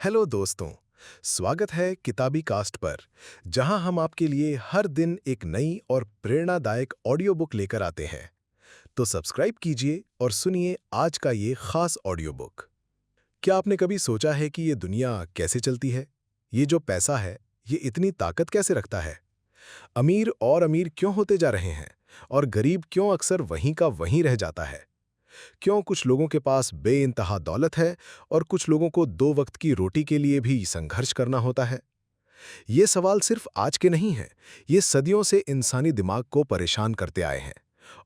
Hello दोस्तों। स्वागत है किताबी कास्ट पर, जहां हम आपके लिए हर दिन एक नई और प्रेरणादायक ऑडियो बुक लेकर आते हैं। तो सब्सक्राइब कीजिए और सुनिए आज का ये खास ऑडियो बुक। क्या आपने कभी सोचा है कि ये दुनिया कैसे चलती है? ये जो पैसा है, ये इतनी ताकत कैसे रखता है? अमीर और अमीर क्यों होते जा रहे हैं और गरीब क्यों अक्सर वहीं का वहीं रह जाता है? क्यों कुछ लोगों के पास बेइंतहा दौलत है और कुछ लोगों को दो वक्त की रोटी के लिए भी संघर्ष करना होता है? ये सवाल सिर्फ आज के नहीं हैं, ये सदियों से इंसानी दिमाग को परेशान करते आए हैं।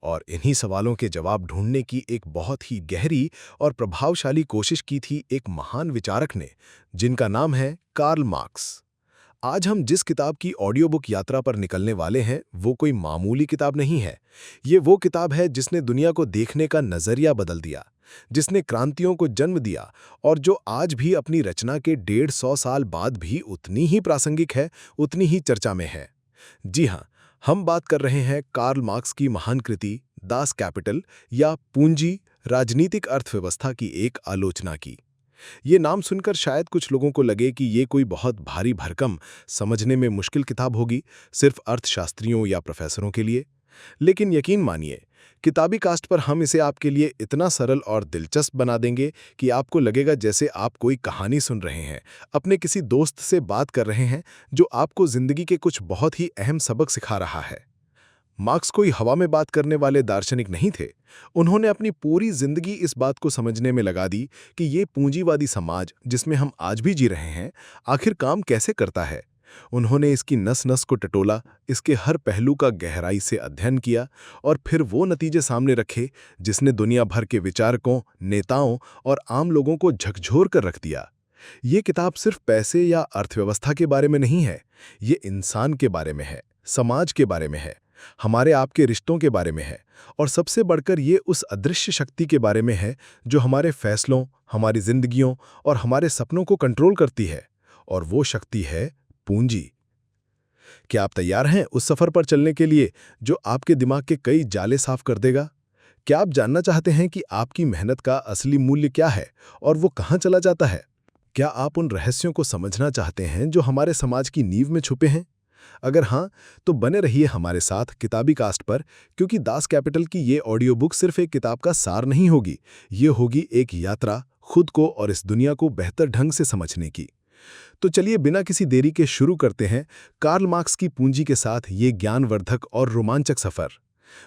और इन्हीं सवालों के जवाब ढूंढने की एक बहुत ही गहरी और प्रभावशाली कोशिश की थी एक महान विचारक ने, जिनका नाम है कार्ल मार्क्स। आज हम जिस किताब की ऑडियो बुक यात्रा पर निकलने वाले हैं, वो कोई मामूली किताब नहीं है। ये वो किताब है जिसने दुनिया को देखने का नजरिया बदल दिया, जिसने क्रांतियों को जन्म दिया और जो आज भी अपनी रचना के 150 साल बाद भी उतनी ही प्रासंगिक है, उतनी ही चर्चा में है। जी हाँ, हम बात कर रहे हैं कार्ल मार्क्स की महान कृति दास कैपिटल या पूंजी राजनीतिक अर्थव्यवस्था की एक आलोचना की। ये नाम सुनकर शायद कुछ लोगों को लगे कि ये कोई बहुत भारी भरकम, समझने में मुश्किल किताब होगी, सिर्फ अर्थशास्त्रियों या प्रोफेसरों के लिए। लेकिन यकीन मानिए, किताबी कास्ट पर हम इसे आपके लिए इतना सरल और दिलचस्प बना देंगे कि आपको लगेगा जैसे आप कोई कहानी सुन रहे हैं, अपने किसी दोस्त से बात कर रहे हैं जो आपको जिंदगी के कुछ बहुत ही अहम सबक सिखा रहा है। मार्क्स कोई हवा में बात करने वाले दार्शनिक नहीं थे। उन्होंने अपनी पूरी जिंदगी इस बात को समझने में लगा दी कि ये पूंजीवादी समाज जिसमें हम आज भी जी रहे हैं, आखिर काम कैसे करता है। उन्होंने इसकी नस-नस को टटोला, इसके हर पहलू का गहराई से अध्ययन किया और फिर वो नतीजे सामने रखे जिसने दुनिया भर के विचारकों, नेताओं और आम लोगों को झकझोर कर रख दिया। ये किताब सिर्फ पैसे या अर्थव्यवस्था के बारे में नहीं है, ये इंसान के बारे में है, समाज के बारे में है, हमारे आपके रिश्तों के बारे में है और सबसे बढ़कर ये उस अदृश्य शक्ति के बारे में है जो हमारे फैसलों, हमारी जिंदगियों और हमारे सपनों को कंट्रोल करती है। और वो शक्ति है पूंजी। क्या आप तैयार हैं उस सफर पर चलने के लिए जो आपके दिमाग के कई जाले साफ कर देगा? क्या आप जानना चाहते हैं कि आपकी मेहनत का असली मूल्य क्या है और वो कहाँ चला जाता है? क्या आप उन रहस्यों को समझना चाहते हैं जो हमारे समाज की नींव में छुपे हैं? अगर हाँ, तो बने रहिए हमारे साथ किताबी कास्ट पर, क्योंकि दास कैपिटल की ये ऑडियो बुक सिर्फ एक किताब का सार नहीं होगी, ये होगी एक यात्रा खुद को और इस दुनिया को बेहतर ढंग से समझने की। तो चलिए बिना किसी देरी के शुरू करते हैं कार्ल मार्क्स की पूंजी के साथ ये ज्ञानवर्धक और रोमांचक सफर।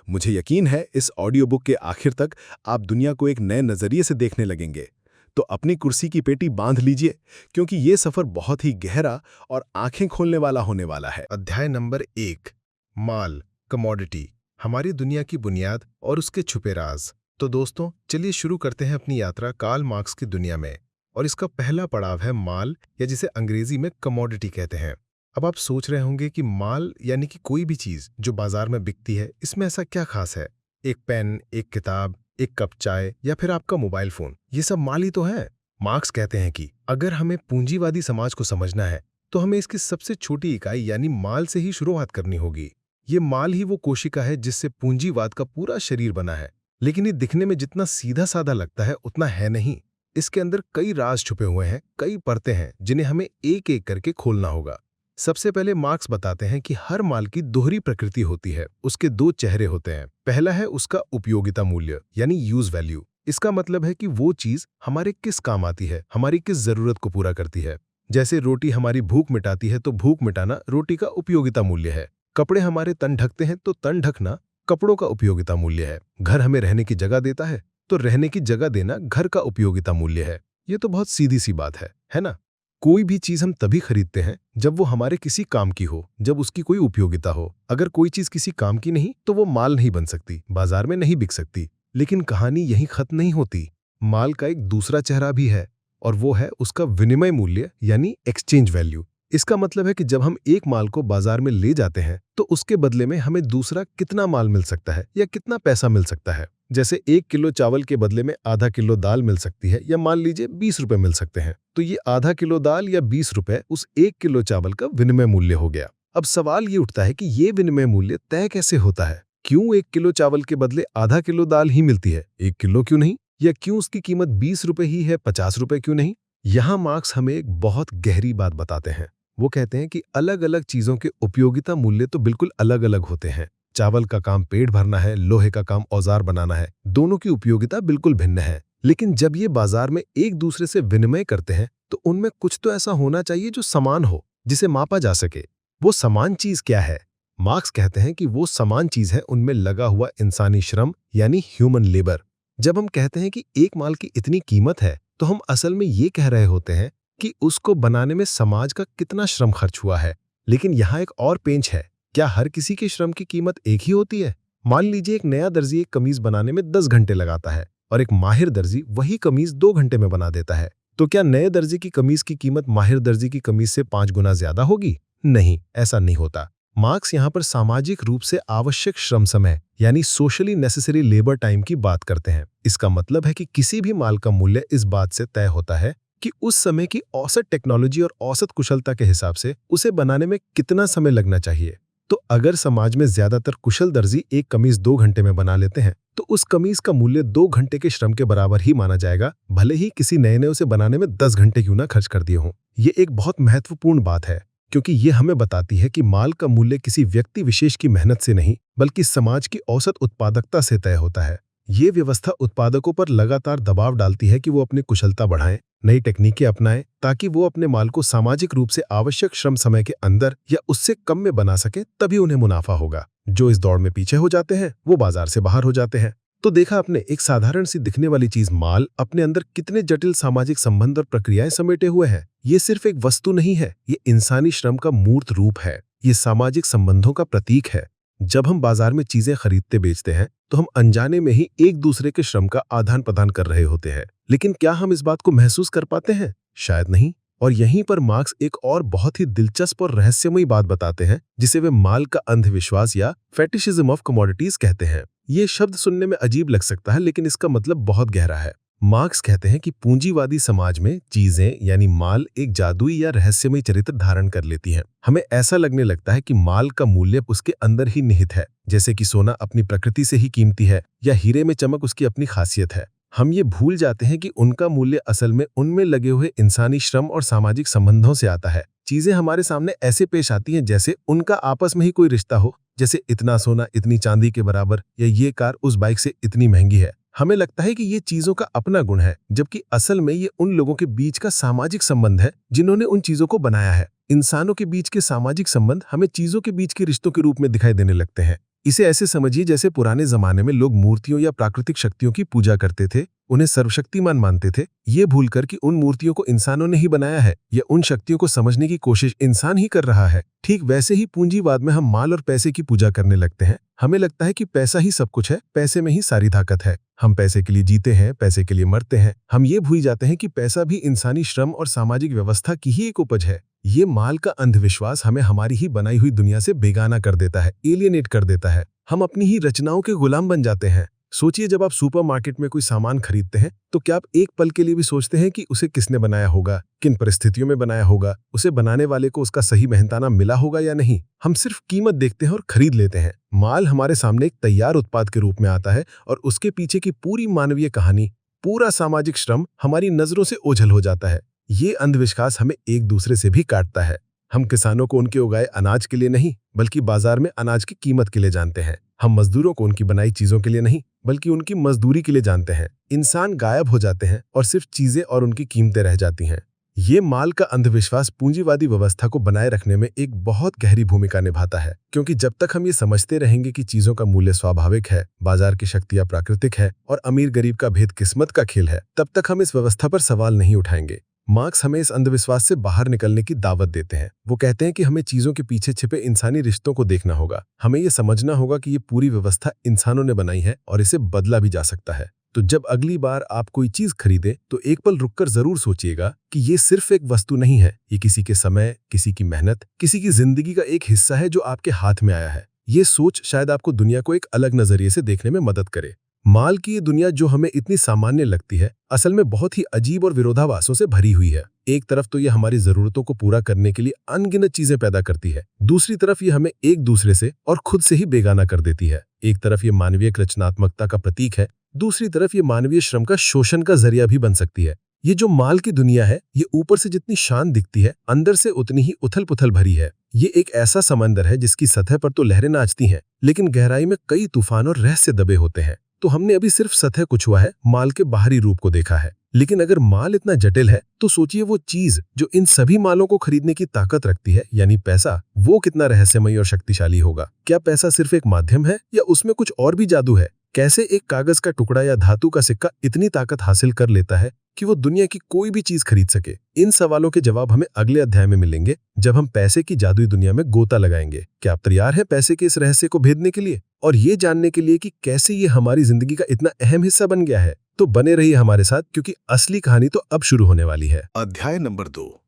मुझे यकीन है इस ऑडियो बुक के आखिर तक आप दुनिया को एक नए नजरिए से देखने लगेंगे। तो अपनी कुर्सी की पेटी बांध लीजिए, क्योंकि ये सफर बहुत ही गहरा और आंखें खोलने वाला होने वाला है। अध्याय नंबर 1, माल, कमोडिटी, हमारी दुनिया की बुनियाद और उसके छुपे राज। तो दोस्तों, चलिए शुरू करते हैं अपनी यात्रा कार्ल मार्क्स की दुनिया में। और इसका पहला पड़ाव है माल, या जिसे अंग्रेजी में कमोडिटी कहते हैं। अब आप सोच रहे होंगे कि माल यानी कि कोई भी चीज जो बाजार में बिकती है, इसमें ऐसा क्या खास है? एक पेन, एक किताब, एक कप चाय या फिर आपका मोबाइल फोन, ये सब माल ही तो है। मार्क्स कहते हैं कि अगर हमें पूंजीवादी समाज को समझना है तो हमें इसकी सबसे छोटी इकाई यानी माल से ही शुरुआत करनी होगी। ये माल ही वो कोशिका है जिससे पूंजीवाद का पूरा शरीर बना है। लेकिन ये दिखने में जितना सीधा साधा लगता है उतना है नहीं। इसके अंदर कई राज छुपे हुए हैं, कई परतें हैं जिन्हें हमें एक एक करके खोलना होगा। सबसे पहले मार्क्स बताते हैं कि हर माल की दोहरी प्रकृति होती है, उसके दो चेहरे होते हैं। पहला है उसका उपयोगिता मूल्य यानी यूज वैल्यू। इसका मतलब है कि वो चीज हमारे किस काम आती है, हमारी किस जरूरत को पूरा करती है। जैसे रोटी हमारी भूख मिटाती है तो भूख मिटाना रोटी का उपयोगिता मूल्य है। कपड़े हमारे तन ढकते हैं तो तन ढकना कपड़ों का उपयोगिता मूल्य है। घर हमें रहने की जगह देता है तो रहने की जगह देना घर का उपयोगिता मूल्य है। ये तो बहुत सीधी सी बात है ना? कोई भी चीज हम तभी खरीदते हैं जब वो हमारे किसी काम की हो, जब उसकी कोई उपयोगिता हो। अगर कोई चीज किसी काम की नहीं तो वो माल नहीं बन सकती, बाजार में नहीं बिक सकती। लेकिन कहानी यहीं खत्म नहीं होती। माल का एक दूसरा चेहरा भी है और वो है उसका विनिमय मूल्य यानी एक्सचेंज वैल्यू। इसका मतलब है कि जब हम एक माल को बाजार में ले जाते हैं तो उसके बदले में हमें दूसरा कितना माल मिल सकता है या कितना पैसा मिल सकता है। जैसे 1 किलो चावल के बदले में आधा किलो दाल मिल सकती है, या मान लीजिए 20 रुपए मिल सकते हैं। तो ये आधा किलो दाल या 20 रुपए उस 1 किलो चावल का विनिमय मूल्य हो गया। अब सवाल ये उठता है कि ये विनिमय मूल्य तय कैसे होता है? क्यों 1 किलो चावल के बदले आधा किलो दाल ही मिलती है, 1 किलो क्यों नहीं? या क्यों उसकी कीमत 20 रुपए ही है, 50 रुपए क्यों नहीं? यहाँ मार्क्स हमें एक बहुत गहरी बात बताते हैं। वो कहते हैं कि अलग-अलग चीज़ों के उपयोगिता मूल्य तो बिल्कुल अलग-अलग होते हैं। चावल का काम पेट भरना है, लोहे का काम औजार बनाना है। दोनों की उपयोगिता बिल्कुल भिन्न है। लेकिन जब ये बाजार में एक दूसरे से विनिमय करते हैं, तो उनमें कुछ तो ऐसा होना चाहिए जो समान हो, जिसे मापा जा सके। वो समान चीज़ क्या है? मार्क्स कहते हैं कि वो समान चीज़ है उनमें लगा हुआ इंसानी श्रम यानी ह्यूमन लेबर। जब हम कहते हैं कि एक माल की इतनी कीमत है, तो हम असल में ये कह रहे होते हैं कि उसको बनाने में समाज का कितना श्रम खर्च हुआ है। लेकिन यहाँ एक और पेंच है। क्या हर किसी के श्रम की कीमत एक ही होती है? मान लीजिए एक नया दर्जी एक कमीज बनाने में 10 घंटे लगाता है और एक माहिर दर्जी वही कमीज 2 घंटे में बना देता है। तो क्या नए दर्जी की कमीज की कीमत माहिर दर्जी की कमीज से 5 गुना ज्यादा होगी? नहीं, ऐसा नहीं होता। मार्क्स यहाँ पर सामाजिक रूप से आवश्यक श्रम समय यानी सोशली नेसेसरी लेबर टाइम की बात करते हैं। इसका मतलब है कि किसी भी माल का मूल्य इस बात से तय होता है कि उस समय की औसत टेक्नोलॉजी और औसत कुशलता के हिसाब से उसे बनाने में कितना समय लगना चाहिए। तो अगर समाज में ज्यादातर कुशल दर्जी एक कमीज 2 घंटे में बना लेते हैं, तो उस कमीज का मूल्य 2 घंटे के श्रम के बराबर ही माना जाएगा, भले ही किसी नए ने उसे बनाने में 10 घंटे क्यों ना खर्च कर दिए हों। ये एक बहुत महत्वपूर्ण बात है, क्योंकि ये हमें बताती है कि माल का मूल्य किसी व्यक्ति विशेष की मेहनत से नहीं, बल्कि समाज की औसत उत्पादकता से तय होता है। ये व्यवस्था उत्पादकों पर लगातार दबाव डालती है कि वो अपनी कुशलता बढ़ाएं, नई तकनीकें अपनाएं, ताकि वो अपने माल को सामाजिक रूप से आवश्यक श्रम समय के अंदर या उससे कम में बना सके, तभी उन्हें मुनाफा होगा। जो इस दौड़ में पीछे हो जाते हैं, वो बाजार से बाहर हो जाते हैं। तो देखा आपने, एक साधारण सी दिखने वाली चीज माल अपने अंदर कितने जटिल सामाजिक संबंध और प्रक्रियाएं समेटे हुए हैं। ये सिर्फ एक वस्तु नहीं है, ये इंसानी श्रम का मूर्त रूप है। ये सामाजिक संबंधों का प्रतीक है। जब हम बाजार में चीजें खरीदते बेचते हैं, तो हम अनजाने में ही एक दूसरे के श्रम का आदान प्रदान कर रहे होते हैं। लेकिन क्या हम इस बात को महसूस कर पाते हैं? शायद नहीं। और यहीं पर मार्क्स एक और बहुत ही दिलचस्प और रहस्यमयी बात बताते हैं, जिसे वे माल का अंधविश्वास या फेटिशिज्म ऑफ कमोडिटीज कहते हैं। ये शब्द सुनने में अजीब लग सकता है, लेकिन इसका मतलब बहुत गहरा है। मार्क्स कहते हैं कि पूंजीवादी समाज में चीजें यानी माल एक जादुई या रहस्यमयी चरित्र धारण कर लेती हैं। हमें ऐसा लगने लगता है कि माल का मूल्य उसके अंदर ही निहित है, जैसे कि सोना अपनी प्रकृति से ही कीमती है या हीरे में चमक उसकी अपनी खासियत है। हम ये भूल जाते हैं कि उनका मूल्य असल में उनमें लगे हुए इंसानी श्रम और सामाजिक संबंधों से आता है। चीजें हमारे सामने ऐसे पेश आती हैं जैसे उनका आपस में ही कोई रिश्ता हो, जैसे इतना सोना इतनी चांदी के बराबर या ये कार उस बाइक से इतनी महंगी है। हमें लगता है कि ये चीजों का अपना गुण है, जबकि असल में ये उन लोगों के बीच का सामाजिक संबंध है जिन्होंने उन चीजों को बनाया है। इंसानों के बीच के सामाजिक संबंध हमें चीजों के बीच के रिश्तों के रूप में दिखाई देने लगते हैं। इसे ऐसे समझिए जैसे पुराने जमाने में लोग मूर्तियों या प्राकृतिक शक्तियों की पूजा करते थे, उन्हें सर्वशक्तिमान मानते थे, ये भूलकर कि उन मूर्तियों को इंसानों ने ही बनाया है या उन शक्तियों को समझने की कोशिश इंसान ही कर रहा है। ठीक वैसे ही पूंजीवाद में हम माल और पैसे की पूजा करने लगते हैं। हमें लगता है कि पैसा ही सब कुछ है, पैसे में ही सारी ताकत है। हम पैसे के लिए जीते हैं, पैसे के लिए मरते हैं। हम ये भूल जाते हैं कि पैसा भी इंसानी श्रम और सामाजिक व्यवस्था की ही एक उपज है। ये माल का अंधविश्वास हमें हमारी ही बनाई हुई दुनिया से बेगाना कर देता है, एलियनेट कर देता है। हम अपनी ही रचनाओं के गुलाम बन जाते हैं। सोचिए, जब आप सुपरमार्केट में कोई सामान खरीदते हैं, तो क्या आप एक पल के लिए भी सोचते हैं कि उसे किसने बनाया होगा, किन परिस्थितियों में बनाया होगा, उसे बनाने वाले को उसका सही मेहनताना मिला होगा या नहीं? हम सिर्फ कीमत देखते हैं और खरीद लेते हैं। माल हमारे सामने एक तैयार उत्पाद के रूप में आता है और उसके पीछे की पूरी मानवीय कहानी, पूरा सामाजिक श्रम हमारी नजरों से ओझल हो जाता है। ये अंधविश्वास हमें एक दूसरे से भी काटता है। हम किसानों को उनके उगाए अनाज के लिए नहीं, बल्कि बाजार में अनाज की कीमत के लिए जानते हैं। हम मजदूरों को उनकी बनाई चीजों के लिए नहीं, बल्कि उनकी मजदूरी के लिए जानते हैं। इंसान गायब हो जाते हैं और सिर्फ चीजें और उनकी कीमतें रह जाती हैं। ये माल का अंधविश्वास पूंजीवादी व्यवस्था को बनाए रखने में एक बहुत गहरी भूमिका निभाता है, क्योंकि जब तक हम ये समझते रहेंगे कि चीजों का मूल्य स्वाभाविक है, बाजार की शक्तियां प्राकृतिक है और अमीर गरीब का भेद किस्मत का खेल है, तब तक हम इस व्यवस्था पर सवाल नहीं उठाएंगे। मार्क्स हमें इस अंधविश्वास से बाहर निकलने की दावत देते हैं। वो कहते हैं कि हमें चीजों के पीछे छिपे इंसानी रिश्तों को देखना होगा। हमें ये समझना होगा कि ये पूरी व्यवस्था इंसानों ने बनाई है और इसे बदला भी जा सकता है। तो जब अगली बार आप कोई चीज खरीदें, तो एक पल रुककर जरूर सोचिएगा कि ये सिर्फ एक वस्तु नहीं है, ये किसी के समय, किसी की मेहनत, किसी की जिंदगी का एक हिस्सा है जो आपके हाथ में आया है। ये सोच शायद आपको दुनिया को एक अलग नजरिए से देखने में मदद करे। माल की ये दुनिया जो हमें इतनी सामान्य लगती है, असल में बहुत ही अजीब और विरोधाभासों से भरी हुई है। एक तरफ तो ये हमारी जरूरतों को पूरा करने के लिए अनगिनत चीजें पैदा करती है, दूसरी तरफ ये हमें एक दूसरे से और खुद से ही बेगाना कर देती है। एक तरफ ये मानवीय रचनात्मकता का प्रतीक है, दूसरी तरफ ये मानवीय श्रम का शोषण का जरिया भी बन सकती है। ये जो माल की दुनिया है, ये ऊपर से जितनी शान दिखती है, अंदर से उतनी ही उथल-पुथल भरी है। ये एक ऐसा समंदर है जिसकी सतह पर तो लहरें नाचती हैं, लेकिन गहराई में कई तूफान और रहस्य दबे होते हैं। तो हमने अभी सिर्फ सतह को छुआ है, माल के बाहरी रूप को देखा है। लेकिन अगर माल इतना जटिल है, तो सोचिए वो चीज जो इन सभी मालों को खरीदने की ताकत रखती है, यानी पैसा, वो कितना रहस्यमयी और शक्तिशाली होगा। क्या पैसा सिर्फ एक माध्यम है या उसमें कुछ और भी जादू है? कैसे एक कागज का टुकड़ा या धातु का सिक्का इतनी ताकत हासिल कर लेता है कि वो दुनिया की कोई भी चीज खरीद सके? इन सवालों के जवाब हमें अगले अध्याय में मिलेंगे, जब हम पैसे की जादुई दुनिया में गोता लगाएंगे। क्या आप तैयार हैं पैसे के इस रहस्य को भेदने के लिए और ये जानने के लिए कि कैसे ये हमारी जिंदगी का इतना अहम हिस्सा बन गया है? तो बने रहिए हमारे साथ, क्योंकि असली कहानी तो अब शुरू होने वाली है। अध्याय नंबर 2,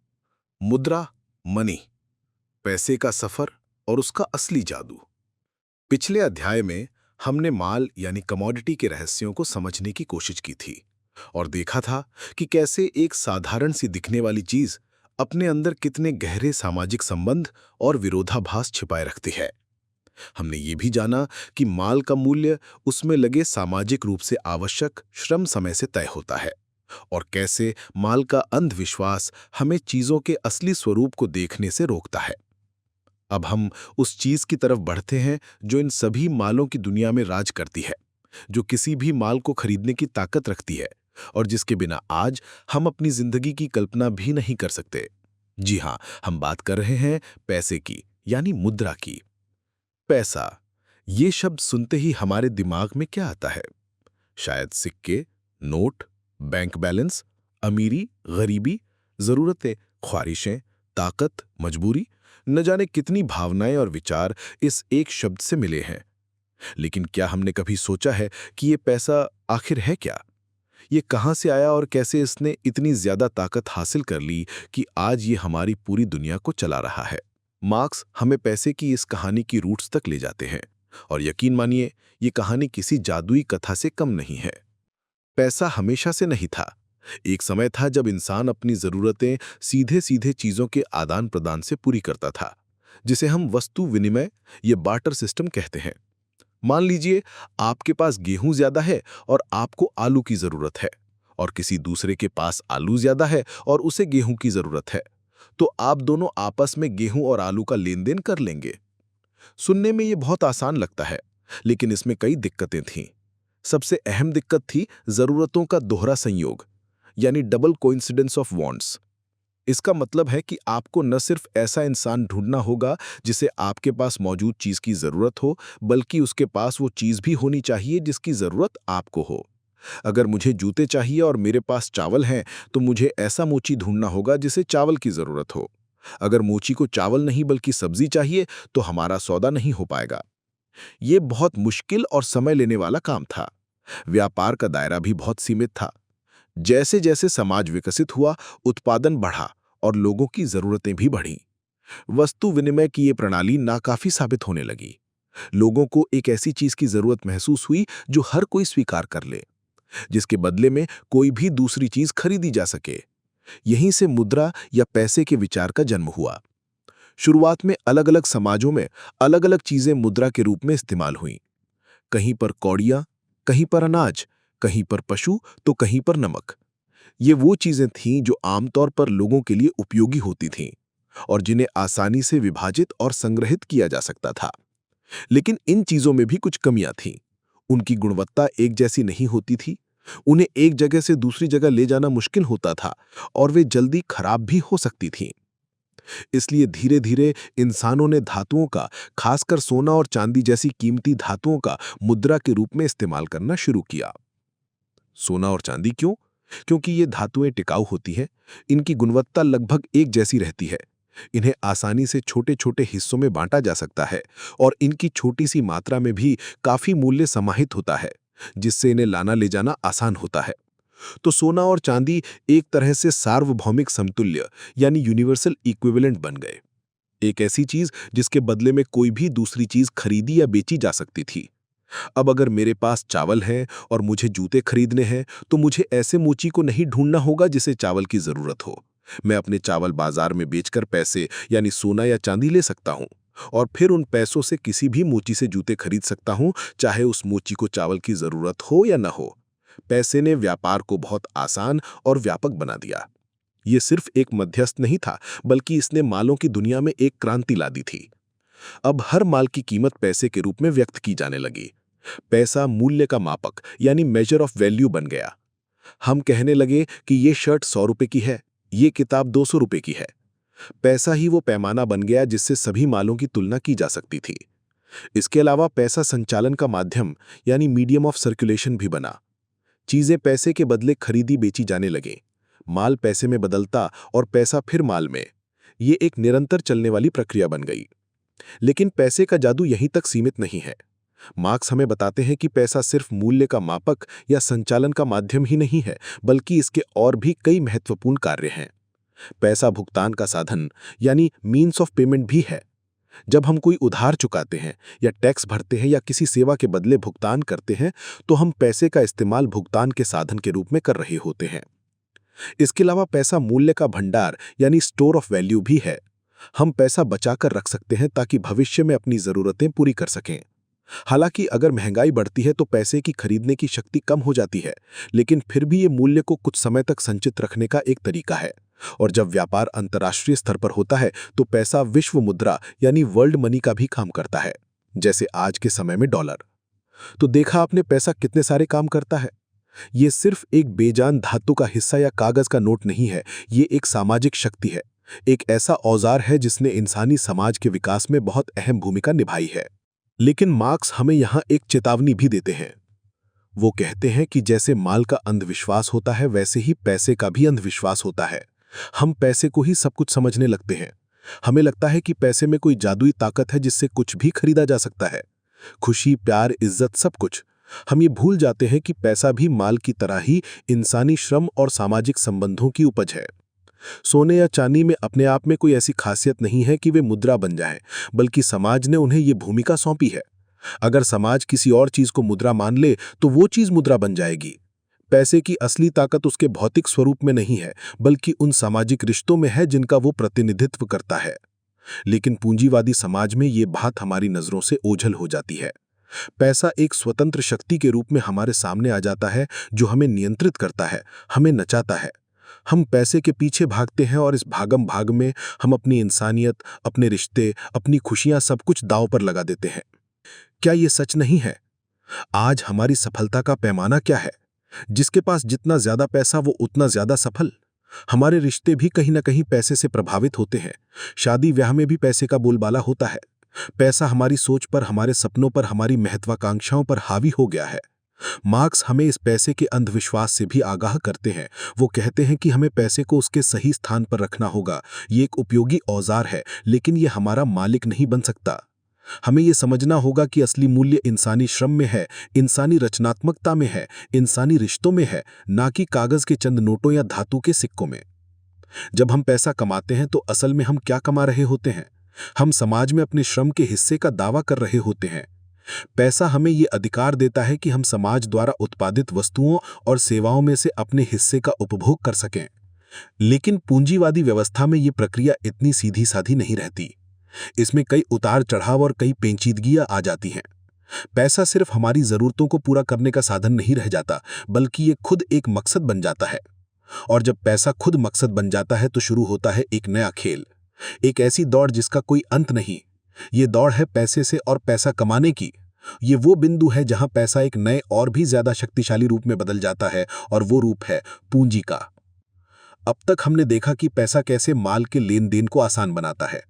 मुद्रा, मनी, पैसे का सफर और उसका असली जादू। पिछले अध्याय में हमने माल यानी कमोडिटी के रहस्यों को समझने की कोशिश की थी और देखा था कि कैसे एक साधारण सी दिखने वाली चीज अपने अंदर कितने गहरे सामाजिक संबंध और विरोधाभास छिपाए रखती है। हमने ये भी जाना कि माल का मूल्य उसमें लगे सामाजिक रूप से आवश्यक श्रम समय से तय होता है और कैसे माल का अंधविश्वास हमें चीजों के असली स्वरूप को देखने से रोकता है। अब हम उस चीज की तरफ बढ़ते हैं जो इन सभी मालों की दुनिया में राज करती है, जो किसी भी माल को खरीदने की ताकत रखती है और जिसके बिना आज हम अपनी जिंदगी की कल्पना भी नहीं कर सकते। जी हां, हम बात कर रहे हैं पैसे की, यानी मुद्रा की। पैसा, ये शब्द सुनते ही हमारे दिमाग में क्या आता है? शायद सिक्के, नोट, बैंक बैलेंस, अमीरी, गरीबी, जरूरतें, ख्वाहिशें, ताकत, मजबूरी, न जाने कितनी भावनाएं और विचार इस एक शब्द से मिले हैं। लेकिन क्या हमने कभी सोचा है कि ये पैसा आखिर है क्या? ये कहां से आया और कैसे इसने इतनी ज्यादा ताकत हासिल कर ली कि आज ये हमारी पूरी दुनिया को चला रहा है? मार्क्स हमें पैसे की इस कहानी की रूट्स तक ले जाते हैं और यकीन मानिए, ये कहानी किसी जादुई कथा से कम नहीं है। पैसा हमेशा से नहीं था। एक समय था जब इंसान अपनी जरूरतें सीधे सीधे चीजों के आदान प्रदान से पूरी करता था, जिसे हम वस्तु विनिमय या बार्टर सिस्टम कहते हैं। मान लीजिए आपके पास गेहूं ज्यादा है और आपको आलू की जरूरत है, और किसी दूसरे के पास आलू ज्यादा है और उसे गेहूं की जरूरत है, तो आप दोनों आपस में गेहूं और आलू का लेन देन कर लेंगे। सुनने में ये बहुत आसान लगता है, लेकिन इसमें कई दिक्कतें थीं। सबसे अहम दिक्कत थी जरूरतों का दोहरा संयोग, यानी डबल कोइंसिडेंस ऑफ वांट्स। इसका मतलब है कि आपको न सिर्फ ऐसा इंसान ढूंढना होगा जिसे आपके पास मौजूद चीज की जरूरत हो, बल्कि उसके पास वो चीज भी होनी चाहिए जिसकी जरूरत आपको हो। अगर मुझे जूते चाहिए और मेरे पास चावल हैं, तो मुझे ऐसा मोची ढूंढना होगा जिसे चावल की जरूरत हो। अगर मोची को चावल नहीं बल्कि सब्जी चाहिए, तो हमारा सौदा नहीं हो पाएगा। ये बहुत मुश्किल और समय लेने वाला काम था। व्यापार का दायरा भी बहुत सीमित था। जैसे जैसे समाज विकसित हुआ, उत्पादन बढ़ा और लोगों की जरूरतें भी बढ़ीं। वस्तु विनिमय की ये प्रणाली नाकाफी साबित होने लगी। लोगों को एक ऐसी चीज की जरूरत महसूस हुई जो हर कोई स्वीकार कर ले, जिसके बदले में कोई भी दूसरी चीज खरीदी जा सके। यहीं से मुद्रा या पैसे के विचार का जन्म हुआ। शुरुआत में अलग-अलग समाजों में अलग-अलग चीजें मुद्रा के रूप में इस्तेमाल हुईं। कहीं पर कौड़ियां, कहीं पर अनाज, कहीं पर पशु, तो कहीं पर नमक। ये वो चीजें थीं जो आमतौर पर लोगों के लिए उपयोगी होती थीं और जिन्हें आसानी से विभाजित और संग्रहित किया जा सकता था। लेकिन इन चीजों में भी कुछ कमियां थीं। उनकी गुणवत्ता एक जैसी नहीं होती थी, उन्हें एक जगह से दूसरी जगह ले जाना मुश्किल होता था और वे जल्दी खराब भी हो सकती थीं। इसलिए धीरे धीरे इंसानों ने धातुओं का, खासकर सोना और चांदी जैसी कीमती धातुओं का मुद्रा के रूप में इस्तेमाल करना शुरू किया। सोना और चांदी क्यों? क्योंकि ये धातुएं टिकाऊ होती हैं, इनकी गुणवत्ता लगभग एक जैसी रहती है, इन्हें आसानी से छोटे छोटे हिस्सों में बांटा जा सकता है और इनकी छोटी सी मात्रा में भी काफी मूल्य समाहित होता है, जिससे इन्हें लाना ले जाना आसान होता है। तो सोना और चांदी एक तरह से सार्वभौमिक समतुल्य यानी यूनिवर्सल इक्विवेलेंट बन गए। एक ऐसी चीज जिसके बदले में कोई भी दूसरी चीज खरीदी या बेची जा सकती थी। अब अगर मेरे पास चावल है और मुझे जूते खरीदने हैं, तो मुझे ऐसे मोची को नहीं ढूंढना होगा जिसे चावल की जरूरत हो। मैं अपने चावल बाजार में बेचकर पैसे यानी सोना या चांदी ले सकता हूं और फिर उन पैसों से किसी भी मोची से जूते खरीद सकता हूं, चाहे उस मोची को चावल की जरूरत हो या न हो। पैसे ने व्यापार को बहुत आसान और व्यापक बना दिया। ये सिर्फ एक मध्यस्थ नहीं था, बल्कि इसने मालों की दुनिया में एक क्रांति ला दी थी। अब हर माल की कीमत पैसे के रूप में व्यक्त की जाने लगी। पैसा मूल्य का मापक यानी मेजर ऑफ वैल्यू बन गया। हम कहने लगे कि ये शर्ट 100 रुपए की है, ये किताब 200 रुपए की है। पैसा ही वो पैमाना बन गया जिससे सभी मालों की तुलना की जा सकती थी। इसके अलावा पैसा संचालन का माध्यम यानी मीडियम ऑफ सर्कुलेशन भी बना। चीजें पैसे के बदले खरीदी बेची जाने लगे। माल पैसे में बदलता और पैसा फिर माल में। ये एक निरंतर चलने वाली प्रक्रिया बन गई। लेकिन पैसे का जादू यहीं तक सीमित नहीं है। मार्क्स हमें बताते हैं कि पैसा सिर्फ मूल्य का मापक या संचालन का माध्यम ही नहीं है, बल्कि इसके और भी कई महत्वपूर्ण कार्य हैं। पैसा भुगतान का साधन यानी मीन्स ऑफ पेमेंट भी है। जब हम कोई उधार चुकाते हैं या टैक्स भरते हैं या किसी सेवा के बदले भुगतान करते हैं, तो हम पैसे का इस्तेमाल भुगतान के साधन के रूप में कर रहे होते हैं। इसके अलावा पैसा मूल्य का भंडार यानी स्टोर ऑफ वैल्यू भी है। हम पैसा बचाकर रख सकते हैं ताकि भविष्य में अपनी जरूरतें पूरी कर सकें। हालांकि अगर महंगाई बढ़ती है तो पैसे की खरीदने की शक्ति कम हो जाती है, लेकिन फिर भी ये मूल्य को कुछ समय तक संचित रखने का एक तरीका है। और जब व्यापार अंतर्राष्ट्रीय स्तर पर होता है तो पैसा विश्व मुद्रा यानी वर्ल्ड मनी का भी काम करता है, जैसे आज के समय में डॉलर। तो देखा आपने पैसा कितने सारे काम करता है। ये सिर्फ एक बेजान धातु का हिस्सा या कागज का नोट नहीं है, ये एक सामाजिक शक्ति है, एक ऐसा औजार है जिसने इंसानी समाज के विकास में बहुत अहम भूमिका निभाई है। लेकिन मार्क्स हमें यहाँ एक चेतावनी भी देते हैं। वो कहते हैं कि जैसे माल का अंधविश्वास होता है, वैसे ही पैसे का भी अंधविश्वास होता है। हम पैसे को ही सब कुछ समझने लगते हैं। हमें लगता है कि पैसे में कोई जादुई ताकत है जिससे कुछ भी खरीदा जा सकता है, खुशी, प्यार, इज्जत, सब कुछ। हम ये भूल जाते हैं कि पैसा भी माल की तरह ही इंसानी श्रम और सामाजिक संबंधों की उपज है। सोने या चांदी में अपने आप में कोई ऐसी खासियत नहीं है कि वे मुद्रा बन जाएं, बल्कि समाज ने उन्हें ये भूमिका सौंपी है। अगर समाज किसी और चीज को मुद्रा मान ले तो वो चीज मुद्रा बन जाएगी। पैसे की असली ताकत उसके भौतिक स्वरूप में नहीं है, बल्कि उन सामाजिक रिश्तों में है जिनका वो प्रतिनिधित्व करता है। लेकिन पूंजीवादी समाज में ये बात हमारी नजरों से ओझल हो जाती है। पैसा एक स्वतंत्र शक्ति के रूप में हमारे सामने आ जाता है, जो हमें नियंत्रित करता है, हमें नचाता है। हम पैसे के पीछे भागते हैं और इस भागम भाग में हम अपनी इंसानियत, अपने रिश्ते, अपनी खुशियां, सब कुछ दांव पर लगा देते हैं। क्या ये सच नहीं है? आज हमारी सफलता का पैमाना क्या है? जिसके पास जितना ज्यादा पैसा वो उतना ज्यादा सफल। हमारे रिश्ते भी कहीं ना कहीं पैसे से प्रभावित होते हैं। शादी ब्याह में भी पैसे का बोलबाला होता है। पैसा हमारी सोच पर, हमारे सपनों पर, हमारी महत्वाकांक्षाओं पर हावी हो गया है। मार्क्स हमें इस पैसे के अंधविश्वास से भी आगाह करते हैं। वो कहते हैं कि हमें पैसे को उसके सही स्थान पर रखना होगा। ये एक उपयोगी औजार है, लेकिन ये हमारा मालिक नहीं बन सकता। हमें ये समझना होगा कि असली मूल्य इंसानी श्रम में है, इंसानी रचनात्मकता में है, इंसानी रिश्तों में है, ना कि कागज के चंद नोटों या धातु के सिक्कों में। जब हम पैसा कमाते हैं तो असल में हम क्या कमा रहे होते हैं? हम समाज में अपने श्रम के हिस्से का दावा कर रहे होते हैं। पैसा हमें ये अधिकार देता है कि हम समाज द्वारा उत्पादित वस्तुओं और सेवाओं में से अपने हिस्से का उपभोग कर सकें। लेकिन पूंजीवादी व्यवस्था में ये प्रक्रिया इतनी सीधी साधी नहीं रहती। इसमें कई उतार चढ़ाव और कई पेचीदगियां आ जाती हैं। पैसा सिर्फ हमारी जरूरतों को पूरा करने का साधन नहीं रह जाता, बल्कि ये खुद एक मकसद बन जाता है। और जब पैसा खुद मकसद बन जाता है तो शुरू होता है एक नया खेल, एक ऐसी दौड़ जिसका कोई अंत नहीं। ये दौड़ है पैसे से और पैसा कमाने की। ये वो बिंदु है जहां पैसा एक नए और भी ज्यादा शक्तिशाली रूप में बदल जाता है, और वो रूप है पूंजी का। अब तक हमने देखा कि पैसा कैसे माल के लेन देन को आसान बनाता है।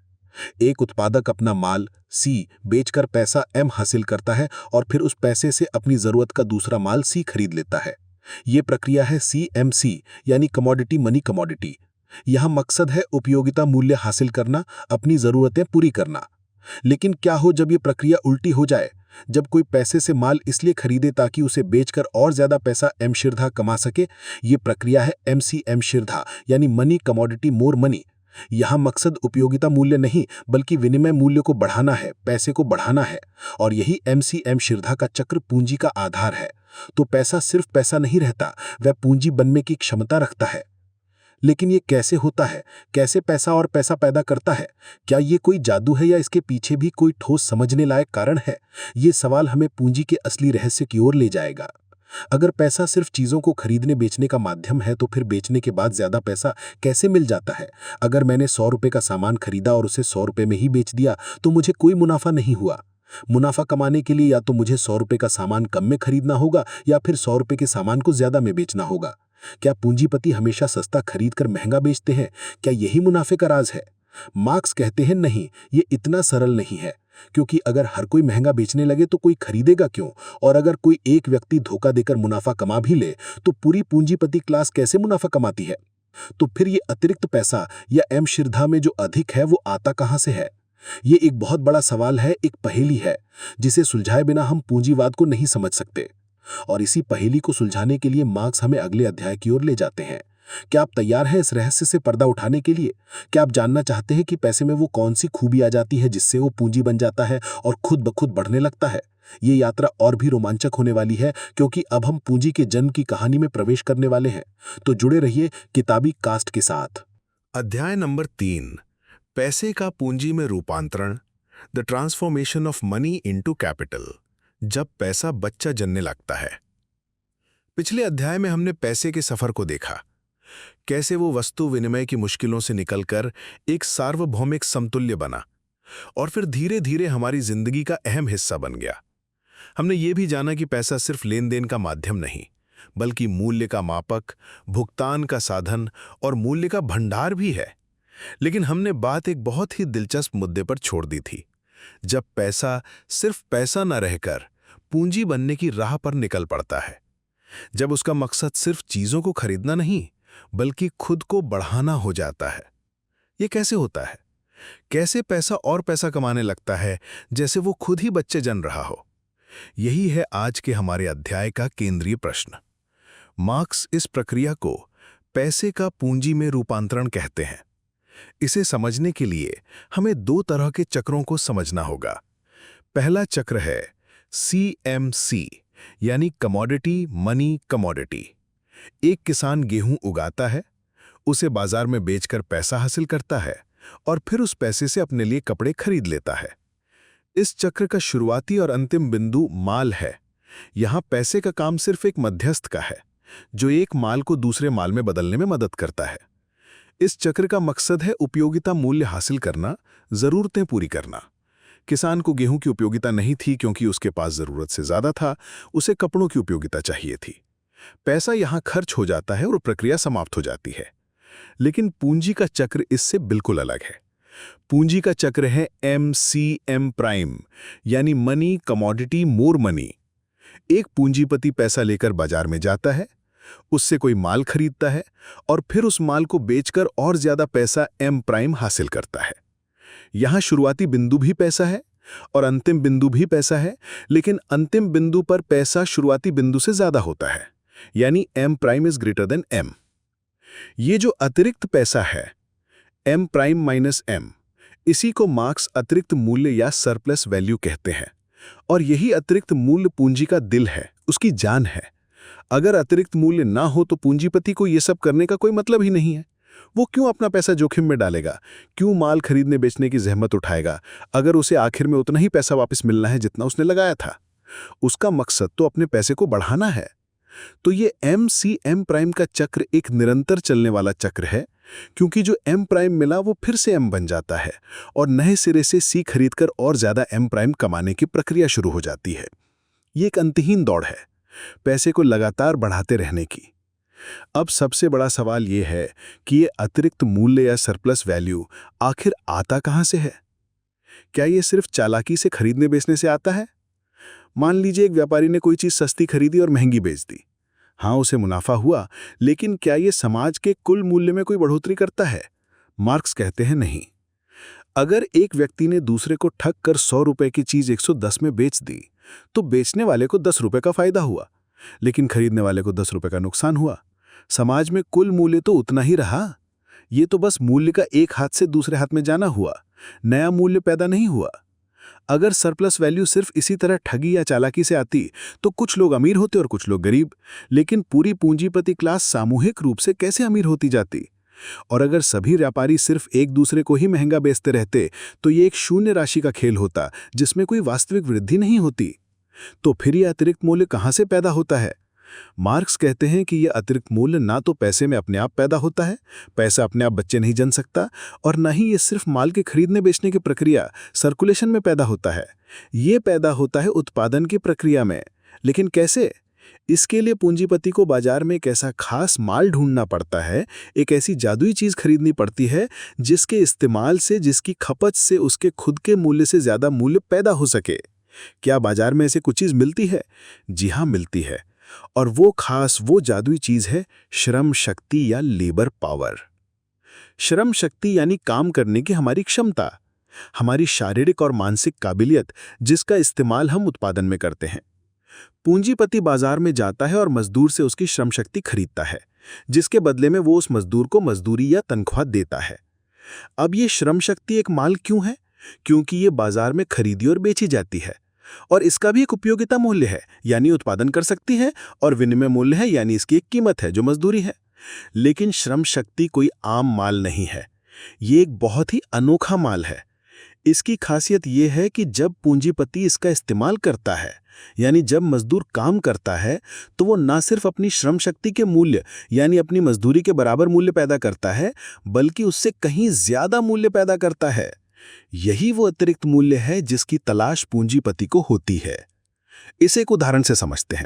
एक उत्पादक अपना माल सी बेचकर पैसा एम हासिल करता है और फिर उस पैसे से अपनी जरूरत का दूसरा माल सी खरीद लेता है। ये प्रक्रिया है CMC यानी कमोडिटी मनी कमोडिटी। यहां मकसद है उपयोगिता मूल्य हासिल करना, अपनी जरूरतें पूरी करना। लेकिन क्या हो जब ये प्रक्रिया उल्टी हो जाए, जब कोई पैसे से माल इसलिए खरीदे ताकि उसे बेचकर और ज्यादा पैसा एम शीर्धा कमा सके? ये प्रक्रिया है MCM शीर्धा यानी मनी कमोडिटी मोर मनी। यहां मकसद उपयोगिता मूल्य नहीं, बल्कि विनिमय मूल्य को बढ़ाना है, पैसे को बढ़ाना है। और यही MCM शीर्धा का चक्र पूंजी का आधार है। तो पैसा सिर्फ पैसा नहीं रहता, वह पूंजी बनने की क्षमता रखता है। लेकिन ये कैसे होता है? कैसे पैसा और पैसा पैदा करता है? क्या ये कोई जादू है या इसके पीछे भी कोई ठोस समझने लायक कारण है? ये सवाल हमें पूंजी के असली रहस्य की ओर ले जाएगा। अगर पैसा सिर्फ चीजों को खरीदने बेचने का माध्यम है, तो फिर बेचने के बाद ज्यादा पैसा कैसे मिल जाता है? अगर मैंने 100 रुपए का सामान खरीदा और उसे 100 रुपए में ही बेच दिया, तो मुझे कोई मुनाफा नहीं हुआ। मुनाफा कमाने के लिए या तो मुझे 100 रुपए का सामान कम में खरीदना होगा या फिर 100 रुपए के सामान को ज्यादा में बेचना होगा। क्या पूंजीपति हमेशा सस्ता खरीद कर महंगा बेचते हैं? क्या यही मुनाफे का राज है? मार्क्स कहते हैं नहीं, ये इतना सरल नहीं है। क्योंकि अगर हर कोई महंगा बेचने लगे तो कोई खरीदेगा क्यों? और अगर कोई एक व्यक्ति धोखा देकर मुनाफा कमा भी ले, तो पूरी पूंजीपति क्लास कैसे मुनाफा कमाती है? तो फिर ये अतिरिक्त पैसा या एम श्रद्धा में जो अधिक है, वो आता कहां से है? ये एक बहुत बड़ा सवाल है, एक पहेली है, जिसे सुलझाए बिना हम पूंजीवाद को नहीं समझ सकते। और इसी पहेली को सुलझाने के लिए मार्क्स हमें अगले अध्याय की ओर ले जाते हैं। क्या आप तैयार हैं इस रहस्य से पर्दा उठाने के लिए? क्या आप जानना चाहते हैं कि पैसे में वो कौन सी खूबी आ जाती है जिससे वो पूंजी बन जाता है और खुद ब खुद बढ़ने लगता है? ये यात्रा और भी रोमांचक होने वाली है, क्योंकि अब हम पूंजी के जन्म की कहानी में प्रवेश करने वाले हैं। तो जुड़े रहिए किताबी कास्ट के साथ। अध्याय नंबर 3, पैसे का पूंजी में रूपांतरण, the transformation of money into capital, जब पैसा बच्चा जनने लगता है। पिछले अध्याय में हमने पैसे के सफर को देखा, कैसे वो वस्तु विनिमय की मुश्किलों से निकलकर एक सार्वभौमिक समतुल्य बना और फिर धीरे धीरे हमारी जिंदगी का अहम हिस्सा बन गया। हमने ये भी जाना कि पैसा सिर्फ लेन देन का माध्यम नहीं, बल्कि मूल्य का मापक, भुगतान का साधन और मूल्य का भंडार भी है। लेकिन हमने बात एक बहुत ही दिलचस्प मुद्दे पर छोड़ दी थी, जब पैसा सिर्फ पैसा न रहकर पूंजी बनने की राह पर निकल पड़ता है, जब उसका मकसद सिर्फ चीजों को खरीदना नहीं बल्कि खुद को बढ़ाना हो जाता है। ये कैसे होता है? कैसे पैसा और पैसा कमाने लगता है जैसे वो खुद ही बच्चे जन रहा हो? यही है आज के हमारे अध्याय का केंद्रीय प्रश्न। मार्क्स इस प्रक्रिया को पैसे का पूंजी में रूपांतरण कहते हैं। इसे समझने के लिए हमें 2 तरह के चक्रों को समझना होगा। पहला चक्र है CMC, यानी कमोडिटी मनी कमोडिटी। एक किसान गेहूं उगाता है, उसे बाजार में बेचकर पैसा हासिल करता है और फिर उस पैसे से अपने लिए कपड़े खरीद लेता है। इस चक्र का शुरुआती और अंतिम बिंदु माल है। यहां पैसे का काम सिर्फ एक मध्यस्थ का है, जो एक माल को दूसरे माल में बदलने में मदद करता है। इस चक्र का मकसद है उपयोगिता मूल्य हासिल करना, जरूरतें पूरी करना। किसान को गेहूं की उपयोगिता नहीं थी क्योंकि उसके पास जरूरत से ज्यादा था, उसे कपड़ों की उपयोगिता चाहिए थी। पैसा यहां खर्च हो जाता है और प्रक्रिया समाप्त हो जाती है। लेकिन पूंजी का चक्र इससे बिल्कुल अलग है। पूंजी का चक्र है MCM प्राइम, यानी मनी कमोडिटी मोर मनी। एक पूंजीपति पैसा लेकर बाजार में जाता है, उससे कोई माल खरीदता है और फिर उस माल को बेचकर और ज्यादा पैसा M प्राइम हासिल करता है। यहां शुरुआती बिंदु भी पैसा है और अंतिम बिंदु भी पैसा है, लेकिन अंतिम बिंदु पर पैसा शुरुआती बिंदु से ज्यादा होता है, यानी M prime is greater than M। ये जो अतिरिक्त पैसा है M प्राइम माइनस M, इसी को मार्क्स अतिरिक्त मूल्य या सरप्लस वैल्यू कहते हैं। और यही अतिरिक्त मूल्य पूंजी का दिल है, उसकी जान है। अगर अतिरिक्त मूल्य ना हो तो पूंजीपति को यह सब करने का कोई मतलब ही नहीं है। वो क्यों अपना पैसा जोखिम में डालेगा? क्यों माल खरीदने बेचने की जहमत उठाएगा अगर उसे आखिर में उतना ही पैसा वापस मिलना है जितना उसने लगाया था? उसका मकसद तो अपने पैसे को बढ़ाना है। तो ये MCM प्राइम का चक्र एक निरंतर चलने वाला चक्र है, क्योंकि जो M प्राइम मिला वो फिर से M बन जाता है और नए सिरे से C खरीदकर और ज्यादा M प्राइम कमाने की प्रक्रिया शुरू हो जाती है। ये एक अंतहीन दौड़ है, पैसे को लगातार बढ़ाते रहने की। अब सबसे बड़ा सवाल ये है कि ये अतिरिक्त मूल्य या सरप्लस वैल्यू आखिर आता कहां से है? क्या ये सिर्फ चालाकी से खरीदने बेचने से आता है? मान लीजिए एक व्यापारी ने कोई चीज सस्ती खरीदी और महंगी बेच दी। हाँ, उसे मुनाफा हुआ, लेकिन क्या ये समाज के कुल मूल्य में कोई बढ़ोतरी करता है? मार्क्स कहते हैं नहीं। अगर एक व्यक्ति ने दूसरे को ठग कर 100 रुपए की चीज 110 में बेच दी, तो बेचने वाले को 10 रुपए का फायदा हुआ, लेकिन खरीदने वाले को 10 रुपए का नुकसान हुआ। समाज में कुल मूल्य तो उतना ही रहा। ये तो बस मूल्य का एक हाथ से दूसरे हाथ में जाना हुआ, नया मूल्य पैदा नहीं हुआ। अगर सरप्लस वैल्यू सिर्फ इसी तरह ठगी या चालाकी से आती तो कुछ लोग अमीर होते और कुछ लोग गरीब, लेकिन पूरी पूंजीपति क्लास सामूहिक रूप से कैसे अमीर होती जाती? और अगर सभी व्यापारी सिर्फ एक दूसरे को ही महंगा बेचते रहते तो ये एक शून्य राशि का खेल होता जिसमें कोई वास्तविक वृद्धि नहीं होती। तो फिर ये अतिरिक्त मूल्य कहां से पैदा होता है? मार्क्स कहते हैं कि यह अतिरिक्त मूल्य ना तो पैसे में अपने आप पैदा होता है, पैसा अपने आप बच्चे नहीं जन सकता, और ना ही ये सिर्फ माल के खरीदने बेचने की प्रक्रिया सर्कुलेशन में पैदा होता है। ये पैदा होता है उत्पादन की प्रक्रिया में। लेकिन कैसे? इसके लिए पूंजीपति को बाजार में एक ऐसा खास माल ढूंढना पड़ता है, एक ऐसी जादुई चीज खरीदनी पड़ती है जिसके इस्तेमाल से, जिसकी खपत से उसके खुद के मूल्य से ज्यादा मूल्य पैदा हो सके। क्या बाजार में ऐसे कुछ चीज मिलती है? जी हाँ, मिलती है। और वो खास, वो जादुई चीज है श्रम शक्ति या लेबर पावर। श्रम शक्ति यानी काम करने की हमारी क्षमता, हमारी शारीरिक और मानसिक काबिलियत, जिसका इस्तेमाल हम उत्पादन में करते हैं। पूंजीपति बाजार में जाता है और मजदूर से उसकी श्रम शक्ति खरीदता है, जिसके बदले में वो उस मजदूर को मजदूरी या तनख्वाह देता है। अब ये श्रम शक्ति एक माल क्यों है? क्योंकि ये बाजार में खरीदी और बेची जाती है, और इसका भी एक उपयोगिता मूल्य है, यानी उत्पादन कर सकती है, और विनिमय मूल्य है, यानी इसकी एक कीमत है जो मजदूरी है। लेकिन श्रम शक्ति कोई आम माल नहीं है, ये एक बहुत ही अनोखा माल है। इसकी खासियत यह है कि जब पूंजीपति इसका इस्तेमाल करता है, यानी जब मजदूर काम करता है, तो वो ना सिर्फ अपनी श्रम शक्ति के मूल्य यानी अपनी मजदूरी के बराबर मूल्य पैदा करता है, बल्कि उससे कहीं ज्यादा मूल्य पैदा करता है। यही वो अतिरिक्त मूल्य है जिसकी तलाश पूंजीपति को होती है। इसे एक उदाहरण से समझते हैं।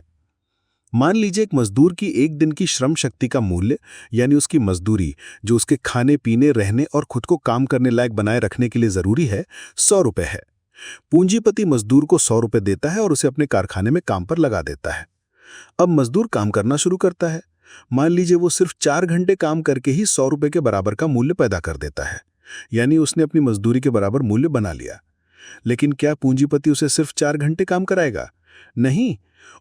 मान लीजिए एक मजदूर की एक दिन की श्रम शक्ति का मूल्य, यानी उसकी मजदूरी जो उसके खाने पीने, रहने और खुद को काम करने लायक बनाए रखने के लिए जरूरी है, 100 रुपए है। पूंजीपति मजदूर को 100 रुपए देता है और उसे अपने कारखाने में काम पर लगा देता है। अब मजदूर काम करना शुरू करता है। मान लीजिए वो सिर्फ 4 घंटे काम करके ही 100 रुपए के बराबर का मूल्य पैदा कर देता है, यानी उसने अपनी मजदूरी के बराबर मूल्य बना लिया। लेकिन क्या पूंजीपति उसे सिर्फ 4 घंटे काम कराएगा? नहीं,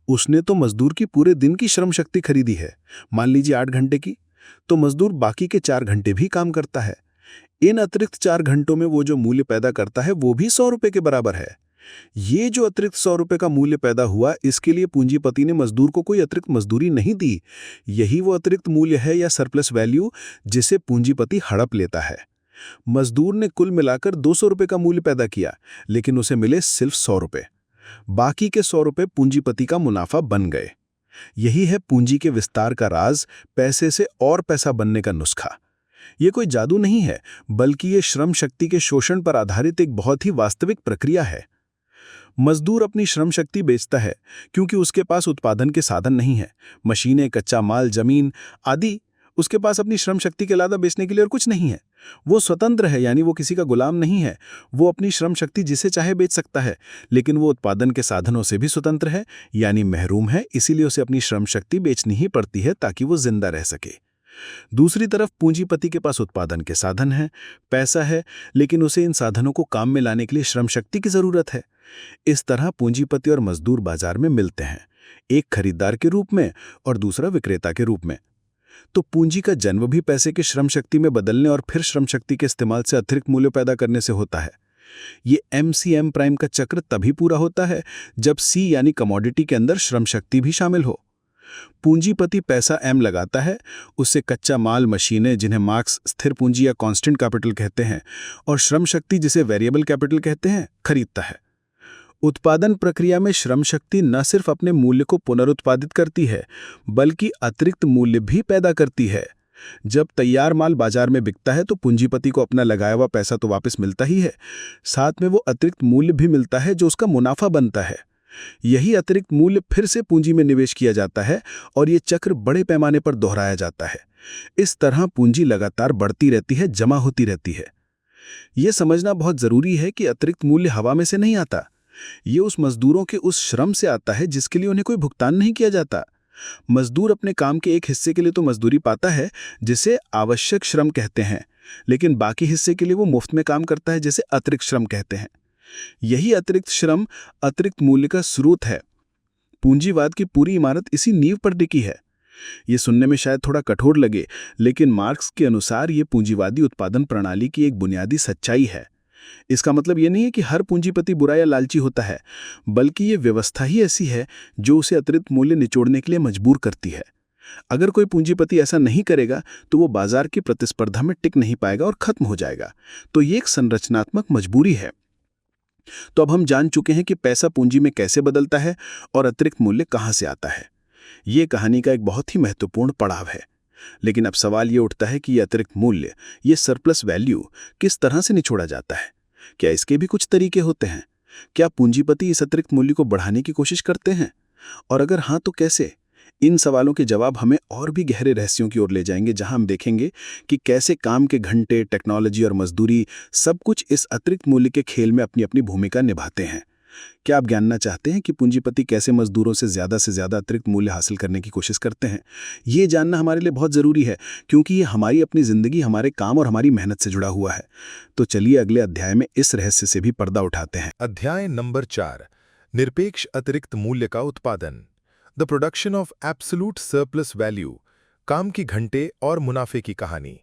उसने तो मजदूर की पूरे दिन की श्रम शक्ति खरीदी है। मान लीजिए 8 घंटे की, तो मजदूर बाकी के 4 घंटे भी काम करता है। इन अतिरिक्त 4 घंटों में वो जो मूल्य पैदा करता है वो भी 100 रुपए के बराबर है। ये जो अतिरिक्त 100 रुपए का मूल्य पैदा हुआ, इसके लिए पूंजीपति ने मजदूर को कोई अतिरिक्त मजदूरी नहीं दी। यही वो अतिरिक्त मूल्य है या सरप्लस वैल्यू जिसे पूंजीपति हड़प लेता है। मजदूर ने कुल मिलाकर 200 रुपए का मूल्य पैदा किया, लेकिन उसे मिले सिर्फ 100 रुपए। बाकी के 100 रुपए पूंजीपति का मुनाफा बन गए। यही है पूंजी के विस्तार का राज, पैसे से और पैसा बनने का नुस्खा। ये कोई जादू नहीं है, बल्कि ये श्रम शक्ति के शोषण पर आधारित एक बहुत ही वास्तविक प्रक्रिया है। मजदूर अपनी श्रम शक्ति बेचता है क्योंकि उसके पास उत्पादन के साधन नहीं है, मशीनें, कच्चा माल, जमीन आदि। उसके पास अपनी श्रम शक्ति के अलावा बेचने के लिए और कुछ नहीं है। वो स्वतंत्र है, यानी वो किसी का गुलाम नहीं है। वो अपनी श्रम शक्ति जिसे चाहे बेच सकता है, लेकिन वो उत्पादन के साधनों से भी स्वतंत्र है, यानी महरूम है। इसीलिए उसे अपनी श्रम शक्ति बेचनी ही पड़ती है ताकि वो जिंदा रह सके। दूसरी तरफ पूंजीपति के पास उत्पादन के साधन हैं, पैसा है, लेकिन उसे इन साधनों को काम में लाने के लिए श्रम शक्ति की जरूरत है। इस तरह पूंजीपति और मजदूर बाजार में मिलते हैं, एक खरीदार के रूप में और दूसरा विक्रेता के रूप में। तो पूंजी का जन्म भी पैसे की श्रम शक्ति में बदलने और फिर श्रम शक्ति के इस्तेमाल से अतिरिक्त मूल्य पैदा करने से होता है। ये MCM प्राइम का चक्र तभी पूरा होता है जब C यानी कमोडिटी के अंदर श्रम शक्ति भी शामिल हो। पूंजीपति पैसा M लगाता है, उससे कच्चा माल, मशीनें, जिन्हें मार्क्स स्थिर पूंजी या कांस्टेंट कैपिटल कहते हैं, और श्रम शक्ति जिसे वेरिएबल कैपिटल कहते हैं, खरीदता है। उत्पादन प्रक्रिया में श्रम शक्ति न सिर्फ अपने मूल्य को पुनरुत्पादित करती है, बल्कि अतिरिक्त मूल्य भी पैदा करती है। जब तैयार माल बाजार में बिकता है तो पूंजीपति को अपना लगाया हुआ पैसा तो वापस मिलता ही है, साथ में वो अतिरिक्त मूल्य भी मिलता है जो उसका मुनाफा बनता है। यही अतिरिक्त मूल्य फिर से पूंजी में निवेश किया जाता है और ये चक्र बड़े पैमाने पर दोहराया जाता है। इस तरह पूंजी लगातार बढ़ती रहती है, जमा होती रहती है। ये समझना बहुत जरूरी है कि अतिरिक्त मूल्य हवा में से नहीं आता। ये उस मजदूरों के उस श्रम से आता है जिसके लिए उन्हें कोई भुगतान नहीं किया जाता। मजदूर अपने काम के एक हिस्से के लिए तो मजदूरी पाता है, जिसे आवश्यक श्रम कहते हैं, लेकिन बाकी हिस्से के लिए वो मुफ्त में काम करता है, जिसे अतिरिक्त श्रम कहते हैं। यही अतिरिक्त श्रम अतिरिक्त मूल्य का स्रोत है। पूंजीवाद की पूरी इमारत इसी नींव पर टिकी है। ये सुनने में शायद थोड़ा कठोर लगे, लेकिन मार्क्स के अनुसार ये पूंजीवादी उत्पादन प्रणाली की एक बुनियादी सच्चाई है। इसका मतलब ये नहीं है कि हर पूंजीपति बुरा या लालची होता है, बल्कि ये व्यवस्था ही ऐसी है जो उसे अतिरिक्त मूल्य निचोड़ने के लिए मजबूर करती है। अगर कोई पूंजीपति ऐसा नहीं करेगा तो वो बाजार की प्रतिस्पर्धा में टिक नहीं पाएगा और खत्म हो जाएगा। तो ये एक संरचनात्मक मजबूरी है। तो अब हम जान चुके हैं कि पैसा पूंजी में कैसे बदलता है और अतिरिक्त मूल्य कहां से आता है। ये कहानी का एक बहुत ही महत्वपूर्ण पड़ाव है। लेकिन अब सवाल ये उठता है कि ये अतिरिक्त मूल्य, ये सरप्लस वैल्यू किस तरह से निचोड़ा जाता है? क्या इसके भी कुछ तरीके होते हैं? क्या पूंजीपति इस अतिरिक्त मूल्य को बढ़ाने की कोशिश करते हैं? और अगर हाँ, तो कैसे? इन सवालों के जवाब हमें और भी गहरे रहस्यों की ओर ले जाएंगे, जहां हम देखेंगे कि कैसे काम के घंटे, टेक्नोलॉजी और मजदूरी सब कुछ इस अतिरिक्त मूल्य के खेल में अपनी अपनी भूमिका निभाते हैं। क्या आप जानना चाहते हैं कि पूंजीपति कैसे मजदूरों से ज्यादा अतिरिक्त मूल्य हासिल करने की कोशिश करते हैं? ये जानना हमारे लिए बहुत ज़रूरी है, क्योंकि ये हमारी अपनी ज़िंदगी, हमारे काम और हमारी मेहनत से जुड़ा हुआ है। तो चलिए अगले अध्याय में इस रहस्य से भी पर्दा उठाते हैं। अध्याय नंबर 4, निरपेक्ष अतिरिक्त मूल्य का उत्पादन, the production of absolute surplus value, काम की घंटे और मुनाफे की कहानी।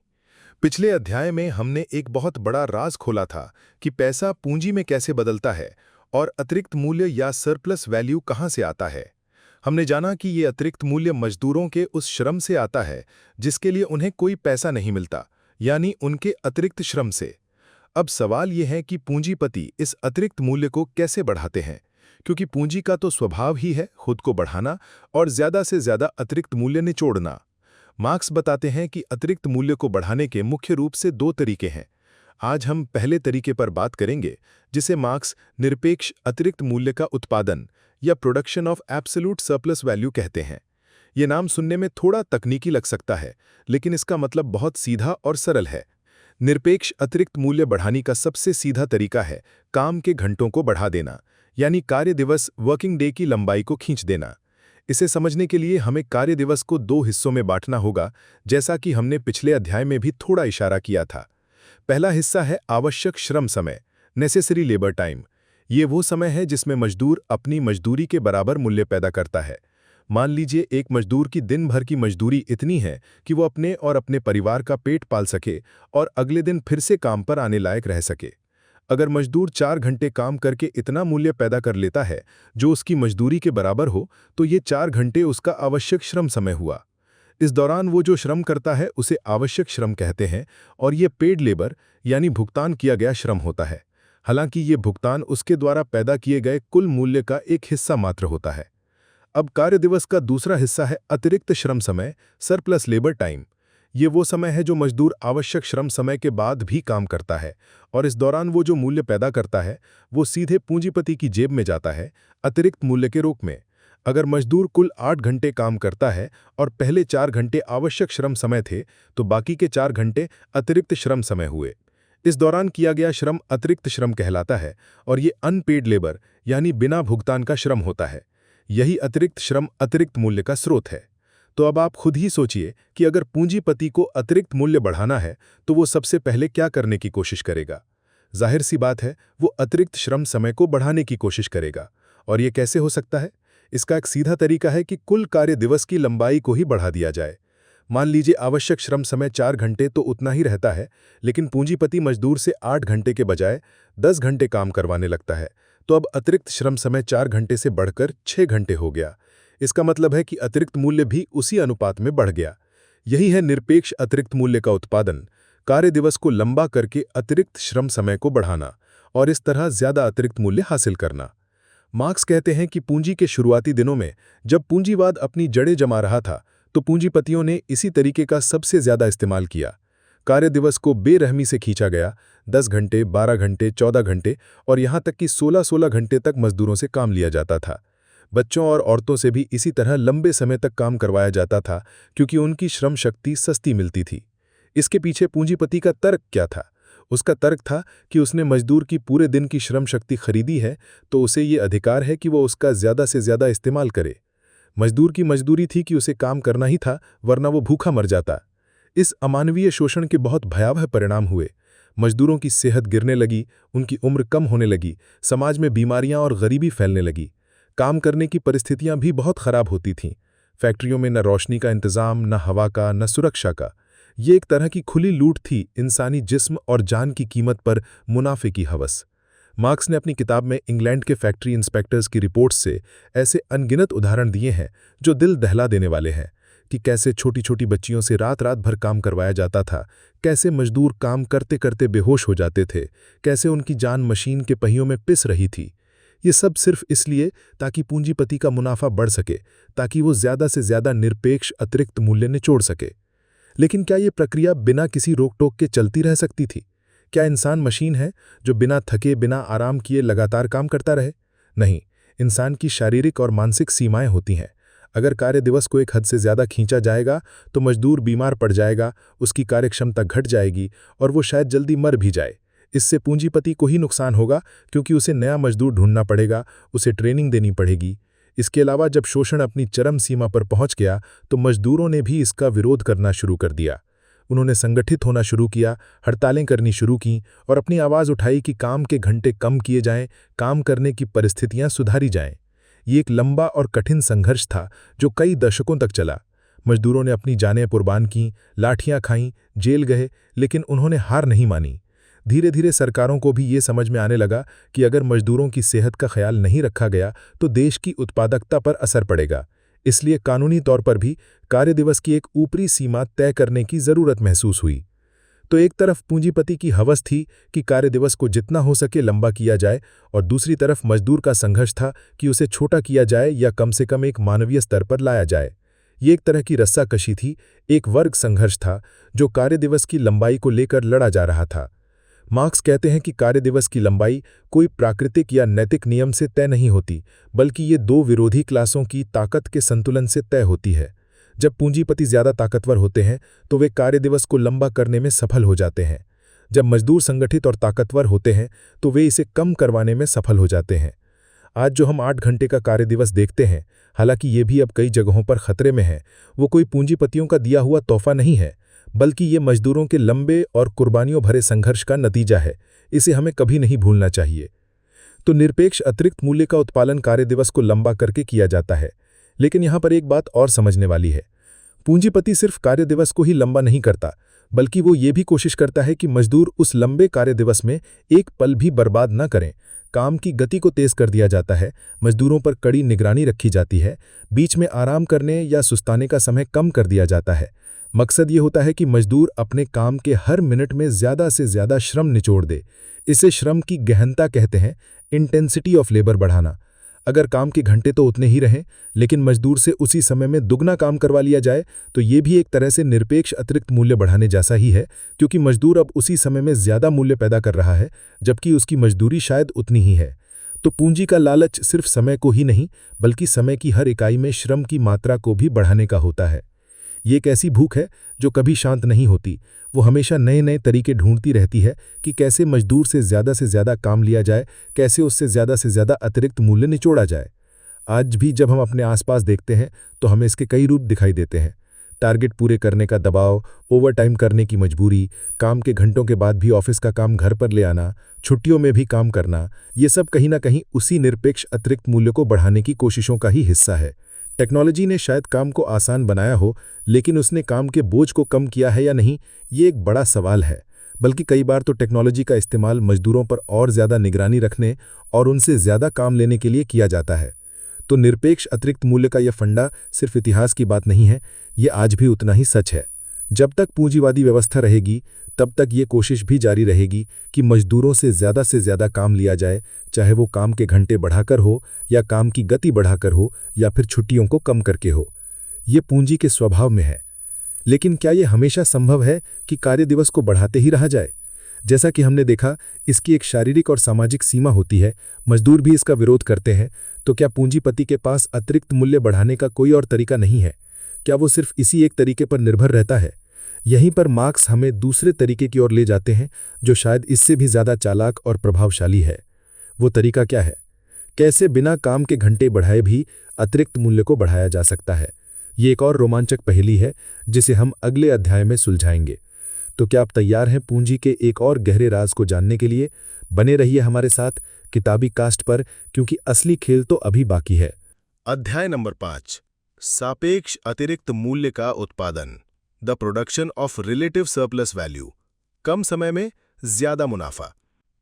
पिछले अध्याय में हमने एक बहुत बड़ा राज खोला था कि पैसा पूंजी में कैसे बदलता है और अतिरिक्त मूल्य या सरप्लस वैल्यू कहां से आता है। हमने जाना कि ये अतिरिक्त मूल्य मजदूरों के उस श्रम से आता है जिसके लिए उन्हें कोई पैसा नहीं मिलता, यानी उनके अतिरिक्त श्रम से। अब सवाल ये है कि पूंजीपति इस अतिरिक्त मूल्य को कैसे बढ़ाते हैं, क्योंकि पूंजी का तो स्वभाव ही है खुद को बढ़ाना और ज्यादा से ज्यादा अतिरिक्त मूल्य निचोड़ना। मार्क्स बताते हैं कि अतिरिक्त मूल्य को बढ़ाने के मुख्य रूप से 2 तरीके हैं। आज हम पहले तरीके पर बात करेंगे, जिसे मार्क्स निरपेक्ष अतिरिक्त मूल्य का उत्पादन या production of absolute surplus value कहते हैं। ये नाम सुनने में थोड़ा तकनीकी लग सकता है, लेकिन इसका मतलब बहुत सीधा और सरल है। निरपेक्ष अतिरिक्त मूल्य बढ़ाने का सबसे सीधा तरीका है काम के घंटों को बढ़ा देना, यानी कार्य दिवस, वर्किंग डे की लंबाई को खींच देना। इसे समझने के लिए हमें कार्य दिवस को 2 हिस्सों में बांटना होगा, जैसा कि हमने पिछले अध्याय में भी थोड़ा इशारा किया था। पहला हिस्सा है आवश्यक श्रम समय, नेसेसरी लेबर टाइम। ये वो समय है जिसमें मजदूर अपनी मजदूरी के बराबर मूल्य पैदा करता है। मान लीजिए एक मजदूर की दिन भर की मजदूरी इतनी है कि वो अपने और अपने परिवार का पेट पाल सके और अगले दिन फिर से काम पर आने लायक रह सके। अगर मजदूर 4 घंटे काम करके इतना मूल्य पैदा कर लेता है जो उसकी मजदूरी के बराबर हो, तो ये 4 घंटे उसका आवश्यक श्रम समय हुआ। इस दौरान वो जो श्रम करता है उसे आवश्यक श्रम कहते हैं और ये पेड लेबर यानी भुगतान किया गया श्रम होता है। हालांकि ये भुगतान उसके द्वारा पैदा किए गए कुल मूल्य का एक हिस्सा मात्र होता है। अब कार्य दिवस का दूसरा हिस्सा है अतिरिक्त श्रम समय, सरप्लस लेबर टाइम। ये वो समय है जो मजदूर आवश्यक श्रम समय के बाद भी काम करता है और इस दौरान वो जो मूल्य पैदा करता है वो सीधे पूंजीपति की जेब में जाता है अतिरिक्त मूल्य के रूप में। अगर मजदूर कुल 8 घंटे काम करता है और पहले 4 घंटे आवश्यक श्रम समय थे, तो बाकी के 4 घंटे अतिरिक्त श्रम समय हुए। इस दौरान किया गया श्रम अतिरिक्त श्रम कहलाता है और ये अनपेड लेबर यानी बिना भुगतान का श्रम होता है। यही अतिरिक्त श्रम अतिरिक्त मूल्य का स्रोत है। तो अब आप खुद ही सोचिए कि अगर पूंजीपति को अतिरिक्त मूल्य बढ़ाना है तो वो सबसे पहले क्या करने की कोशिश करेगा? जाहिर सी बात है, वो अतिरिक्त श्रम समय को बढ़ाने की कोशिश करेगा। और ये कैसे हो सकता है? इसका एक सीधा तरीका है कि कुल कार्य दिवस की लंबाई को ही बढ़ा दिया जाए। मान लीजिए आवश्यक श्रम समय 4 घंटे तो उतना ही रहता है, लेकिन पूंजीपति मजदूर से 8 घंटे के बजाय 10 घंटे काम करवाने लगता है, तो अब अतिरिक्त श्रम समय 4 घंटे से बढ़कर 6 घंटे हो गया। इसका मतलब है कि अतिरिक्त मूल्य भी उसी अनुपात में बढ़ गया। यही है निरपेक्ष अतिरिक्त मूल्य का उत्पादन, कार्य दिवस को लंबा करके अतिरिक्त श्रम समय को बढ़ाना और इस तरह ज्यादा अतिरिक्त मूल्य हासिल करना। मार्क्स कहते हैं कि पूंजी के शुरुआती दिनों में जब पूंजीवाद अपनी जड़ें जमा रहा था, तो पूंजीपतियों ने इसी तरीके का सबसे ज्यादा इस्तेमाल किया। कार्य दिवस को बेरहमी से खींचा गया। 10 घंटे, 12 घंटे, 14 घंटे और यहाँ तक कि 16-16 घंटे तक मजदूरों से काम लिया जाता था। बच्चों और औरतों से भी इसी तरह लंबे समय तक काम करवाया जाता था, क्योंकि उनकी श्रम शक्ति सस्ती मिलती थी। इसके पीछे पूंजीपति का तर्क क्या था? उसका तर्क था कि उसने मजदूर की पूरे दिन की श्रम शक्ति खरीदी है, तो उसे ये अधिकार है कि वो उसका ज्यादा से ज्यादा इस्तेमाल करे। मजदूर की मजदूरी थी कि उसे काम करना ही था, वरना वो भूखा मर जाता। इस अमानवीय शोषण के बहुत भयावह परिणाम हुए। मजदूरों की सेहत गिरने लगी, उनकी उम्र कम होने लगी, समाज में बीमारियां और गरीबी फैलने लगी। काम करने की परिस्थितियां भी बहुत खराब होती थीं। फैक्ट्रियों में न रोशनी का इंतजाम, न हवा का, न सुरक्षा का। ये एक तरह की खुली लूट थी, इंसानी जिस्म और जान की कीमत पर मुनाफे की हवस। मार्क्स ने अपनी किताब में इंग्लैंड के फैक्ट्री इंस्पेक्टर्स की रिपोर्ट से ऐसे अनगिनत उदाहरण दिए हैं जो दिल दहला देने वाले हैं, कि कैसे छोटी छोटी बच्चियों से रात रात भर काम करवाया जाता था, कैसे मजदूर काम करते करते बेहोश हो जाते थे, कैसे उनकी जान मशीन के पहियों में पिस रही थी। ये सब सिर्फ इसलिए ताकि पूंजीपति का मुनाफा बढ़ सके, ताकि वो ज्यादा से ज्यादा निरपेक्ष अतिरिक्त मूल्य निचोड़ सके। लेकिन क्या ये प्रक्रिया बिना किसी रोक टोक के चलती रह सकती थी? क्या इंसान मशीन है जो बिना थके, बिना आराम किए लगातार काम करता रहे? नहीं, इंसान की शारीरिक और मानसिक सीमाएं होती हैं। अगर कार्य दिवस को एक हद से ज्यादा खींचा जाएगा तो मजदूर बीमार पड़ जाएगा, उसकी कार्यक्षमता घट जाएगी और वो शायद जल्दी मर भी जाए। इससे पूंजीपति को ही नुकसान होगा, क्योंकि उसे नया मजदूर ढूंढना पड़ेगा, उसे ट्रेनिंग देनी पड़ेगी। इसके अलावा जब शोषण अपनी चरम सीमा पर पहुंच गया तो मजदूरों ने भी इसका विरोध करना शुरू कर दिया। उन्होंने संगठित होना शुरू किया, हड़तालें करनी शुरू की और अपनी आवाज़ उठाई कि काम के घंटे कम किए जाएं, काम करने की परिस्थितियां सुधारी जाएं। ये एक लंबा और कठिन संघर्ष था जो कई दशकों तक चला। मजदूरों ने अपनी जानें कुर्बान की, लाठियां खाईं, जेल गए, लेकिन उन्होंने हार नहीं मानी। धीरे धीरे सरकारों को भी ये समझ में आने लगा कि अगर मजदूरों की सेहत का ख्याल नहीं रखा गया तो देश की उत्पादकता पर असर पड़ेगा। इसलिए कानूनी तौर पर भी कार्य दिवस की एक ऊपरी सीमा तय करने की जरूरत महसूस हुई। तो एक तरफ पूंजीपति की हवस थी कि कार्य दिवस को जितना हो सके लंबा किया जाए, और दूसरी तरफ मजदूर का संघर्ष था कि उसे छोटा किया जाए या कम से कम एक मानवीय स्तर पर लाया जाए। ये एक तरह की रस्साकशी थी, एक वर्ग संघर्ष था जो कार्य दिवस की लंबाई को लेकर लड़ा जा रहा था। मार्क्स कहते हैं कि कार्य दिवस की लंबाई कोई प्राकृतिक या नैतिक नियम से तय नहीं होती, बल्कि ये दो विरोधी क्लासों की ताकत के संतुलन से तय होती है। जब पूंजीपति ज्यादा ताकतवर होते हैं तो वे कार्य दिवस को लंबा करने में सफल हो जाते हैं। जब मजदूर संगठित और ताकतवर होते हैं तो वे इसे कम करवाने में सफल हो जाते हैं। आज जो हम 8 घंटे का कार्य दिवस देखते हैं, हालांकि ये भी अब कई जगहों पर खतरे में है, वो कोई पूंजीपतियों का दिया हुआ तोहफा नहीं है, बल्कि ये मजदूरों के लंबे और कुर्बानियों भरे संघर्ष का नतीजा है। इसे हमें कभी नहीं भूलना चाहिए। तो निरपेक्ष अतिरिक्त मूल्य का उत्पादन कार्य दिवस को लंबा करके किया जाता है, लेकिन यहाँ पर एक बात और समझने वाली है। पूंजीपति सिर्फ कार्य दिवस को ही लंबा नहीं करता, बल्कि वो ये भी कोशिश करता है कि मजदूर उस लंबे कार्य दिवस में एक पल भी बर्बाद न करें। काम की गति को तेज कर दिया जाता है, मजदूरों पर कड़ी निगरानी रखी जाती है, बीच में आराम करने या सुस्ताने का समय कम कर दिया जाता है। मकसद ये होता है कि मजदूर अपने काम के हर मिनट में ज्यादा से ज्यादा श्रम निचोड़ दे। इसे श्रम की गहनता कहते हैं, इंटेंसिटी ऑफ लेबर बढ़ाना। अगर काम के घंटे तो उतने ही रहें, लेकिन मजदूर से उसी समय में दुगना काम करवा लिया जाए तो ये भी एक तरह से निरपेक्ष अतिरिक्त मूल्य बढ़ाने जैसा ही है, क्योंकि मजदूर अब उसी समय में ज्यादा मूल्य पैदा कर रहा है, जबकि उसकी मजदूरी शायद उतनी ही है। तो पूंजी का लालच सिर्फ समय को ही नहीं, बल्कि समय की हर इकाई में श्रम की मात्रा को भी बढ़ाने का होता है। ये एक ऐसी भूख है जो कभी शांत नहीं होती। वो हमेशा नए नए तरीके ढूंढती रहती है कि कैसे मजदूर से ज्यादा काम लिया जाए, कैसे उससे ज्यादा अतिरिक्त मूल्य निचोड़ा जाए। आज भी जब हम अपने आसपास देखते हैं तो हमें इसके कई रूप दिखाई देते हैं। टारगेट पूरे करने का दबाव, ओवरटाइम करने की मजबूरी, काम के घंटों के बाद भी ऑफिस का काम घर पर ले आना, छुट्टियों में भी काम करना, ये सब कहीं ना कहीं उसी निरपेक्ष अतिरिक्त मूल्य को बढ़ाने की कोशिशों का ही हिस्सा है। टेक्नोलॉजी ने शायद काम को आसान बनाया हो, लेकिन उसने काम के बोझ को कम किया है या नहीं, ये एक बड़ा सवाल है। बल्कि कई बार तो टेक्नोलॉजी का इस्तेमाल मजदूरों पर और ज्यादा निगरानी रखने और उनसे ज्यादा काम लेने के लिए किया जाता है। तो निरपेक्ष अतिरिक्त मूल्य का यह फंडा सिर्फ इतिहास की बात नहीं है, ये आज भी उतना ही सच है। जब तक पूंजीवादी व्यवस्था रहेगी, तब तक ये कोशिश भी जारी रहेगी कि मजदूरों से ज्यादा काम लिया जाए, चाहे वो काम के घंटे बढ़ाकर हो या काम की गति बढ़ाकर हो या फिर छुट्टियों को कम करके हो। ये पूंजी के स्वभाव में है। लेकिन क्या ये हमेशा संभव है कि कार्य दिवस को बढ़ाते ही रहा जाए? जैसा कि हमने देखा, इसकी एक शारीरिक और सामाजिक सीमा होती है। मजदूर भी इसका विरोध करते हैं। तो क्या पूंजीपति के पास अतिरिक्त मूल्य बढ़ाने का कोई और तरीका नहीं है? क्या वो सिर्फ इसी एक तरीके पर निर्भर रहता है? यहीं पर मार्क्स हमें दूसरे तरीके की ओर ले जाते हैं, जो शायद इससे भी ज्यादा चालाक और प्रभावशाली है। वो तरीका क्या है? कैसे बिना काम के घंटे बढ़ाए भी अतिरिक्त मूल्य को बढ़ाया जा सकता है? ये एक और रोमांचक पहेली है जिसे हम अगले अध्याय में सुलझाएंगे। तो क्या आप तैयार हैं पूंजी के एक और गहरे राज को जानने के लिए? बने रहिए हमारे साथ किताबी कास्ट पर, क्योंकि असली खेल तो अभी बाकी है। अध्याय नंबर 5, सापेक्ष अतिरिक्त मूल्य का उत्पादन, the production of relative surplus value. कम समय में ज्यादा मुनाफा।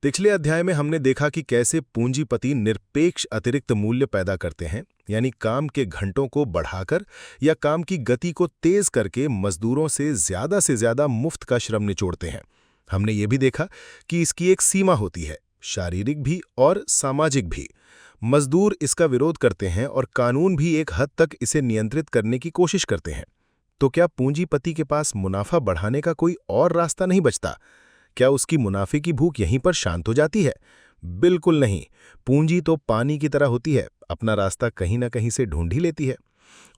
पिछले अध्याय में हमने देखा कि कैसे पूंजीपति निरपेक्ष अतिरिक्त मूल्य पैदा करते हैं, यानी काम के घंटों को बढ़ाकर या काम की गति को तेज करके मजदूरों से ज्यादा मुफ्त का श्रम निचोड़ते हैं। हमने ये भी देखा कि इसकी एक सीमा होती है, शारीरिक भी और सामाजिक भी। मजदूर इसका विरोध करते हैं और कानून भी एक हद तक इसे नियंत्रित करने की कोशिश करते हैं। तो क्या पूंजीपति के पास मुनाफा बढ़ाने का कोई और रास्ता नहीं बचता? क्या उसकी मुनाफे की भूख यहीं पर शांत हो जाती है? बिल्कुल नहीं। पूंजी तो पानी की तरह होती है, अपना रास्ता कहीं ना कहीं से ढूंढ ही लेती है।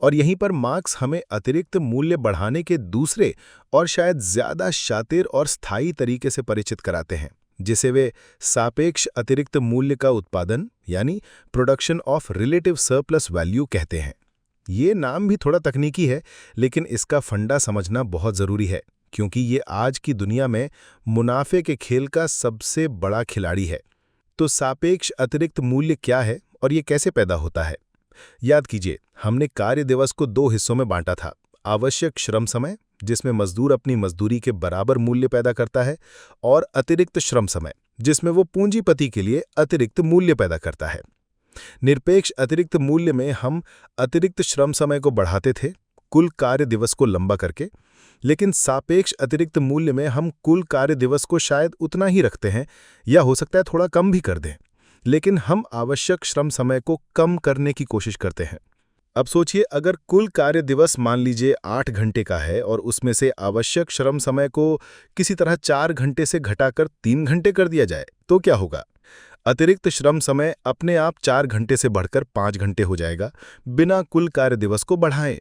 और यहीं पर मार्क्स हमें अतिरिक्त मूल्य बढ़ाने के दूसरे और शायद ज्यादा शातिर और स्थायी तरीके से परिचित कराते हैं, जिसे वे सापेक्ष अतिरिक्त मूल्य का उत्पादन यानी production of relative surplus value कहते हैं। ये नाम भी थोड़ा तकनीकी है, लेकिन इसका फंडा समझना बहुत जरूरी है, क्योंकि ये आज की दुनिया में मुनाफे के खेल का सबसे बड़ा खिलाड़ी है। तो सापेक्ष अतिरिक्त मूल्य क्या है और ये कैसे पैदा होता है? याद कीजिए, हमने कार्य दिवस को 2 हिस्सों में बांटा था। आवश्यक श्रम समय, जिसमें मजदूर अपनी मजदूरी के बराबर मूल्य पैदा करता है, और अतिरिक्त श्रम समय, जिसमें वो पूंजीपति के लिए अतिरिक्त मूल्य पैदा करता है। निरपेक्ष अतिरिक्त मूल्य में हम अतिरिक्त श्रम समय को बढ़ाते थे, कुल कार्य दिवस को लंबा करके, लेकिन सापेक्ष अतिरिक्त मूल्य में हम कुल कार्य दिवस को शायद उतना ही रखते हैं, या हो सकता है थोड़ा कम भी कर दें, लेकिन हम आवश्यक श्रम समय को कम करने की कोशिश करते हैं। अब सोचिए, अगर कुल कार्य दिवस मान लीजिए 8 घंटे का है और उसमें से आवश्यक श्रम समय को किसी तरह 4 घंटे से घटाकर 3 घंटे कर दिया जाए, तो क्या होगा? अतिरिक्त श्रम समय अपने आप 4 घंटे से बढ़कर 5 घंटे हो जाएगा, बिना कुल कार्य दिवस को बढ़ाएं।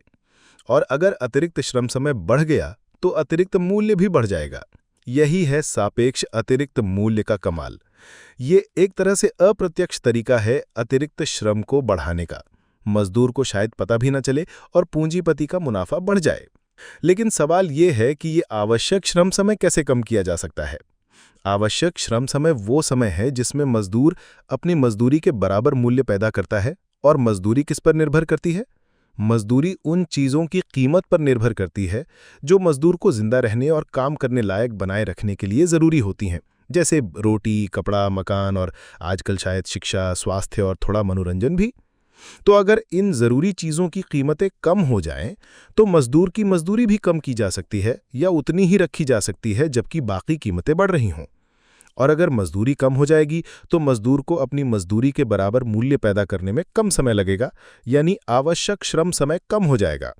और अगर अतिरिक्त श्रम समय बढ़ गया तो अतिरिक्त मूल्य भी बढ़ जाएगा। यही है सापेक्ष अतिरिक्त मूल्य का कमाल। ये एक तरह से अप्रत्यक्ष तरीका है अतिरिक्त श्रम को बढ़ाने का। मजदूर को शायद पता भी न चले और पूंजीपति का मुनाफा बढ़ जाए। लेकिन सवाल ये है कि ये आवश्यक श्रम समय कैसे कम किया जा सकता है? आवश्यक श्रम समय वो समय है जिसमें मजदूर अपनी मजदूरी के बराबर मूल्य पैदा करता है। और मजदूरी किस पर निर्भर करती है? मजदूरी उन चीज़ों की कीमत पर निर्भर करती है जो मजदूर को जिंदा रहने और काम करने लायक बनाए रखने के लिए ज़रूरी होती हैं, जैसे रोटी, कपड़ा, मकान और आजकल शायद शिक्षा, स्वास्थ्य और थोड़ा मनोरंजन भी। तो अगर इन ज़रूरी चीज़ों की कीमतें कम हो जाएं, तो मजदूर की मजदूरी भी कम की जा सकती है या उतनी ही रखी जा सकती है जबकि बाकी कीमतें बढ़ रही हों। और अगर मजदूरी कम हो जाएगी तो मजदूर को अपनी मजदूरी के बराबर मूल्य पैदा करने में कम समय लगेगा, यानी आवश्यक श्रम समय कम हो जाएगा।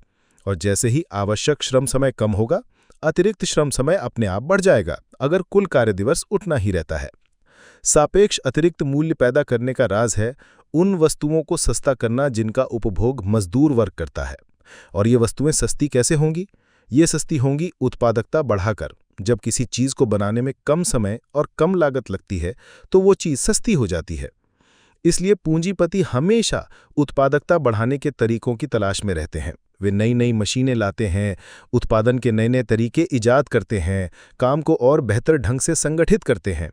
और जैसे ही आवश्यक श्रम समय कम होगा, अतिरिक्त श्रम समय अपने आप बढ़ जाएगा, अगर कुल कार्य दिवस उतना ही रहता है। सापेक्ष अतिरिक्त मूल्य पैदा करने का राज है उन वस्तुओं को सस्ता करना जिनका उपभोग मजदूर वर्ग करता है। और ये वस्तुएं सस्ती कैसे होंगी? ये सस्ती होंगी उत्पादकता बढ़ाकर। जब किसी चीज को बनाने में कम समय और कम लागत लगती है तो वो चीज सस्ती हो जाती है। इसलिए पूंजीपति हमेशा उत्पादकता बढ़ाने के तरीकों की तलाश में रहते हैं। वे नई नई मशीनें लाते हैं, उत्पादन के नए नए तरीके इजाद करते हैं, काम को और बेहतर ढंग से संगठित करते हैं।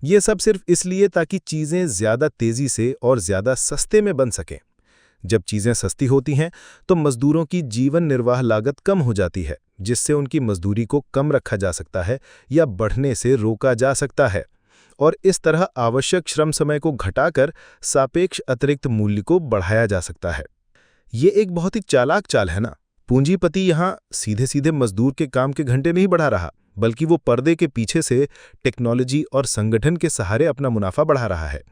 ये सब सिर्फ इसलिए ताकि चीजें ज्यादा तेजी से और ज्यादा सस्ते में बन सकें। जब चीजें सस्ती होती हैं तो मजदूरों की जीवन निर्वाह लागत कम हो जाती है, जिससे उनकी मजदूरी को कम रखा जा सकता है या बढ़ने से रोका जा सकता है। और इस तरह आवश्यक श्रम समय को घटाकर सापेक्ष अतिरिक्त मूल्य को बढ़ाया जा सकता है। ये एक बहुत ही चालाक चाल है ना। पूंजीपति यहाँ सीधे सीधे मजदूर के काम के घंटे नहीं बढ़ा रहा, बल्कि वो पर्दे के पीछे से टेक्नोलॉजी और संगठन के सहारे अपना मुनाफा बढ़ा रहा है।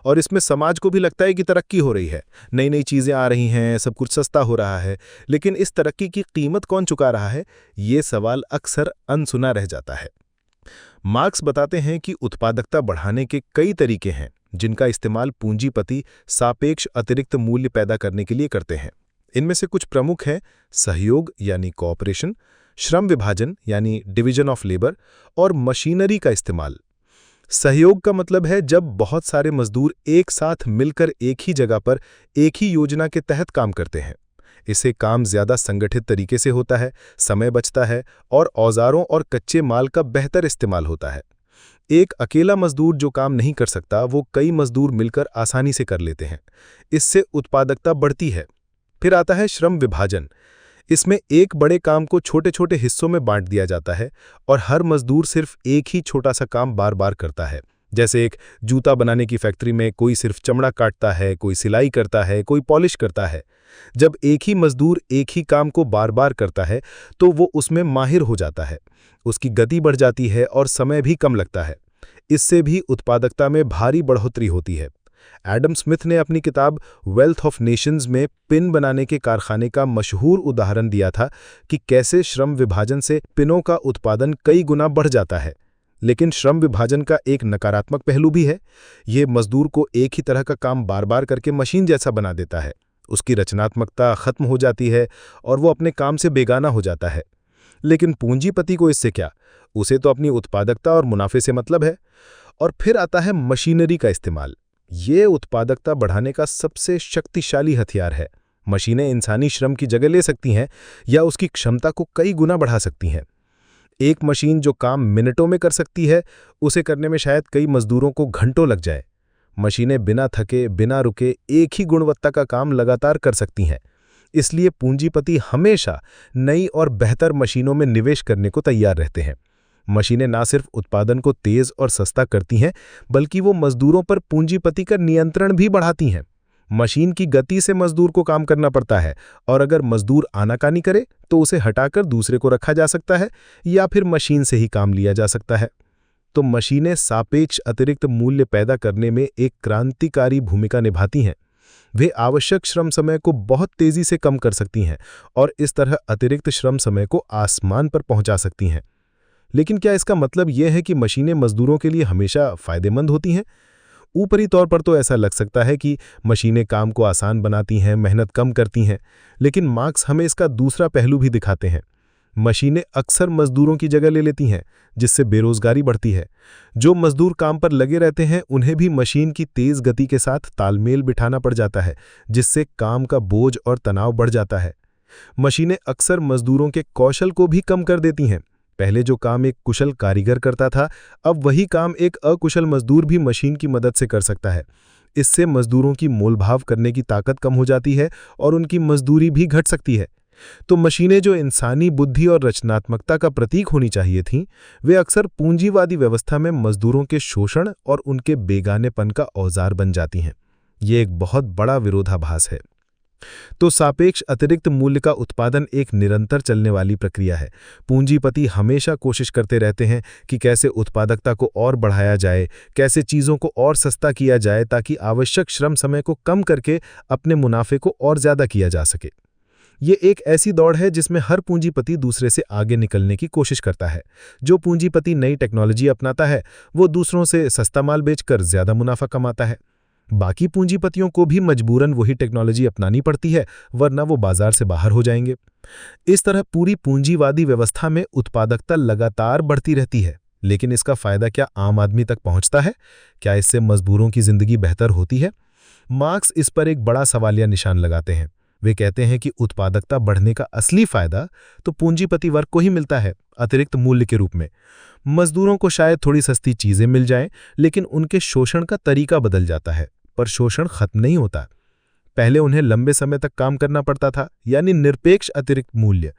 और इसमें समाज को भी लगता है कि तरक्की हो रही है, नई नई चीज़ें आ रही हैं, सब कुछ सस्ता हो रहा है। लेकिन इस तरक्की की कीमत कौन चुका रहा है, ये सवाल अक्सर अनसुना रह जाता है। मार्क्स बताते हैं कि उत्पादकता बढ़ाने के कई तरीके हैं जिनका इस्तेमाल पूंजीपति सापेक्ष अतिरिक्त मूल्य पैदा करने के लिए करते हैं। इनमें से कुछ प्रमुख हैं सहयोग यानी कोऑपरेशन, श्रम विभाजन यानी डिवीजन ऑफ लेबर, और मशीनरी का इस्तेमाल। सहयोग का मतलब है जब बहुत सारे मजदूर एक साथ मिलकर एक ही जगह पर एक ही योजना के तहत काम करते हैं। इससे काम ज्यादा संगठित तरीके से होता है, समय बचता है और औजारों और कच्चे माल का बेहतर इस्तेमाल होता है। एक अकेला मजदूर जो काम नहीं कर सकता, वो कई मजदूर मिलकर आसानी से कर लेते हैं। इससे उत्पादकता बढ़ती है। फिर आता है श्रम विभाजन। इसमें एक बड़े काम को छोटे छोटे हिस्सों में बांट दिया जाता है और हर मजदूर सिर्फ एक ही छोटा सा काम बार बार करता है। जैसे एक जूता बनाने की फैक्ट्री में कोई सिर्फ चमड़ा काटता है, कोई सिलाई करता है, कोई पॉलिश करता है। जब एक ही मजदूर एक ही काम को बार बार करता है तो वो उसमें माहिर हो जाता है, उसकी गति बढ़ जाती है और समय भी कम लगता है। इससे भी उत्पादकता में भारी बढ़ोतरी होती है। एडम स्मिथ ने अपनी किताब वेल्थ ऑफ नेशंस में पिन बनाने के कारखाने का मशहूर उदाहरण दिया था कि कैसे श्रम विभाजन से पिनों का उत्पादन कई गुना बढ़ जाता है। लेकिन श्रम विभाजन का एक नकारात्मक पहलू भी है। ये मजदूर को एक ही तरह का काम बार बार करके मशीन जैसा बना देता है। उसकी रचनात्मकता खत्म हो जाती है और वो अपने काम से बेगाना हो जाता है। लेकिन पूंजीपति को इससे क्या, उसे तो अपनी उत्पादकता और मुनाफे से मतलब है। और फिर आता है मशीनरी का इस्तेमाल। ये उत्पादकता बढ़ाने का सबसे शक्तिशाली हथियार है। मशीनें इंसानी श्रम की जगह ले सकती हैं या उसकी क्षमता को कई गुना बढ़ा सकती हैं। एक मशीन जो काम मिनटों में कर सकती है, उसे करने में शायद कई मजदूरों को घंटों लग जाए। मशीनें बिना थके, बिना रुके एक ही गुणवत्ता का काम लगातार कर सकती हैं। इसलिए पूंजीपति हमेशा नई और बेहतर मशीनों में निवेश करने को तैयार रहते हैं। मशीनें ना सिर्फ उत्पादन को तेज और सस्ता करती हैं, बल्कि वो मजदूरों पर पूंजीपति का नियंत्रण भी बढ़ाती हैं। मशीन की गति से मजदूर को काम करना पड़ता है और अगर मजदूर आनाकानी करे तो उसे हटाकर दूसरे को रखा जा सकता है या फिर मशीन से ही काम लिया जा सकता है। तो मशीनें सापेक्ष अतिरिक्त मूल्य पैदा करने में एक क्रांतिकारी भूमिका निभाती हैं। वे आवश्यक श्रम समय को बहुत तेजी से कम कर सकती हैं और इस तरह अतिरिक्त श्रम समय को आसमान पर पहुंचा सकती हैं। लेकिन क्या इसका मतलब यह है कि मशीनें मजदूरों के लिए हमेशा फायदेमंद होती हैं? ऊपरी तौर पर तो ऐसा लग सकता है कि मशीनें काम को आसान बनाती हैं, मेहनत कम करती हैं, लेकिन मार्क्स हमें इसका दूसरा पहलू भी दिखाते हैं। मशीनें अक्सर मजदूरों की जगह ले लेती हैं, जिससे बेरोजगारी बढ़ती है। जो मजदूर काम पर लगे रहते हैं, उन्हें भी मशीन की तेज गति के साथ तालमेल बिठाना पड़ जाता है, जिससे काम का बोझ और तनाव बढ़ जाता है। मशीनें अक्सर मजदूरों के कौशल को भी कम कर देती हैं। पहले जो काम एक कुशल कारीगर करता था, अब वही काम एक अकुशल मजदूर भी मशीन की मदद से कर सकता है। इससे मजदूरों की मोलभाव करने की ताकत कम हो जाती है और उनकी मजदूरी भी घट सकती है। तो मशीनें जो इंसानी बुद्धि और रचनात्मकता का प्रतीक होनी चाहिए थीं, वे अक्सर पूंजीवादी व्यवस्था में मजदूरों के शोषण और उनके बेगानेपन का औजार बन जाती हैं। ये एक बहुत बड़ा विरोधाभास है। तो सापेक्ष अतिरिक्त मूल्य का उत्पादन एक निरंतर चलने वाली प्रक्रिया है। पूंजीपति हमेशा कोशिश करते रहते हैं कि कैसे उत्पादकता को और बढ़ाया जाए, कैसे चीज़ों को और सस्ता किया जाए ताकि आवश्यक श्रम समय को कम करके अपने मुनाफे को और ज़्यादा किया जा सके। ये एक ऐसी दौड़ है जिसमें हर पूंजीपति दूसरे से आगे निकलने की कोशिश करता है। जो पूंजीपति नई टेक्नोलॉजी अपनाता है, वो दूसरों से सस्ता माल बेचकर ज़्यादा मुनाफा कमाता है। बाकी पूंजीपतियों को भी मजबूरन वही टेक्नोलॉजी अपनानी पड़ती है, वरना वो बाजार से बाहर हो जाएंगे। इस तरह पूरी पूंजीवादी व्यवस्था में उत्पादकता लगातार बढ़ती रहती है। लेकिन इसका फायदा क्या आम आदमी तक पहुंचता है? क्या इससे मजदूरों की जिंदगी बेहतर होती है? मार्क्स इस पर एक बड़ा सवालिया निशान लगाते हैं। वे कहते हैं कि उत्पादकता बढ़ने का असली फायदा तो पूंजीपति वर्ग को ही मिलता है, अतिरिक्त मूल्य के रूप में। मजदूरों को शायद थोड़ी सस्ती चीजें मिल जाएं, लेकिन उनके शोषण का तरीका बदल जाता है। पर शोषण खत्म नहीं होता। पहले उन्हें लंबे समय तक काम करना पड़ता था, यानी निरपेक्ष अतिरिक्त मूल्य।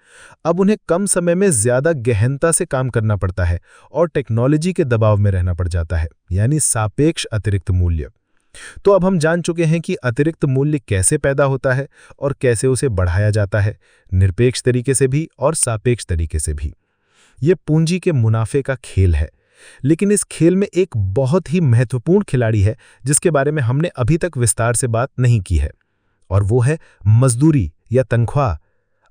अब उन्हें कम समय में ज्यादा गहनता से काम करना पड़ता है और टेक्नोलॉजी के दबाव में रहना पड़ जाता है, यानी सापेक्ष अतिरिक्त मूल्य। तो अब हम जान चुके हैं कि अतिरिक्त मूल्य कैसे पैदा होता है और कैसे उसे बढ़ाया जाता है, निरपेक्ष तरीके से भी और सापेक्ष तरीके से भी। ये पूंजी के मुनाफे का खेल है। लेकिन इस खेल में एक बहुत ही महत्वपूर्ण खिलाड़ी है जिसके बारे में हमने अभी तक विस्तार से बात नहीं की है, और वो है मजदूरी या तनख्वाह।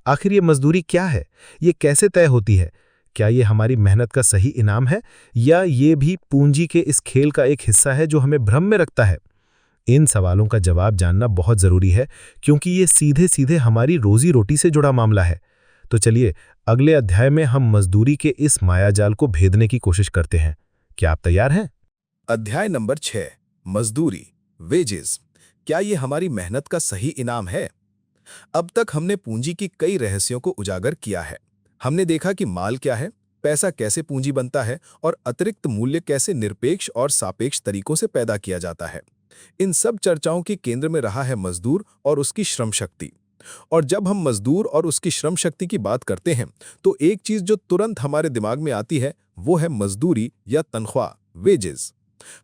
आखिर ये मजदूरी क्या है? ये कैसे तय होती है? क्या ये हमारी मेहनत का सही इनाम है या ये भी पूंजी के इस खेल का एक हिस्सा है जो हमें भ्रम में रखता है? इन सवालों का जवाब जानना बहुत जरूरी है, क्योंकि ये सीधे सीधे हमारी रोजी रोटी से जुड़ा मामला है। तो चलिए अगले अध्याय में हम मजदूरी के इस मायाजाल को भेदने की कोशिश करते हैं। क्या आप तैयार हैं? अध्याय नंबर 6, मजदूरी, वेजेस। क्या ये हमारी मेहनत का सही इनाम है? अब तक हमने पूंजी की कई रहस्यों को उजागर किया है। हमने देखा कि माल क्या है, पैसा कैसे पूंजी बनता है और अतिरिक्त मूल्य कैसे निरपेक्ष और सापेक्ष तरीकों से पैदा किया जाता है। इन सब चर्चाओं के केंद्र में रहा है मजदूर और उसकी श्रम शक्ति। और जब हम मजदूर और उसकी श्रम शक्ति की बात करते हैं, तो एक चीज जो तुरंत हमारे दिमाग में आती है वो है मजदूरी या तनख्वाह, वेजेस।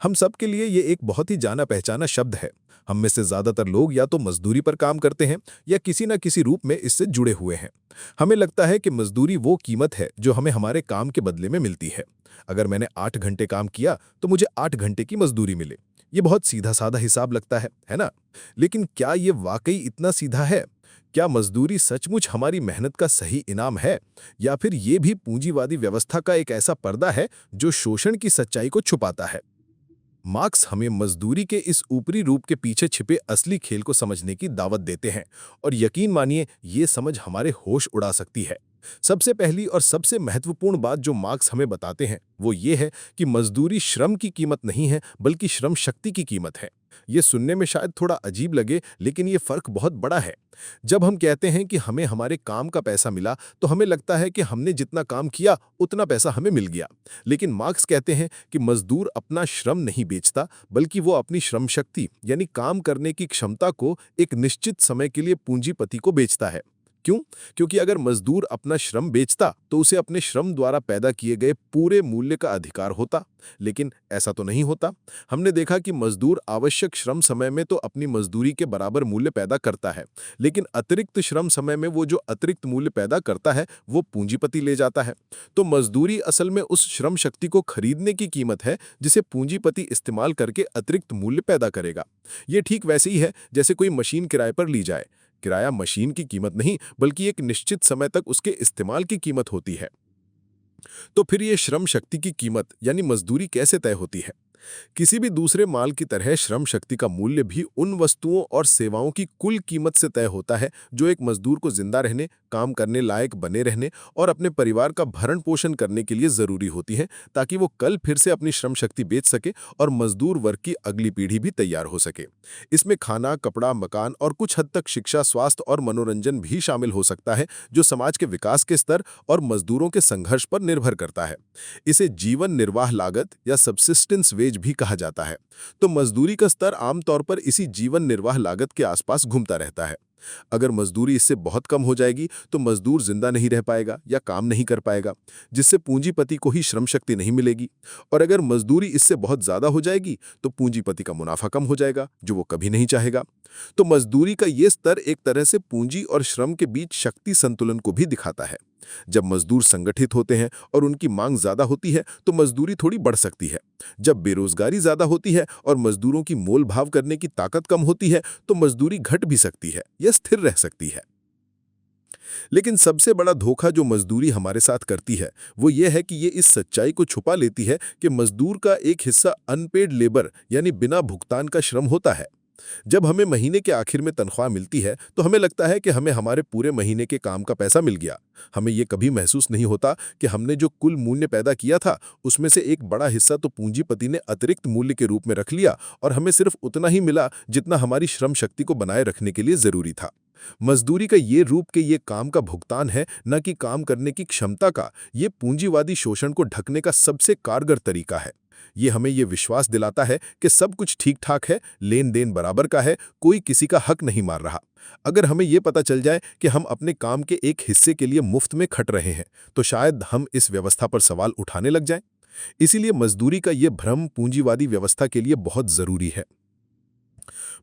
हम सब के लिए ये एक बहुत ही जाना पहचाना शब्द है। हम में से ज्यादातर लोग या तो मजदूरी पर काम करते हैं या किसी न किसी रूप में इससे जुड़े हुए हैं। हमें लगता है कि मजदूरी वो कीमत है जो हमें हमारे काम के बदले में मिलती है। अगर मैंने 8 घंटे काम किया तो मुझे 8 घंटे की मजदूरी मिले। ये बहुत सीधा साधा हिसाब लगता है ना? लेकिन क्या ये वाकई इतना सीधा है? क्या मजदूरी सचमुच हमारी मेहनत का सही इनाम है, या फिर ये भी पूंजीवादी व्यवस्था का एक ऐसा पर्दा है जो शोषण की सच्चाई को छुपाता है? मार्क्स हमें मजदूरी के इस ऊपरी रूप के पीछे छिपे असली खेल को समझने की दावत देते हैं, और यकीन मानिए ये समझ हमारे होश उड़ा सकती है। सबसे पहली और सबसे महत्वपूर्ण बात जो मार्क्स हमें बताते हैं वो ये है कि मजदूरी श्रम की कीमत नहीं है, बल्कि श्रम शक्ति की कीमत है। ये सुनने में शायद थोड़ा अजीब लगे, लेकिन ये फर्क बहुत बड़ा है। जब हम कहते हैं कि हमें हमारे काम का पैसा मिला, तो हमें लगता है कि हमने जितना काम किया उतना पैसा हमें मिल गया। लेकिन मार्क्स कहते हैं कि मजदूर अपना श्रम नहीं बेचता, बल्कि वो अपनी श्रम शक्ति यानी काम करने की क्षमता को एक निश्चित समय के लिए पूंजीपति को बेचता है। क्यों? क्योंकि अगर मजदूर अपना श्रम बेचता तो उसे अपने श्रम द्वारा पैदा किए गए पूरे मूल्य का अधिकार होता, लेकिन ऐसा तो नहीं होता। हमने देखा कि मजदूर आवश्यक श्रम समय में तो अपनी मजदूरी के बराबर मूल्य पैदा करता है, लेकिन अतिरिक्त श्रम समय में वो जो अतिरिक्त मूल्य पैदा करता है वो पूंजीपति ले जाता है। तो मजदूरी असल में उस श्रम शक्ति को खरीदने की कीमत है जिसे पूंजीपति इस्तेमाल करके अतिरिक्त मूल्य पैदा करेगा। ये ठीक वैसे ही है जैसे कोई मशीन किराए पर ली जाए। किराया मशीन की कीमत नहीं, बल्कि एक निश्चित समय तक उसके इस्तेमाल की कीमत होती है। तो फिर ये श्रम शक्ति की कीमत यानी मजदूरी कैसे तय होती है? किसी भी दूसरे माल की तरह श्रम शक्ति का मूल्य भी उन वस्तुओं और सेवाओं की कुल कीमत से तय होता है जो एक मजदूर को जिंदा रहने, काम करने लायक बने रहने और अपने परिवार का भरण पोषण करने के लिए जरूरी होती है, ताकि वो कल फिर से अपनी श्रम शक्ति बेच सके और मजदूर वर्ग की अगली पीढ़ी भी तैयार हो सके। इसमें खाना, कपड़ा, मकान और कुछ हद तक शिक्षा, स्वास्थ्य और मनोरंजन भी शामिल हो सकता है, जो समाज के विकास के स्तर और मजदूरों के संघर्ष पर निर्भर करता है। इसे जीवन निर्वाह लागत या सब्सिस्टेंस वेज भी कहा जाता है। तो मजदूरी का स्तर आमतौर पर इसी जीवन निर्वाह लागत के आसपास घूमता रहता है। अगर मजदूरी इससे बहुत कम हो जाएगी तो मजदूर जिंदा नहीं रह पाएगा या काम नहीं कर पाएगा, जिससे पूंजीपति को ही श्रम शक्ति नहीं मिलेगी। और अगर मजदूरी इससे बहुत ज्यादा हो जाएगी तो पूंजीपति का मुनाफा कम हो जाएगा, जो वो कभी नहीं चाहेगा। तो मजदूरी का ये स्तर एक तरह से पूंजी और श्रम के बीच शक्ति संतुलन को भी दिखाता है। जब मजदूर संगठित होते हैं और उनकी मांग ज्यादा होती है तो मजदूरी थोड़ी बढ़ सकती है। जब बेरोजगारी ज्यादा होती है और मजदूरों की मोल भाव करने की ताकत कम होती है तो मजदूरी घट भी सकती है या स्थिर रह सकती है। लेकिन सबसे बड़ा धोखा जो मजदूरी हमारे साथ करती है वो ये है कि ये इस सच्चाई को छुपा लेती है कि मजदूर का एक हिस्सा अनपेड लेबर यानी बिना भुगतान का श्रम होता है। जब हमें महीने के आखिर में तनख्वाह मिलती है तो हमें लगता है कि हमें हमारे पूरे महीने के काम का पैसा मिल गया। हमें ये कभी महसूस नहीं होता कि हमने जो कुल मूल्य पैदा किया था उसमें से एक बड़ा हिस्सा तो पूंजीपति ने अतिरिक्त मूल्य के रूप में रख लिया और हमें सिर्फ उतना ही मिला जितना हमारी श्रम शक्ति को बनाए रखने के लिए जरूरी था। मजदूरी का ये रूप के ये काम का भुगतान है, न कि काम करने की क्षमता का। ये पूंजीवादी शोषण को ढकने का सबसे कारगर तरीका है। ये हमें ये विश्वास दिलाता है कि सब कुछ ठीक ठाक है, लेन देन बराबर का है, कोई किसी का हक नहीं मार रहा। अगर हमें ये पता चल जाए कि हम अपने काम के एक हिस्से के लिए मुफ्त में खट रहे हैं तो शायद हम इस व्यवस्था पर सवाल उठाने लग जाएं। इसीलिए मजदूरी का ये भ्रम पूंजीवादी व्यवस्था के लिए बहुत जरूरी है।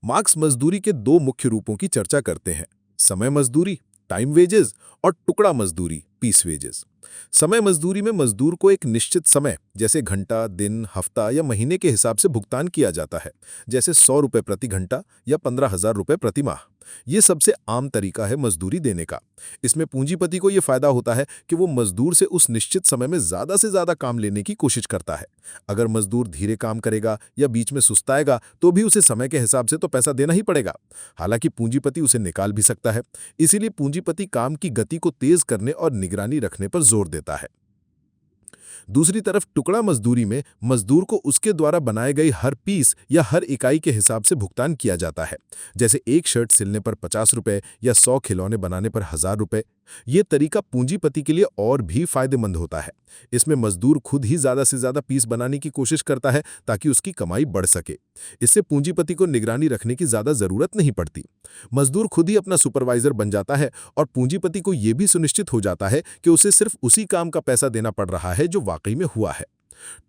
मार्क्स मजदूरी के दो मुख्य रूपों की चर्चा करते हैं: समय मजदूरी टाइम वेजेस और टुकड़ा मजदूरी पीस वेजेस। समय मजदूरी में मजदूर को एक निश्चित समय जैसे घंटा, दिन, हफ्ता या महीने के हिसाब से भुगतान किया जाता है, जैसे 100 रुपये प्रति घंटा या 15,000 रुपये प्रति माह। ये सबसे आम तरीका है मजदूरी देने का। इसमें पूंजीपति को ये फायदा होता है कि वो मजदूर से उस निश्चित समय में ज्यादा से ज्यादा काम लेने की कोशिश करता है। अगर मजदूर धीरे काम करेगा या बीच में सुस्ताएगा तो भी उसे समय के हिसाब से तो पैसा देना ही पड़ेगा। हालांकि पूंजीपति उसे निकाल भी सकता है। इसीलिए पूंजीपति काम की गति को तेज करने और निगरानी रखने पर जोर देता है। दूसरी तरफ टुकड़ा मजदूरी में मजदूर को उसके द्वारा बनाए गए हर पीस या हर इकाई के हिसाब से भुगतान किया जाता है, जैसे एक शर्ट सिलने पर 50 रुपये या 100 खिलौने बनाने पर 1000 रुपये। ये तरीका पूंजीपति के लिए और भी फायदेमंद होता है। इसमें मजदूर खुद ही ज्यादा से ज्यादा पीस बनाने की कोशिश करता है ताकि उसकी कमाई बढ़ सके। इससे पूंजीपति को निगरानी रखने की ज्यादा जरूरत नहीं पड़ती। मजदूर खुद ही अपना सुपरवाइजर बन जाता है और पूंजीपति को यह भी सुनिश्चित हो जाता है कि उसे सिर्फ उसी काम का पैसा देना पड़ रहा है जो वाकई में हुआ है।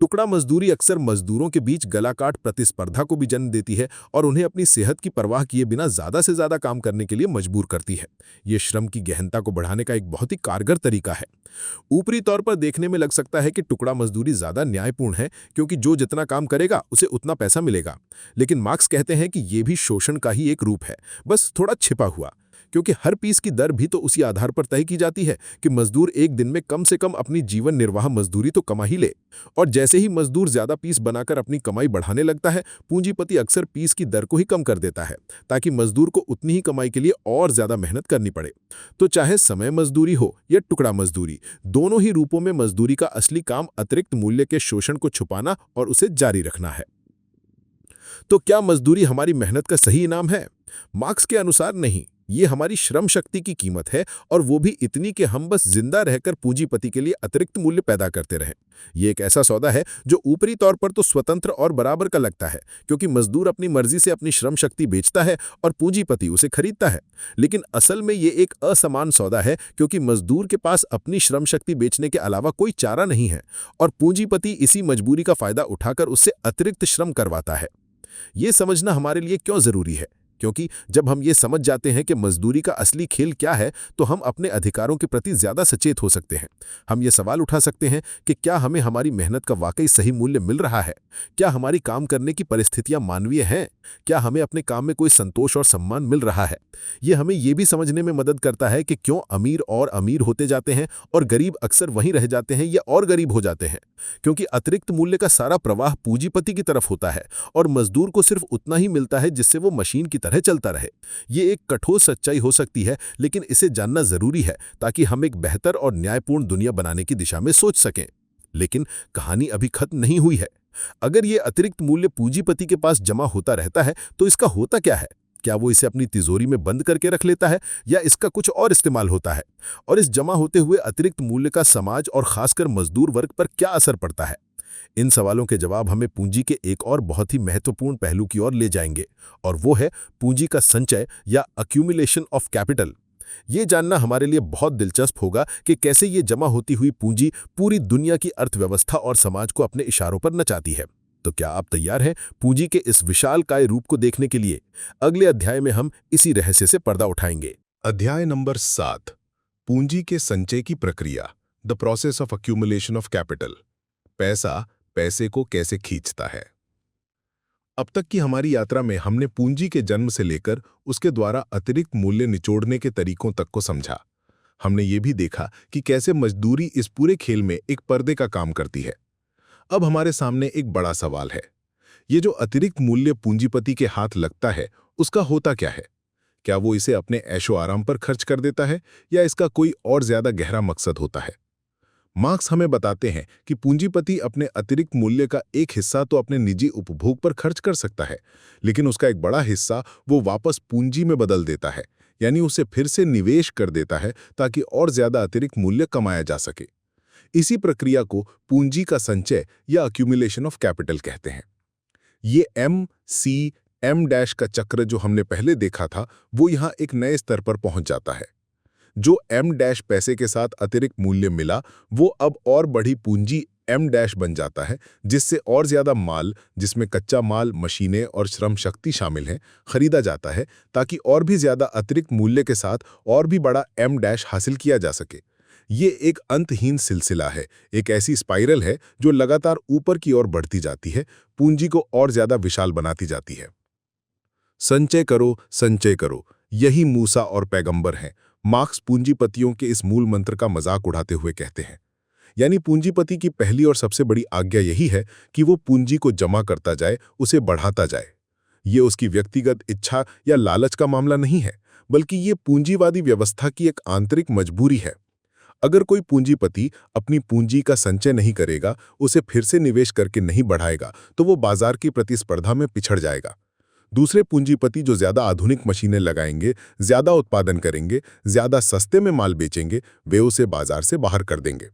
टुकड़ा मजदूरी अक्सर मजदूरों के बीच गलाकाट प्रतिस्पर्धा को भी जन्म देती है और उन्हें अपनी सेहत की परवाह किए बिना ज़्यादा से ज़्यादा काम करने के लिए मजबूर करती है। ये श्रम की गहनता को बढ़ाने का एक बहुत ही कारगर तरीका है। ऊपरी तौर पर देखने में लग सकता है कि टुकड़ा मजदूरी ज़्यादा न्यायपूर्ण है, क्योंकि जो जितना काम करेगा उसे उतना पैसा मिलेगा। लेकिन मार्क्स कहते हैं कि ये भी शोषण का ही एक रूप है, बस थोड़ा छिपा हुआ, क्योंकि हर पीस की दर भी तो उसी आधार पर तय की जाती है कि मजदूर एक दिन में कम से कम अपनी जीवन निर्वाह मजदूरी तो कमा ही ले। और जैसे ही मजदूर ज्यादा पीस बनाकर अपनी कमाई बढ़ाने लगता है, पूंजीपति अक्सर पीस की दर को ही कम कर देता है, ताकि मजदूर को उतनी ही कमाई के लिए और ज्यादा मेहनत करनी पड़े। तो चाहे समय मजदूरी हो या टुकड़ा मजदूरी, दोनों ही रूपों में मजदूरी का असली काम अतिरिक्त मूल्य के शोषण को छुपाना और उसे जारी रखना है। तो क्या मजदूरी हमारी मेहनत का सही इनाम है? मार्क्स के अनुसार नहीं, ये हमारी श्रम शक्ति की कीमत है, और वो भी इतनी कि हम बस जिंदा रहकर पूंजीपति के लिए अतिरिक्त मूल्य पैदा करते रहें। ये एक ऐसा सौदा है जो ऊपरी तौर पर तो स्वतंत्र और बराबर का लगता है, क्योंकि मजदूर अपनी मर्जी से अपनी श्रम शक्ति बेचता है और पूंजीपति उसे खरीदता है। लेकिन असल में ये एक असमान सौदा है, क्योंकि मजदूर के पास अपनी श्रम शक्ति बेचने के अलावा कोई चारा नहीं है, और पूंजीपति इसी मजबूरी का फायदा उठाकर उससे अतिरिक्त श्रम करवाता है। ये समझना हमारे लिए क्यों जरूरी है? क्योंकि जब हम ये समझ जाते हैं कि मजदूरी का असली खेल क्या है, तो हम अपने अधिकारों के प्रति ज्यादा सचेत हो सकते हैं। हम ये सवाल उठा सकते हैं कि क्या हमें हमारी मेहनत का वाकई सही मूल्य मिल रहा है? क्या हमारी काम करने की परिस्थितियां मानवीय हैं? क्या हमें अपने काम में कोई संतोष और सम्मान मिल रहा है? ये हमें ये भी समझने में मदद करता है कि क्यों अमीर और अमीर होते जाते हैं और गरीब अक्सर वहीं रह जाते हैं या और गरीब हो जाते हैं। क्योंकि अतिरिक्त मूल्य का सारा प्रवाह पूंजीपति की तरफ होता है, और मजदूर को सिर्फ उतना ही मिलता है जिससे वो मशीन की तरह चलता रहे। ये एक कठोर सच्चाई हो सकती है, लेकिन इसे जानना जरूरी है ताकि हम एक बेहतर और न्यायपूर्ण दुनिया बनाने की दिशा में सोच सकें। लेकिन कहानी अभी खत्म नहीं हुई है। अगर ये अतिरिक्त मूल्य पूंजीपति के पास जमा होता रहता है, तो इसका होता क्या है? क्या वो इसे अपनी तिजोरी में बंद करके रख लेता है, या इसका कुछ और इस्तेमाल होता है? और इस जमा होते हुए अतिरिक्त मूल्य का समाज और खासकर मजदूर वर्ग पर क्या असर पड़ता है? इन सवालों के जवाब हमें पूंजी के एक और बहुत ही महत्वपूर्ण पहलू की ओर ले जाएंगे, और वो है पूंजी का संचय या अक्यूमुलेशन ऑफ कैपिटल। ये जानना हमारे लिए बहुत दिलचस्प होगा कि कैसे ये जमा होती हुई पूंजी पूरी दुनिया की अर्थव्यवस्था और समाज को अपने इशारों पर नचाती है। तो क्या आप तैयार हैं पूंजी के इस विशालकाय रूप को देखने के लिए? अगले अध्याय में हम इसी रहस्य से पर्दा उठाएंगे। अध्याय नंबर 7, पूंजी के संचय की प्रक्रिया, the process of accumulation of capital. पैसा पैसे को कैसे खींचता है। अब तक की हमारी यात्रा में हमने पूंजी के जन्म से लेकर उसके द्वारा अतिरिक्त मूल्य निचोड़ने के तरीकों तक को समझा। हमने ये भी देखा कि कैसे मजदूरी इस पूरे खेल में एक पर्दे का काम करती है। अब हमारे सामने एक बड़ा सवाल है, ये जो अतिरिक्त मूल्य पूंजीपति के हाथ लगता है, उसका होता क्या है? क्या वो इसे अपने ऐशो आराम पर खर्च कर देता है, या इसका कोई और ज्यादा गहरा मकसद होता है? मार्क्स हमें बताते हैं कि पूंजीपति अपने अतिरिक्त मूल्य का एक हिस्सा तो अपने निजी उपभोग पर खर्च कर सकता है, लेकिन उसका एक बड़ा हिस्सा वो वापस पूंजी में बदल देता है, यानी उसे फिर से निवेश कर देता है ताकि और ज्यादा अतिरिक्त मूल्य कमाया जा सके। इसी प्रक्रिया को पूंजी का संचय या अक्यूमुलेशन ऑफ कैपिटल कहते हैं। ये M का चक्र जो हमने पहले देखा था, वो यहाँ एक नए स्तर पर पहुंच जाता है। जो M पैसे के साथ अतिरिक्त मूल्य मिला, वो अब और बड़ी पूंजी M बन जाता है, जिससे और ज्यादा माल, जिसमें कच्चा माल, मशीनें और श्रम शक्ति शामिल हैं, खरीदा जाता है, ताकि और भी ज्यादा अतिरिक्त मूल्य के साथ और भी बड़ा M हासिल किया जा सके। ये एक अंतहीन सिलसिला है, एक ऐसी स्पाइरल है जो लगातार ऊपर की ओर बढ़ती जाती है, पूंजी को और ज्यादा विशाल बनाती जाती है। संचय करो, यही मूसा और पैगंबर हैं। मार्क्स पूंजीपतियों के इस मूल मंत्र का मजाक उड़ाते हुए कहते हैं। यानी पूंजीपति की पहली और सबसे बड़ी आज्ञा यही है कि वो पूंजी को जमा करता जाए, उसे बढ़ाता जाए। ये उसकी व्यक्तिगत इच्छा या लालच का मामला नहीं है, बल्कि ये पूंजीवादी व्यवस्था की एक आंतरिक मजबूरी है। अगर कोई पूंजीपति अपनी पूंजी का संचय नहीं करेगा, उसे फिर से निवेश करके नहीं बढ़ाएगा, तो वो बाजार की प्रतिस्पर्धा में पिछड़ जाएगा। दूसरे पूंजीपति जो ज्यादा आधुनिक मशीनें लगाएंगे, ज्यादा उत्पादन करेंगे, ज्यादा सस्ते में माल बेचेंगे, वे उसे बाजार से बाहर कर देंगे।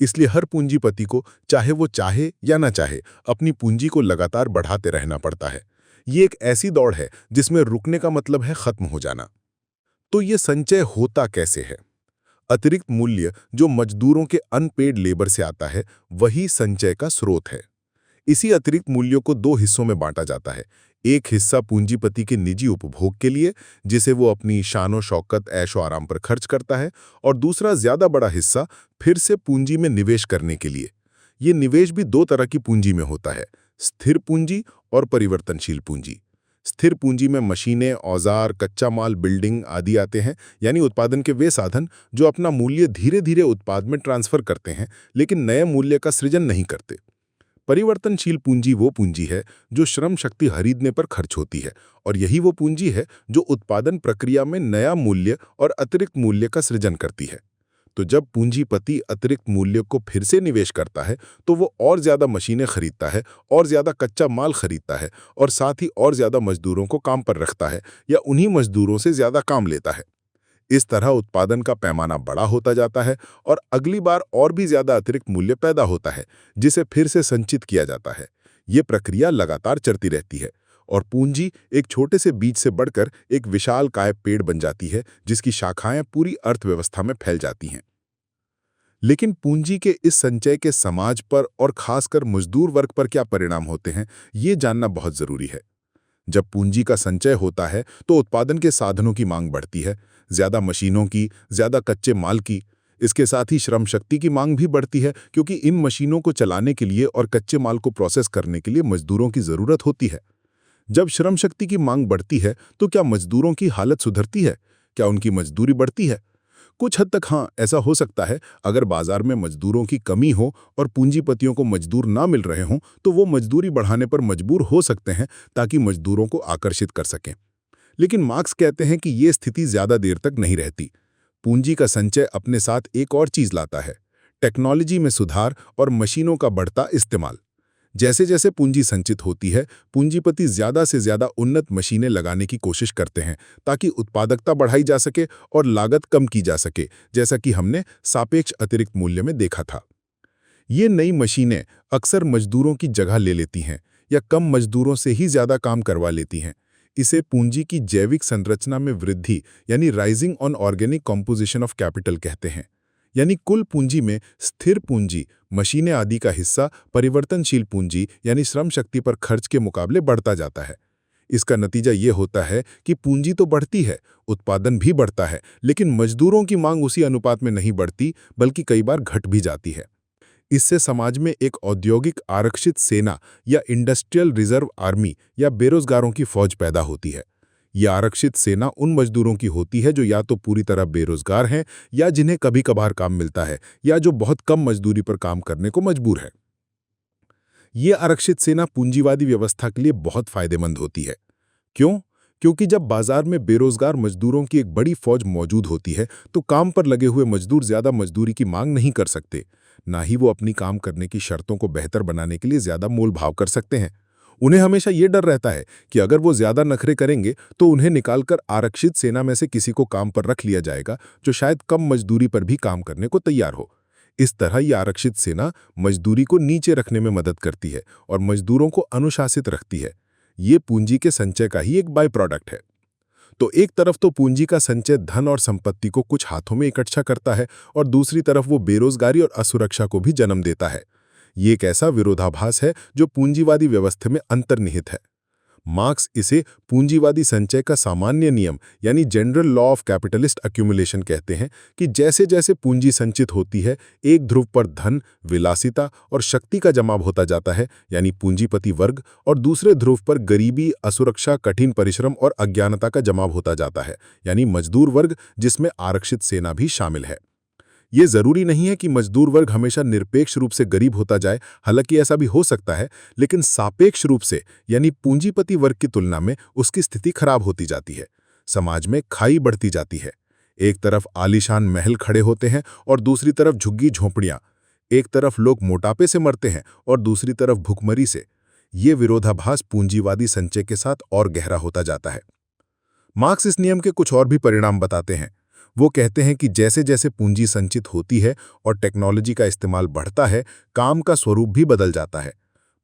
इसलिए हर पूंजीपति को, चाहे वो चाहे या ना चाहे, अपनी पूंजी को लगातार बढ़ाते रहना पड़ता है। ये एक ऐसी दौड़ है जिसमें रुकने का मतलब है खत्म हो जाना। तो ये संचय होता कैसे है? अतिरिक्त मूल्य जो मजदूरों के अनपेड लेबर से आता है, वही संचय का स्रोत है। इसी अतिरिक्त मूल्यों को दो हिस्सों में बांटा जाता है। एक हिस्सा पूंजीपति के निजी उपभोग के लिए, जिसे वो अपनी शानो शौकत ऐशो आराम पर खर्च करता है, और दूसरा ज्यादा बड़ा हिस्सा फिर से पूंजी में निवेश करने के लिए। ये निवेश भी दो तरह की पूंजी में होता है, स्थिर पूंजी और परिवर्तनशील पूंजी। स्थिर पूंजी में मशीनें, औजार, कच्चा माल, बिल्डिंग आदि आते हैं, यानी उत्पादन के वे साधन जो अपना मूल्य धीरे धीरे उत्पाद में ट्रांसफर करते हैं, लेकिन नए मूल्य का सृजन नहीं करते। परिवर्तनशील पूंजी वो पूंजी है जो श्रम शक्ति खरीदने पर खर्च होती है, और यही वो पूंजी है जो उत्पादन प्रक्रिया में नया मूल्य और अतिरिक्त मूल्य का सृजन करती है। तो जब पूंजीपति अतिरिक्त मूल्य को फिर से निवेश करता है, तो वो और ज्यादा मशीनें खरीदता है, और ज्यादा कच्चा माल खरीदता है, और साथ ही और ज्यादा मजदूरों को काम पर रखता है या उन्हीं मजदूरों से ज्यादा काम लेता है। इस तरह उत्पादन का पैमाना बड़ा होता जाता है और अगली बार और भी ज्यादा अतिरिक्त मूल्य पैदा होता है, जिसे फिर से संचित किया जाता है। ये प्रक्रिया लगातार चलती रहती है और पूंजी एक छोटे से बीज से बढ़कर एक विशालकाय पेड़ बन जाती है, जिसकी शाखाएं पूरी अर्थव्यवस्था में फैल जाती हैं। लेकिन पूंजी के इस संचय के समाज पर और खासकर मजदूर वर्ग पर क्या परिणाम होते हैं, ये जानना बहुत जरूरी है। जब पूंजी का संचय होता है तो उत्पादन के साधनों की मांग बढ़ती है, ज्यादा मशीनों की, ज्यादा कच्चे माल की। इसके साथ ही श्रम शक्ति की मांग भी बढ़ती है, क्योंकि इन मशीनों को चलाने के लिए और कच्चे माल को प्रोसेस करने के लिए मजदूरों की जरूरत होती है। जब श्रम शक्ति की मांग बढ़ती है तो क्या मजदूरों की हालत सुधरती है? क्या उनकी मजदूरी बढ़ती है? कुछ हद तक हाँ, ऐसा हो सकता है। अगर बाजार में मजदूरों की कमी हो और पूंजीपतियों को मजदूर ना मिल रहे हों, तो वो मजदूरी बढ़ाने पर मजबूर हो सकते हैं ताकि मजदूरों को आकर्षित कर सकें। लेकिन मार्क्स कहते हैं कि ये स्थिति ज्यादा देर तक नहीं रहती। पूंजी का संचय अपने साथ एक और चीज लाता है, टेक्नोलॉजी में सुधार और मशीनों का बढ़ता इस्तेमाल। जैसे जैसे पूंजी संचित होती है, पूंजीपति ज्यादा से ज्यादा उन्नत मशीनें लगाने की कोशिश करते हैं ताकि उत्पादकता बढ़ाई जा सके और लागत कम की जा सके, जैसा कि हमने सापेक्ष अतिरिक्त मूल्य में देखा था। ये नई मशीनें अक्सर मजदूरों की जगह ले लेती हैं या कम मजदूरों से ही ज्यादा काम करवा लेती हैं। इसे पूंजी की जैविक संरचना में वृद्धि यानी rising on organic composition of capital कहते हैं। यानी कुल पूंजी में स्थिर पूंजी, मशीनें आदि का हिस्सा परिवर्तनशील पूंजी यानी श्रम शक्ति पर खर्च के मुकाबले बढ़ता जाता है। इसका नतीजा ये होता है कि पूंजी तो बढ़ती है, उत्पादन भी बढ़ता है, लेकिन मजदूरों की मांग उसी अनुपात में नहीं बढ़ती, बल्कि कई बार घट भी जाती है। इससे समाज में एक औद्योगिक आरक्षित सेना या इंडस्ट्रियल रिजर्व आर्मी या बेरोजगारों की फौज पैदा होती है। यह आरक्षित सेना उन मजदूरों की होती है जो या तो पूरी तरह बेरोजगार हैं या जिन्हें कभी कभार काम मिलता है या जो बहुत कम मजदूरी पर काम करने को मजबूर है। ये आरक्षित सेना पूंजीवादी व्यवस्था के लिए बहुत फायदेमंद होती है। क्यों? क्योंकि जब बाजार में बेरोजगार मजदूरों की एक बड़ी फौज मौजूद होती है तो काम पर लगे हुए मजदूर ज्यादा मजदूरी की मांग नहीं कर सकते, ना ही वो अपनी काम करने की शर्तों को बेहतर बनाने के लिए ज्यादा मोल भाव कर सकते हैं। उन्हें हमेशा ये डर रहता है कि अगर वो ज्यादा नखरे करेंगे तो उन्हें निकालकर आरक्षित सेना में से किसी को काम पर रख लिया जाएगा जो शायद कम मजदूरी पर भी काम करने को तैयार हो। इस तरह ये आरक्षित सेना मजदूरी को नीचे रखने में मदद करती है और मजदूरों को अनुशासित रखती है। ये पूंजी के संचय का ही एक बाय प्रोडक्ट है। तो एक तरफ तो पूंजी का संचय धन और संपत्ति को कुछ हाथों में इकट्ठा करता है और दूसरी तरफ वो बेरोजगारी और असुरक्षा को भी जन्म देता है। ये एक ऐसा विरोधाभास है जो पूंजीवादी व्यवस्था में अंतर्निहित है। मार्क्स इसे पूंजीवादी संचय का सामान्य नियम यानी general law of capitalist accumulation कहते हैं कि जैसे जैसे पूंजी संचित होती है, एक ध्रुव पर धन, विलासिता और शक्ति का जमाव होता जाता है यानी पूंजीपति वर्ग, और दूसरे ध्रुव पर गरीबी, असुरक्षा, कठिन परिश्रम और अज्ञानता का जमाव होता जाता है यानी मजदूर वर्ग, जिसमें आरक्षित सेना भी शामिल है। ये जरूरी नहीं है कि मजदूर वर्ग हमेशा निरपेक्ष रूप से गरीब होता जाए, हालांकि ऐसा भी हो सकता है, लेकिन सापेक्ष रूप से यानी पूंजीपति वर्ग की तुलना में उसकी स्थिति खराब होती जाती है। समाज में खाई बढ़ती जाती है। एक तरफ आलीशान महल खड़े होते हैं और दूसरी तरफ झुग्गी झोंपड़ियां। एक तरफ लोग मोटापे से मरते हैं और दूसरी तरफ भुखमरी से। ये विरोधाभास पूंजीवादी संचय के साथ और गहरा होता जाता है। मार्क्स इस नियम के कुछ और भी परिणाम बताते हैं। वो कहते हैं कि जैसे जैसे पूंजी संचित होती है और टेक्नोलॉजी का इस्तेमाल बढ़ता है, काम का स्वरूप भी बदल जाता है।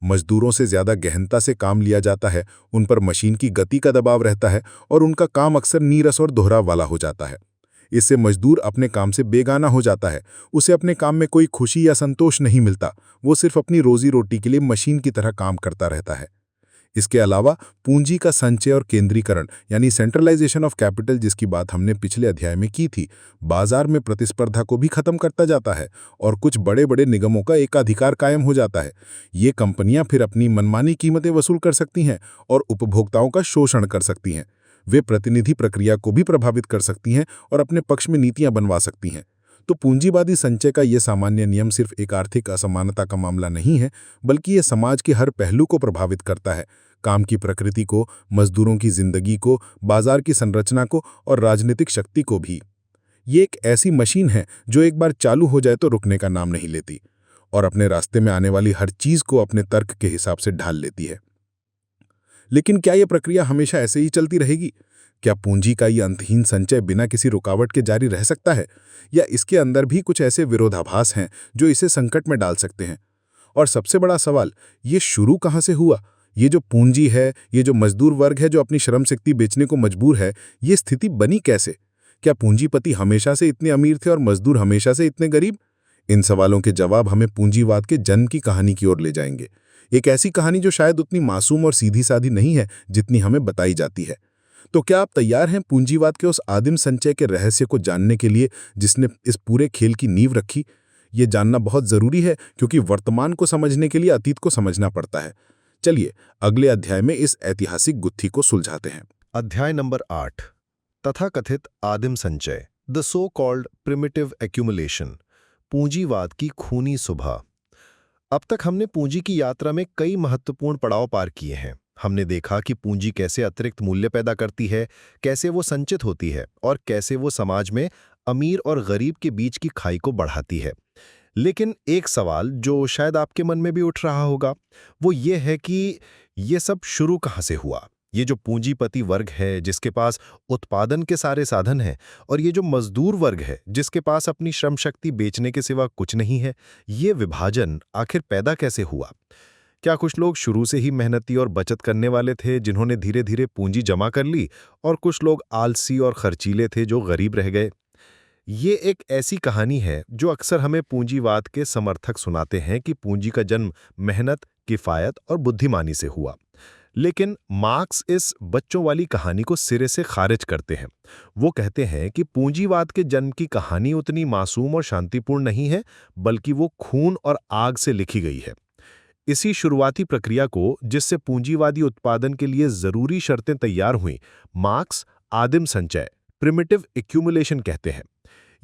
मजदूरों से ज्यादा गहनता से काम लिया जाता है, उन पर मशीन की गति का दबाव रहता है और उनका काम अक्सर नीरस और दोहराव वाला हो जाता है। इससे मजदूर अपने काम से बेगाना हो जाता है। उसे अपने काम में कोई खुशी या संतोष नहीं मिलता। वो सिर्फ अपनी रोजी रोटी के लिए मशीन की तरह काम करता रहता है। इसके अलावा पूंजी का संचय और केंद्रीकरण यानी सेंट्रलाइजेशन ऑफ कैपिटल, जिसकी बात हमने पिछले अध्याय में की थी, बाजार में प्रतिस्पर्धा को भी खत्म करता जाता है और कुछ बड़े बड़े निगमों का एकाधिकार कायम हो जाता है। ये कंपनियां फिर अपनी मनमानी कीमतें वसूल कर सकती हैं और उपभोक्ताओं का शोषण कर सकती हैं। वे प्रतिनिधि प्रक्रिया को भी प्रभावित कर सकती हैं और अपने पक्ष में नीतियां बनवा सकती हैं। तो पूंजीवादी संचय का ये सामान्य नियम सिर्फ एक आर्थिक असमानता का मामला नहीं है, बल्कि ये समाज के हर पहलू को प्रभावित करता है। काम की प्रकृति को, मजदूरों की जिंदगी को, बाजार की संरचना को और राजनीतिक शक्ति को भी। ये एक ऐसी मशीन है जो एक बार चालू हो जाए तो रुकने का नाम नहीं लेती और अपने रास्ते में आने वाली हर चीज को अपने तर्क के हिसाब से ढाल लेती है। लेकिन क्या यह प्रक्रिया हमेशा ऐसे ही चलती रहेगी? क्या पूंजी का ये अंतहीन संचय बिना किसी रुकावट के जारी रह सकता है, या इसके अंदर भी कुछ ऐसे विरोधाभास हैं जो इसे संकट में डाल सकते हैं? और सबसे बड़ा सवाल, ये शुरू कहाँ से हुआ? ये जो पूंजी है, ये जो मजदूर वर्ग है जो अपनी श्रम शक्ति बेचने को मजबूर है, ये स्थिति बनी कैसे? क्या पूंजीपति हमेशा से इतने अमीर थे और मजदूर हमेशा से इतने गरीब? इन सवालों के जवाब हमें पूंजीवाद के जन्म की कहानी की ओर ले जाएंगे। एक ऐसी कहानी जो शायद उतनी मासूम और सीधी सादी नहीं है जितनी हमें बताई जाती है। तो क्या आप तैयार हैं पूंजीवाद के उस आदिम संचय के रहस्य को जानने के लिए जिसने इस पूरे खेल की नींव रखी? ये जानना बहुत जरूरी है, क्योंकि वर्तमान को समझने के लिए अतीत को समझना पड़ता है। चलिए अगले अध्याय में इस ऐतिहासिक गुत्थी को सुलझाते हैं। अध्याय नंबर 8, तथाकथित आदिम संचय, the so called primitive accumulation, पूंजीवाद की खूनी सुबह। अब तक हमने पूंजी की यात्रा में कई महत्वपूर्ण पड़ाव पार किए हैं। हमने देखा कि पूंजी कैसे अतिरिक्त मूल्य पैदा करती है, कैसे वो संचित होती है और कैसे वो समाज में अमीर और गरीब के बीच की खाई को बढ़ाती है। लेकिन एक सवाल जो शायद आपके मन में भी उठ रहा होगा, वो ये है कि ये सब शुरू कहाँ से हुआ? ये जो पूंजीपति वर्ग है जिसके पास उत्पादन के सारे साधन हैं, और ये जो मजदूर वर्ग है जिसके पास अपनी श्रम शक्ति बेचने के सिवा कुछ नहीं है, ये विभाजन आखिर पैदा कैसे हुआ? क्या कुछ लोग शुरू से ही मेहनती और बचत करने वाले थे जिन्होंने धीरे धीरे पूंजी जमा कर ली, और कुछ लोग आलसी और खर्चीले थे जो गरीब रह गए? ये एक ऐसी कहानी है जो अक्सर हमें पूंजीवाद के समर्थक सुनाते हैं कि पूंजी का जन्म मेहनत, किफायत और बुद्धिमानी से हुआ। लेकिन मार्क्स इस बच्चों वाली कहानी को सिरे से खारिज करते हैं। वो कहते हैं कि पूंजीवाद के जन्म की कहानी उतनी मासूम और शांतिपूर्ण नहीं है, बल्कि वो खून और आग से लिखी गई है। इसी शुरुआती प्रक्रिया को, जिससे पूंजीवादी उत्पादन के लिए जरूरी शर्तें तैयार हुईं, मार्क्स आदिम संचय, प्रिमिटिव एक्यूमुलेशन कहते हैं।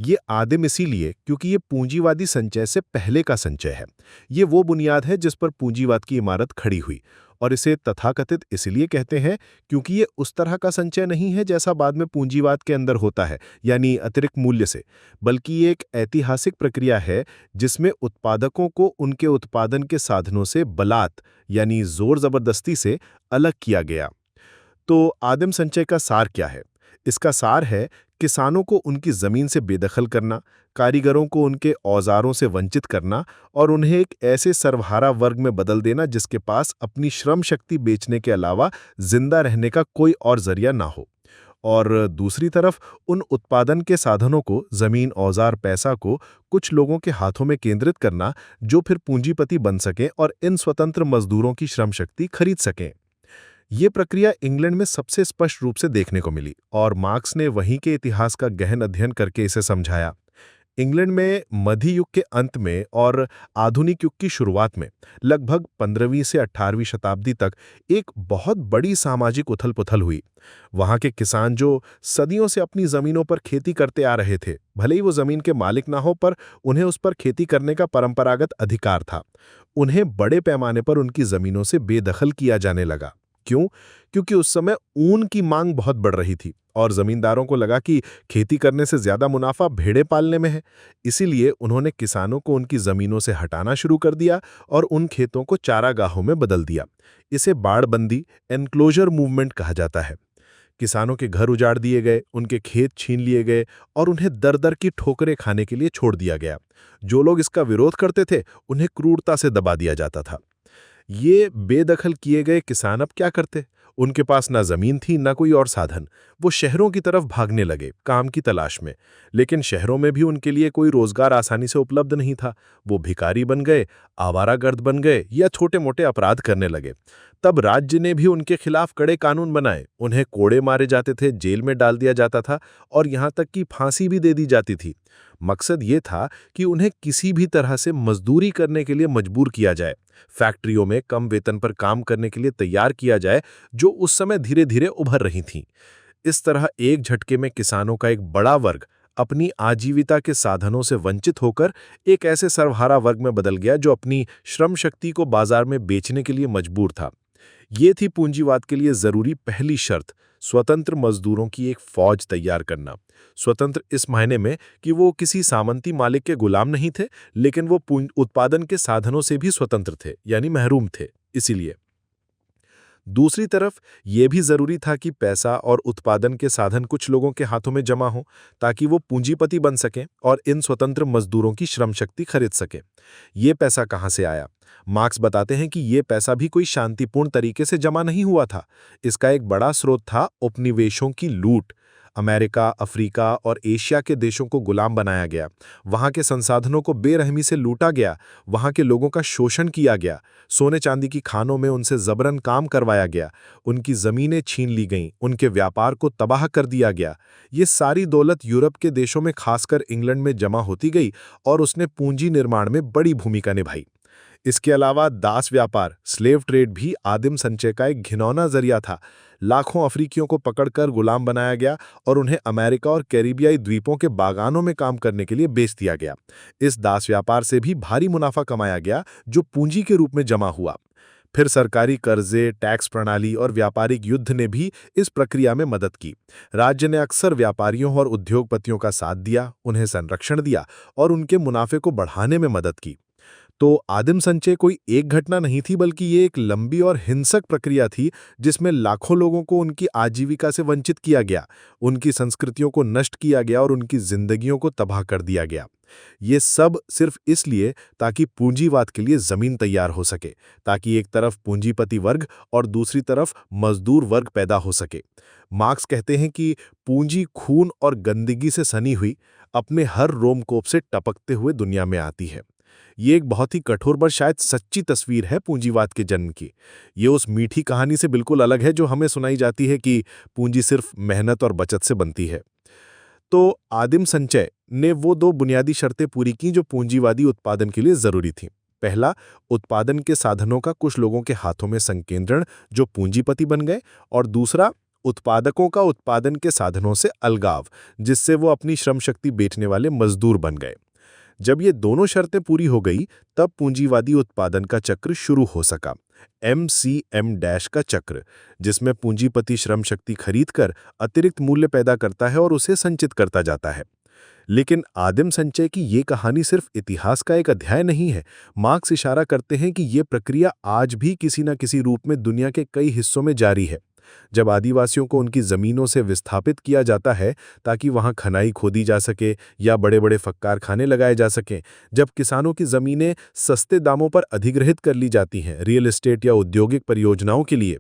ये आदिम इसीलिए क्योंकि ये पूंजीवादी संचय से पहले का संचय है। ये वो बुनियाद है जिस पर पूंजीवाद की इमारत खड़ी हुई, और इसे तथाकथित इसलिए कहते हैं क्योंकि ये उस तरह का संचय नहीं है जैसा बाद में पूंजीवाद के अंदर होता है, यानी अतिरिक्त मूल्य से, बल्कि ये एक ऐतिहासिक प्रक्रिया है जिसमें उत्पादकों को उनके उत्पादन के साधनों से बलात् यानी जोर जबरदस्ती से अलग किया गया। तो आदिम संचय का सार क्या है? इसका सार है किसानों को उनकी जमीन से बेदखल करना, कारीगरों को उनके औजारों से वंचित करना और उन्हें एक ऐसे सर्वहारा वर्ग में बदल देना जिसके पास अपनी श्रम शक्ति बेचने के अलावा जिंदा रहने का कोई और जरिया ना हो। और दूसरी तरफ उन उत्पादन के साधनों को, जमीन, औजार, पैसा को कुछ लोगों के हाथों में केंद्रित करना जो फिर पूंजीपति बन सकें और इन स्वतंत्र मजदूरों की श्रम शक्ति खरीद सकें। ये प्रक्रिया इंग्लैंड में सबसे स्पष्ट रूप से देखने को मिली, और मार्क्स ने वहीं के इतिहास का गहन अध्ययन करके इसे समझाया। इंग्लैंड में मध्य युग के अंत में और आधुनिक युग की शुरुआत में लगभग 15वीं से 18वीं शताब्दी तक एक बहुत बड़ी सामाजिक उथल-पुथल हुई। वहां के किसान जो सदियों से अपनी जमीनों पर खेती करते आ रहे थे, भले ही वो जमीन के मालिक ना हो, पर उन्हें उस पर खेती करने का परंपरागत अधिकार था। उन्हें बड़े पैमाने पर उनकी जमीनों से बेदखल किया जाने लगा। क्यों? क्योंकि उस समय ऊन की मांग बहुत बढ़ रही थी और जमींदारों को लगा कि खेती करने से ज्यादा मुनाफा भेड़ें पालने में है। इसीलिए उन्होंने किसानों को उनकी जमीनों से हटाना शुरू कर दिया और उन खेतों को चारागाहों में बदल दिया। इसे बाड़बंदी, एनक्लोजर मूवमेंट कहा जाता है। किसानों के घर उजाड़ दिए गए, उनके खेत छीन लिए गए और उन्हें दर दर की ठोकरें खाने के लिए छोड़ दिया गया। जो लोग इसका विरोध करते थे, उन्हें क्रूरता से दबा दिया जाता था। ये बेदखल किए गए किसान अब क्या करते? उनके पास ना जमीन थी ना कोई और साधन। वो शहरों की तरफ भागने लगे काम की तलाश में। लेकिन शहरों में भी उनके लिए कोई रोजगार आसानी से उपलब्ध नहीं था। वो भिखारी बन गए, आवारागर्द बन गए या छोटे मोटे अपराध करने लगे। तब राज्य ने भी उनके खिलाफ कड़े कानून बनाए। उन्हें कोड़े मारे जाते थे, जेल में डाल दिया जाता था और यहाँ तक कि फांसी भी दे दी जाती थी। मकसद ये था कि उन्हें किसी भी तरह से मजदूरी करने के लिए मजबूर किया जाए, फैक्ट्रियों में कम वेतन पर काम करने के लिए तैयार किया जाए, जो उस समय धीरे धीरे उभर रही थीं। इस तरह एक झटके में किसानों का एक बड़ा वर्ग अपनी आजीविका के साधनों से वंचित होकर एक ऐसे सर्वहारा वर्ग में बदल गया जो अपनी श्रम शक्ति को बाजार में बेचने के लिए मजबूर था। ये थी पूंजीवाद के लिए जरूरी पहली शर्त, स्वतंत्र मजदूरों की एक फौज तैयार करना। स्वतंत्र इस मायने में कि वो किसी सामंती मालिक के गुलाम नहीं थे, लेकिन वो उत्पादन के साधनों से भी स्वतंत्र थे, यानी महरूम थे। इसीलिए दूसरी तरफ यह भी जरूरी था कि पैसा और उत्पादन के साधन कुछ लोगों के हाथों में जमा हों, ताकि वो पूंजीपति बन सकें और इन स्वतंत्र मजदूरों की श्रम शक्ति खरीद सकें। ये पैसा कहां से आया? मार्क्स बताते हैं कि ये पैसा भी कोई शांतिपूर्ण तरीके से जमा नहीं हुआ था। इसका एक बड़ा स्रोत था उपनिवेशों की लूट। अमेरिका, अफ्रीका और एशिया के देशों को गुलाम बनाया गया। वहां के संसाधनों को बेरहमी से लूटा गया। वहां के लोगों का शोषण किया गया। सोने चांदी की खानों में उनसे जबरन काम करवाया गया। उनकी जमीनें छीन ली गईं। उनके व्यापार को तबाह कर दिया गया। ये सारी दौलत यूरोप के देशों में, खासकर इंग्लैंड में जमा होती गई और उसने पूंजी निर्माण में बड़ी भूमिका निभाई। इसके अलावा दास व्यापार, स्लेव ट्रेड भी आदिम संचय का एक घिनौना जरिया था। लाखों अफ्रीकियों को पकड़कर गुलाम बनाया गया और उन्हें अमेरिका और कैरिबियाई द्वीपों के बागानों में काम करने के लिए बेच दिया गया। इस दास व्यापार से भी भारी मुनाफा कमाया गया, जो पूंजी के रूप में जमा हुआ। फिर सरकारी कर्जे, टैक्स प्रणाली और व्यापारिक युद्ध ने भी इस प्रक्रिया में मदद की। राज्य ने अक्सर व्यापारियों और उद्योगपतियों का साथ दिया, उन्हें संरक्षण दिया और उनके मुनाफे को बढ़ाने में मदद की। तो आदिम संचय कोई एक घटना नहीं थी, बल्कि ये एक लंबी और हिंसक प्रक्रिया थी, जिसमें लाखों लोगों को उनकी आजीविका से वंचित किया गया, उनकी संस्कृतियों को नष्ट किया गया और उनकी जिंदगियों को तबाह कर दिया गया। ये सब सिर्फ इसलिए ताकि पूंजीवाद के लिए जमीन तैयार हो सके, ताकि एक तरफ पूंजीपति वर्ग और दूसरी तरफ मजदूर वर्ग पैदा हो सके। मार्क्स कहते हैं कि पूंजी खून और गंदगी से सनी हुई अपने हर रोमकोप से टपकते हुए दुनिया में आती है। ये एक बहुत ही कठोर पर शायद सच्ची तस्वीर है पूंजीवाद के जन्म की। ये उस मीठी कहानी से बिल्कुल अलग है जो हमें सुनाई जाती है कि पूंजी सिर्फ मेहनत और बचत से बनती है। तो आदिम संचय ने वो दो बुनियादी शर्तें पूरी की जो पूंजीवादी उत्पादन के लिए जरूरी थीं। पहला, उत्पादन के साधनों का कुछ लोगों के हाथों में संकेंद्रण, जो पूंजीपति बन गए, और दूसरा, उत्पादकों का उत्पादन के साधनों से अलगाव, जिससे वो अपनी श्रम शक्ति बेचने वाले मजदूर बन गए। जब ये दोनों शर्तें पूरी हो गई, तब पूंजीवादी उत्पादन का चक्र शुरू हो सका, MCM- का चक्र, जिसमें पूंजीपति श्रम शक्ति खरीदकर अतिरिक्त मूल्य पैदा करता है और उसे संचित करता जाता है। लेकिन आदिम संचय की ये कहानी सिर्फ इतिहास का एक अध्याय नहीं है। मार्क्स इशारा करते हैं कि ये प्रक्रिया आज भी किसी न किसी रूप में दुनिया के कई हिस्सों में जारी है। जब आदिवासियों को उनकी जमीनों से विस्थापित किया जाता है ताकि वहां खनाई खोदी जा सके या बड़े बड़े फक्कार खाने लगाए जा सकें, जब किसानों की जमीनें सस्ते दामों पर अधिग्रहित कर ली जाती हैं रियल एस्टेट या औद्योगिक परियोजनाओं के लिए,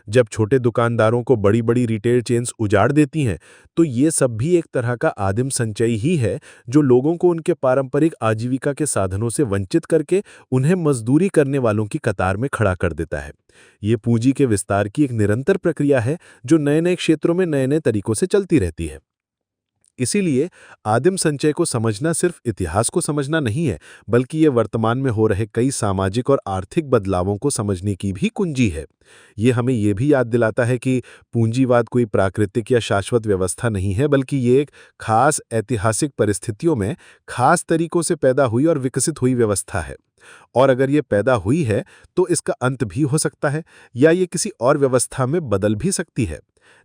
जब छोटे दुकानदारों को बड़ी बड़ी रिटेल चेन्स उजाड़ देती हैं, तो ये सब भी एक तरह का आदिम संचय ही है, जो लोगों को उनके पारंपरिक आजीविका के साधनों से वंचित करके उन्हें मजदूरी करने वालों की कतार में खड़ा कर देता है। ये पूंजी के विस्तार की एक निरंतर प्रक्रिया है, जो नए नए क्षेत्रों में नए नए तरीकों से चलती रहती है। इसीलिए आदिम संचय को समझना सिर्फ इतिहास को समझना नहीं है, बल्कि ये वर्तमान में हो रहे कई सामाजिक और आर्थिक बदलावों को समझने की भी कुंजी है। ये हमें ये भी याद दिलाता है कि पूंजीवाद कोई प्राकृतिक या शाश्वत व्यवस्था नहीं है, बल्कि ये एक खास ऐतिहासिक परिस्थितियों में खास तरीकों से पैदा हुई और विकसित हुई व्यवस्था है। और अगर ये पैदा हुई है, तो इसका अंत भी हो सकता है, या ये किसी और व्यवस्था में बदल भी सकती है।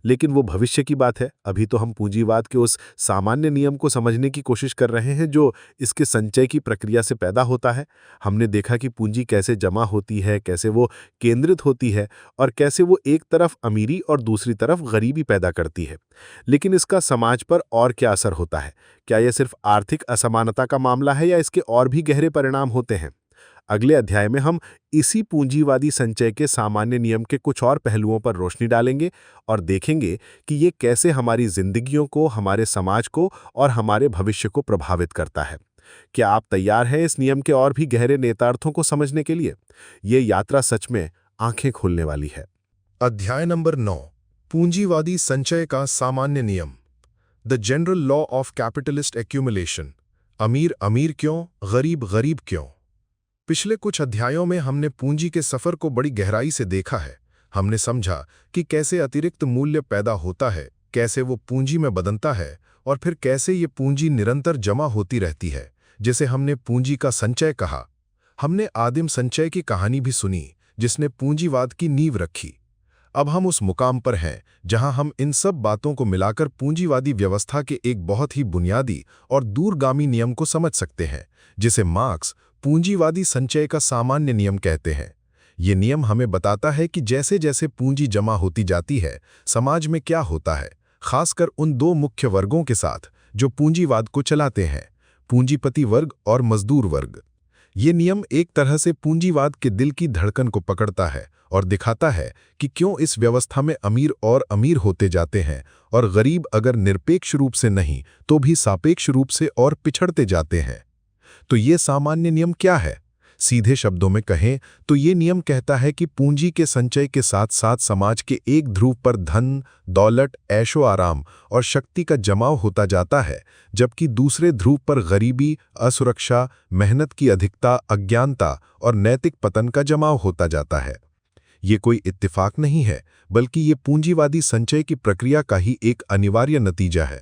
लेकिन वो भविष्य की बात है। अभी तो हम पूंजीवाद के उस सामान्य नियम को समझने की कोशिश कर रहे हैं जो इसके संचय की प्रक्रिया से पैदा होता है। हमने देखा कि पूंजी कैसे जमा होती है, कैसे वो केंद्रित होती है और कैसे वो एक तरफ अमीरी और दूसरी तरफ गरीबी पैदा करती है। लेकिन इसका समाज पर और क्या असर होता है? क्या यह सिर्फ आर्थिक असमानता का मामला है या इसके और भी गहरे परिणाम होते हैं? अगले अध्याय में हम इसी पूंजीवादी संचय के सामान्य नियम के कुछ और पहलुओं पर रोशनी डालेंगे और देखेंगे कि ये कैसे हमारी जिंदगियों को, हमारे समाज को और हमारे भविष्य को प्रभावित करता है। क्या आप तैयार हैं इस नियम के और भी गहरे नेतार्थों को समझने के लिए? ये यात्रा सच में आंखें खोलने वाली है। अध्याय नंबर 9, पूंजीवादी संचय का सामान्य नियम, the general law of capitalist accumulation. अमीर अमीर क्यों, गरीब गरीब क्यों? पिछले कुछ अध्यायों में हमने पूंजी के सफर को बड़ी गहराई से देखा है। हमने समझा कि कैसे अतिरिक्त मूल्य पैदा होता है, कैसे वो पूंजी में बदलता है और फिर कैसे ये पूंजी निरंतर जमा होती रहती है, जिसे हमने पूंजी का संचय कहा। हमने आदिम संचय की कहानी भी सुनी, जिसने पूंजीवाद की नींव रखी। अब हम उस मुकाम पर हैं जहां हम इन सब बातों को मिलाकर पूंजीवादी व्यवस्था के एक बहुत ही बुनियादी और दूरगामी नियम को समझ सकते हैं, जिसे मार्क्स पूंजीवादी संचय का सामान्य नियम कहते हैं। ये नियम हमें बताता है कि जैसे जैसे पूंजी जमा होती जाती है, समाज में क्या होता है, खासकर उन दो मुख्य वर्गों के साथ जो पूंजीवाद को चलाते हैं, पूंजीपति वर्ग और मजदूर वर्ग। ये नियम एक तरह से पूंजीवाद के दिल की धड़कन को पकड़ता है और दिखाता है कि क्यों इस व्यवस्था में अमीर और अमीर होते जाते हैं और गरीब अगर निरपेक्ष रूप से नहीं तो भी सापेक्ष रूप से और पिछड़ते जाते हैं। तो ये सामान्य नियम क्या है? सीधे शब्दों में कहें तो ये नियम कहता है कि पूंजी के संचय के साथ साथ समाज के एक ध्रुव पर धन, दौलत, ऐशो आराम और शक्ति का जमाव होता जाता है, जबकि दूसरे ध्रुव पर गरीबी, असुरक्षा, मेहनत की अधिकता, अज्ञानता और नैतिक पतन का जमाव होता जाता है। ये कोई इत्तेफाक नहीं है, बल्कि ये पूंजीवादी संचय की प्रक्रिया का ही एक अनिवार्य नतीजा है।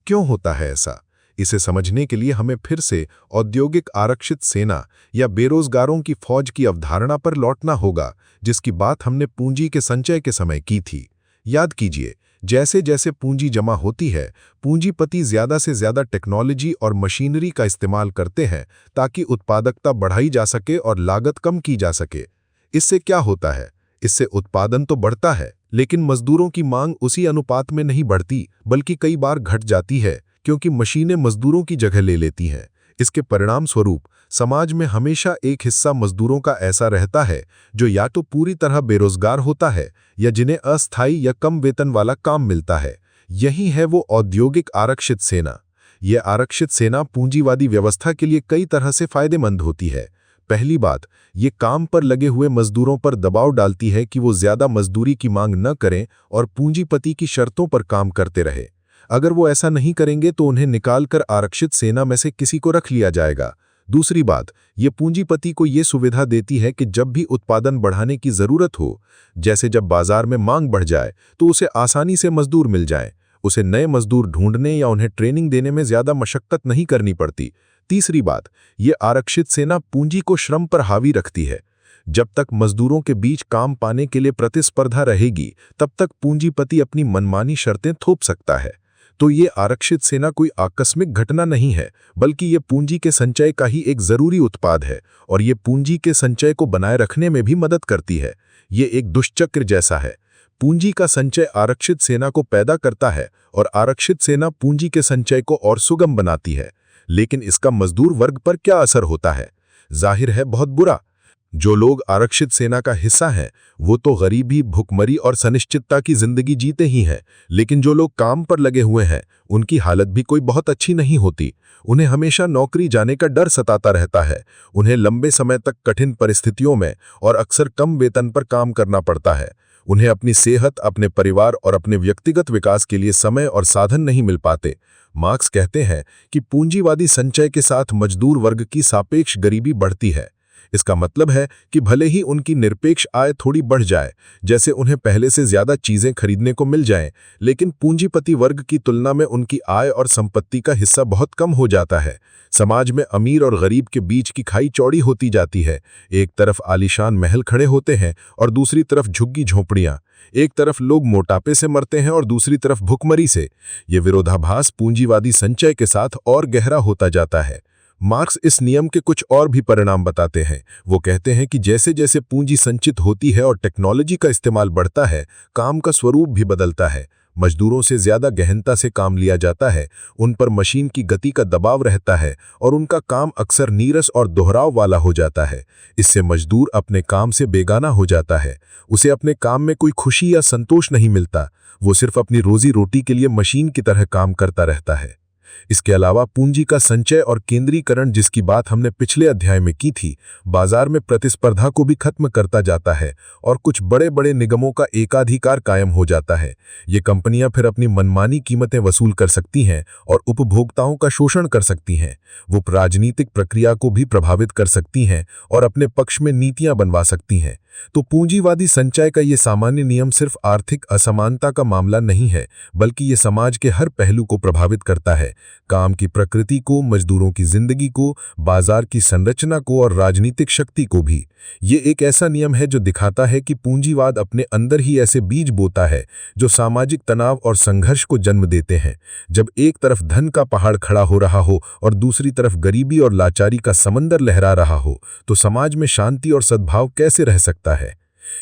क्यों होता है ऐसा? इसे समझने के लिए हमें फिर से औद्योगिक आरक्षित सेना या बेरोजगारों की फौज की अवधारणा पर लौटना होगा, जिसकी बात हमने पूंजी के संचय के समय की थी। याद कीजिए, जैसे जैसे पूंजी जमा होती है, पूंजीपति ज्यादा से ज्यादा टेक्नोलॉजी और मशीनरी का इस्तेमाल करते हैं ताकि उत्पादकता बढ़ाई जा सके और लागत कम की जा सके। इससे क्या होता है? इससे उत्पादन तो बढ़ता है, लेकिन मजदूरों की मांग उसी अनुपात में नहीं बढ़ती, बल्कि कई बार घट जाती है, क्योंकि मशीनें मजदूरों की जगह ले लेती हैं। इसके परिणाम स्वरूप समाज में हमेशा एक हिस्सा मजदूरों का ऐसा रहता है जो या तो पूरी तरह बेरोजगार होता है या जिन्हें अस्थायी या कम वेतन वाला काम मिलता है। यही है वो औद्योगिक आरक्षित सेना। यह आरक्षित सेना पूंजीवादी व्यवस्था के लिए कई तरह से फायदेमंद होती है। पहली बात, ये काम पर लगे हुए मजदूरों पर दबाव डालती है कि वो ज्यादा मजदूरी की मांग न करें और पूंजीपति की शर्तों पर काम करते रहे। अगर वो ऐसा नहीं करेंगे तो उन्हें निकालकर आरक्षित सेना में से किसी को रख लिया जाएगा। दूसरी बात, ये पूंजीपति को ये सुविधा देती है कि जब भी उत्पादन बढ़ाने की जरूरत हो, जैसे जब बाजार में मांग बढ़ जाए, तो उसे आसानी से मजदूर मिल जाए। उसे नए मजदूर ढूंढने या उन्हें ट्रेनिंग देने में ज्यादा मशक्कत नहीं करनी पड़ती। तीसरी बात, ये आरक्षित सेना पूंजी को श्रम पर हावी रखती है। जब तक मजदूरों के बीच काम पाने के लिए प्रतिस्पर्धा रहेगी, तब तक पूंजीपति अपनी मनमानी शर्तें थोप सकता है। तो ये आरक्षित सेना कोई आकस्मिक घटना नहीं है, बल्कि ये पूंजी के संचय का ही एक जरूरी उत्पाद है और ये पूंजी के संचय को बनाए रखने में भी मदद करती है। ये एक दुष्चक्र जैसा है। पूंजी का संचय आरक्षित सेना को पैदा करता है और आरक्षित सेना पूंजी के संचय को और सुगम बनाती है। लेकिन इसका मजदूर वर्ग पर क्या असर होता है? जाहिर है, बहुत बुरा। जो लोग आरक्षित सेना का हिस्सा हैं, वो तो गरीबी, भुखमरी और अनिश्चितता की जिंदगी जीते ही हैं, लेकिन जो लोग काम पर लगे हुए हैं, उनकी हालत भी कोई बहुत अच्छी नहीं होती। उन्हें हमेशा नौकरी जाने का डर सताता रहता है। उन्हें लंबे समय तक कठिन परिस्थितियों में और अक्सर कम वेतन पर काम करना पड़ता है। उन्हें अपनी सेहत, अपने परिवार और अपने व्यक्तिगत विकास के लिए समय और साधन नहीं मिल पाते। मार्क्स कहते हैं कि पूंजीवादी संचय के साथ मजदूर वर्ग की सापेक्ष गरीबी बढ़ती है। इसका मतलब है कि भले ही उनकी निरपेक्ष आय थोड़ी बढ़ जाए, जैसे उन्हें पहले से ज्यादा चीजें खरीदने को मिल जाएं, लेकिन पूंजीपति वर्ग की तुलना में उनकी आय और संपत्ति का हिस्सा बहुत कम हो जाता है। समाज में अमीर और गरीब के बीच की खाई चौड़ी होती जाती है। एक तरफ आलीशान महल खड़े होते हैं और दूसरी तरफ झुग्गी झोंपड़ियां। एक तरफ लोग मोटापे से मरते हैं और दूसरी तरफ भुखमरी से। ये विरोधाभास पूंजीवादी संचय के साथ और गहरा होता जाता है। मार्क्स इस नियम के कुछ और भी परिणाम बताते हैं। वो कहते हैं कि जैसे जैसे पूंजी संचित होती है और टेक्नोलॉजी का इस्तेमाल बढ़ता है, काम का स्वरूप भी बदलता है। मजदूरों से ज्यादा गहनता से काम लिया जाता है, उन पर मशीन की गति का दबाव रहता है और उनका काम अक्सर नीरस और दोहराव वाला हो जाता है। इससे मजदूर अपने काम से बेगाना हो जाता है। उसे अपने काम में कोई खुशी या संतोष नहीं मिलता। वो सिर्फ अपनी रोजी रोटी के लिए मशीन की तरह काम करता रहता है। इसके अलावा पूंजी का संचय और केंद्रीकरण, जिसकी बात हमने पिछले अध्याय में की थी, बाजार में प्रतिस्पर्धा को भी खत्म करता जाता है और कुछ बड़े बड़े निगमों का एकाधिकार कायम हो जाता है। ये कंपनियां फिर अपनी मनमानी कीमतें वसूल कर सकती हैं और उपभोक्ताओं का शोषण कर सकती हैं। वो राजनीतिक प्रक्रिया को भी प्रभावित कर सकती हैं और अपने पक्ष में नीतियां बनवा सकती हैं। तो पूंजीवादी संचय का ये सामान्य नियम सिर्फ आर्थिक असमानता का मामला नहीं है, बल्कि ये समाज के हर पहलू को प्रभावित करता है। काम की प्रकृति को, मजदूरों की जिंदगी को, बाजार की संरचना को और राजनीतिक शक्ति को भी। ये एक ऐसा नियम है जो दिखाता है कि पूंजीवाद अपने अंदर ही ऐसे बीज बोता है जो सामाजिक तनाव और संघर्ष को जन्म देते हैं। जब एक तरफ धन का पहाड़ खड़ा हो रहा हो और दूसरी तरफ गरीबी और लाचारी का समंदर लहरा रहा हो, तो समाज में शांति और सद्भाव कैसे रह सकता है।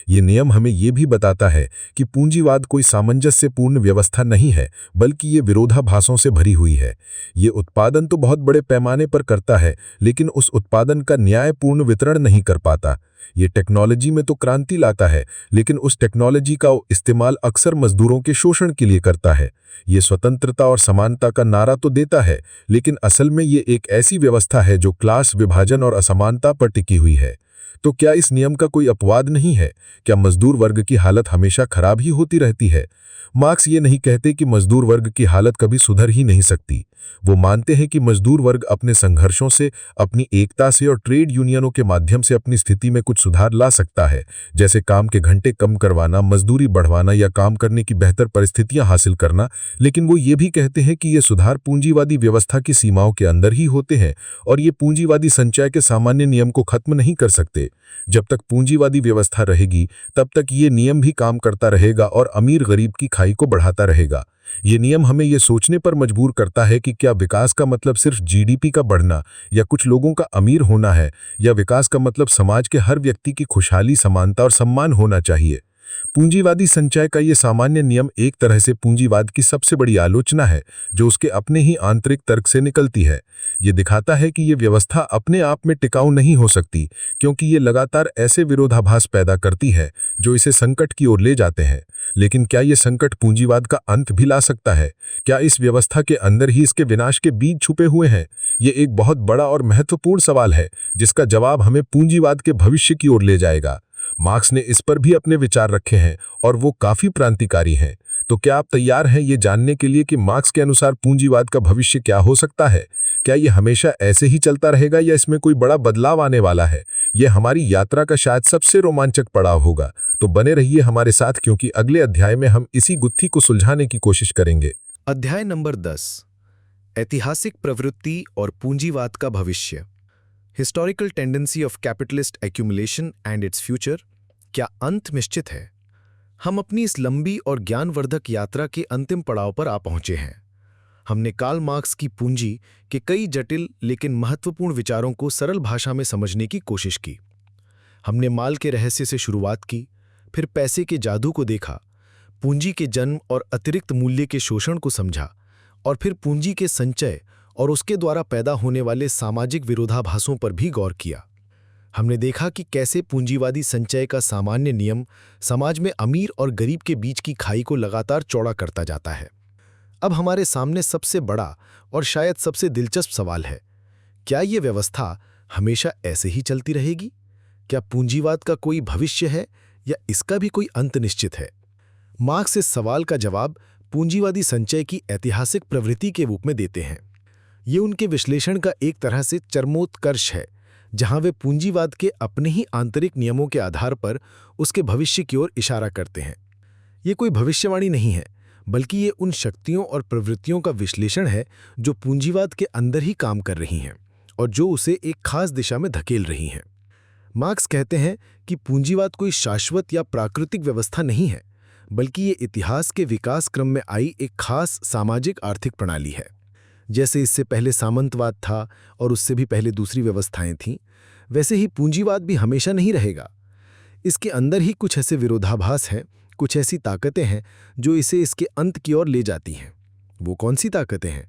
ये नियम हमें ये भी बताता है कि पूंजीवाद कोई सामंजस्यपूर्ण व्यवस्था नहीं है, बल्कि ये विरोधाभासों से भरी हुई है। ये उत्पादन तो बहुत बड़े पैमाने पर करता है, लेकिन उस उत्पादन का न्यायपूर्ण वितरण नहीं कर पाता। ये टेक्नोलॉजी में तो क्रांति लाता है, लेकिन उस टेक्नोलॉजी का इस्तेमाल अक्सर मजदूरों के शोषण के लिए करता है। ये स्वतंत्रता और समानता का नारा तो देता है, लेकिन असल में ये एक ऐसी व्यवस्था है जो क्लास विभाजन और असमानता पर टिकी हुई है। तो क्या इस नियम का कोई अपवाद नहीं है? क्या मजदूर वर्ग की हालत हमेशा खराब ही होती रहती है? मार्क्स ये नहीं कहते कि मजदूर वर्ग की हालत कभी सुधर ही नहीं सकती। वो मानते हैं कि मजदूर वर्ग अपने संघर्षों से, अपनी एकता से और ट्रेड यूनियनों के माध्यम से अपनी स्थिति में कुछ सुधार ला सकता है, जैसे काम के घंटे कम करवाना, मजदूरी बढ़वाना या काम करने की बेहतर परिस्थितियां हासिल करना। लेकिन वो ये भी कहते हैं कि ये सुधार पूंजीवादी व्यवस्था की सीमाओं के अंदर ही होते हैं और ये पूंजीवादी संचय के सामान्य नियम को खत्म नहीं कर सकते। जब तक पूंजीवादी व्यवस्था रहेगी, तब तक ये नियम भी काम करता रहेगा और अमीर गरीब की खाई को बढ़ाता रहेगा। ये नियम हमें ये सोचने पर मजबूर करता है कि क्या विकास का मतलब सिर्फ जीडीपी का बढ़ना या कुछ लोगों का अमीर होना है, या विकास का मतलब समाज के हर व्यक्ति की खुशहाली, समानता और सम्मान होना चाहिए। पूंजीवादी संचय का ये सामान्य नियम एक तरह से पूंजीवाद की सबसे बड़ी आलोचना है, जो उसके अपने ही आंतरिक तर्क से निकलती है। ये दिखाता है कि ये व्यवस्था अपने आप में टिकाऊ नहीं हो सकती, क्योंकि ये लगातार ऐसे विरोधाभास पैदा करती है जो इसे संकट की ओर ले जाते हैं। लेकिन क्या ये संकट पूंजीवाद का अंत भी ला सकता है? क्या इस व्यवस्था के अंदर ही इसके विनाश के बीज छुपे हुए हैं? ये एक बहुत बड़ा और महत्वपूर्ण सवाल है, जिसका जवाब हमें पूंजीवाद के भविष्य की ओर ले जाएगा। मार्क्स ने इस पर भी अपने विचार रखे हैं और वो काफी क्रांतिकारी हैं। तो क्या आप तैयार हैं ये जानने के लिए कि मार्क्स के अनुसार पूंजीवाद का भविष्य क्या हो सकता है? क्या ये हमेशा ऐसे ही चलता रहेगा या इसमें कोई बड़ा बदलाव आने वाला है? ये हमारी यात्रा का शायद सबसे रोमांचक पड़ाव होगा। तो बने रहिए हमारे साथ, क्योंकि अगले अध्याय में हम इसी गुत्थी को सुलझाने की कोशिश करेंगे। अध्याय नंबर 10, ऐतिहासिक प्रवृत्ति और पूंजीवाद का भविष्य। Historical tendency of capitalist accumulation and its future. क्या अंत निश्चित है? हम अपनी इस लंबी और ज्ञानवर्धक यात्रा के अंतिम पड़ाव पर आ पहुंचे हैं। हमने कार्ल मार्क्स की पूंजी के कई जटिल लेकिन महत्वपूर्ण विचारों को सरल भाषा में समझने की कोशिश की। हमने माल के रहस्य से शुरुआत की, फिर पैसे के जादू को देखा, पूंजी के जन्म और अतिरिक्त मूल्य के शोषण को समझा, और फिर पूंजी के संचय और उसके द्वारा पैदा होने वाले सामाजिक विरोधाभासों पर भी गौर किया। हमने देखा कि कैसे पूंजीवादी संचय का सामान्य नियम समाज में अमीर और गरीब के बीच की खाई को लगातार चौड़ा करता जाता है। अब हमारे सामने सबसे बड़ा और शायद सबसे दिलचस्प सवाल है, क्या ये व्यवस्था हमेशा ऐसे ही चलती रहेगी? क्या पूंजीवाद का कोई भविष्य है या इसका भी कोई अंत निश्चित है? मार्क्स इस सवाल का जवाब पूंजीवादी संचय की ऐतिहासिक प्रवृत्ति के रूप में देते हैं। ये उनके विश्लेषण का एक तरह से चरमोत्कर्ष है, जहां वे पूंजीवाद के अपने ही आंतरिक नियमों के आधार पर उसके भविष्य की ओर इशारा करते हैं। ये कोई भविष्यवाणी नहीं है, बल्कि ये उन शक्तियों और प्रवृत्तियों का विश्लेषण है जो पूंजीवाद के अंदर ही काम कर रही हैं और जो उसे एक खास दिशा में धकेल रही हैं। मार्क्स कहते हैं कि पूंजीवाद कोई शाश्वत या प्राकृतिक व्यवस्था नहीं है, बल्कि ये इतिहास के विकास क्रम में आई एक खास सामाजिक आर्थिक प्रणाली है। जैसे इससे पहले सामंतवाद था और उससे भी पहले दूसरी व्यवस्थाएं थीं, वैसे ही पूंजीवाद भी हमेशा नहीं रहेगा। इसके अंदर ही कुछ ऐसे विरोधाभास हैं कुछ ऐसी ताकतें हैं जो इसे इसके अंत की ओर ले जाती हैं। वो कौन सी ताकतें हैं?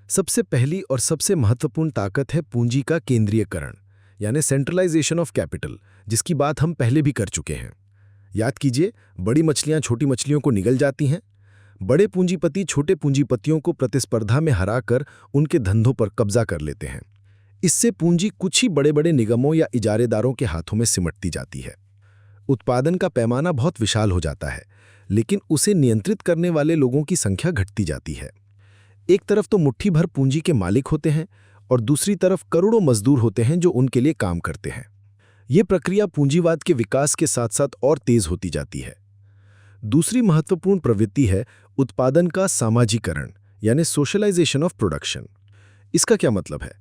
सबसे पहली और सबसे महत्वपूर्ण ताकत है पूंजी का केंद्रीयकरण, यानी सेंट्रलाइजेशन ऑफ कैपिटल, जिसकी बात हम पहले भी कर चुके हैं। याद कीजिए, बड़ी मछलियां छोटी मछलियों को निगल जाती हैं। बड़े पूंजीपति छोटे पूंजीपतियों को प्रतिस्पर्धा में हराकर उनके धंधों पर कब्जा कर लेते हैं। इससे पूंजी कुछ ही बड़े बड़े निगमों या इजारेदारों के हाथों में सिमटती जाती है। उत्पादन का पैमाना बहुत विशाल हो जाता है, लेकिन उसे नियंत्रित करने वाले लोगों की संख्या घटती जाती है। एक तरफ तो मुट्ठी भर पूंजी के मालिक होते हैं और दूसरी तरफ करोड़ों मजदूर होते हैं जो उनके लिए काम करते हैं। ये प्रक्रिया पूंजीवाद के विकास के साथ साथ और तेज होती जाती है। दूसरी महत्वपूर्ण प्रवृत्ति है उत्पादन का सामाजिकरण, यानी सोशलाइजेशन ऑफ प्रोडक्शन। इसका क्या मतलब है?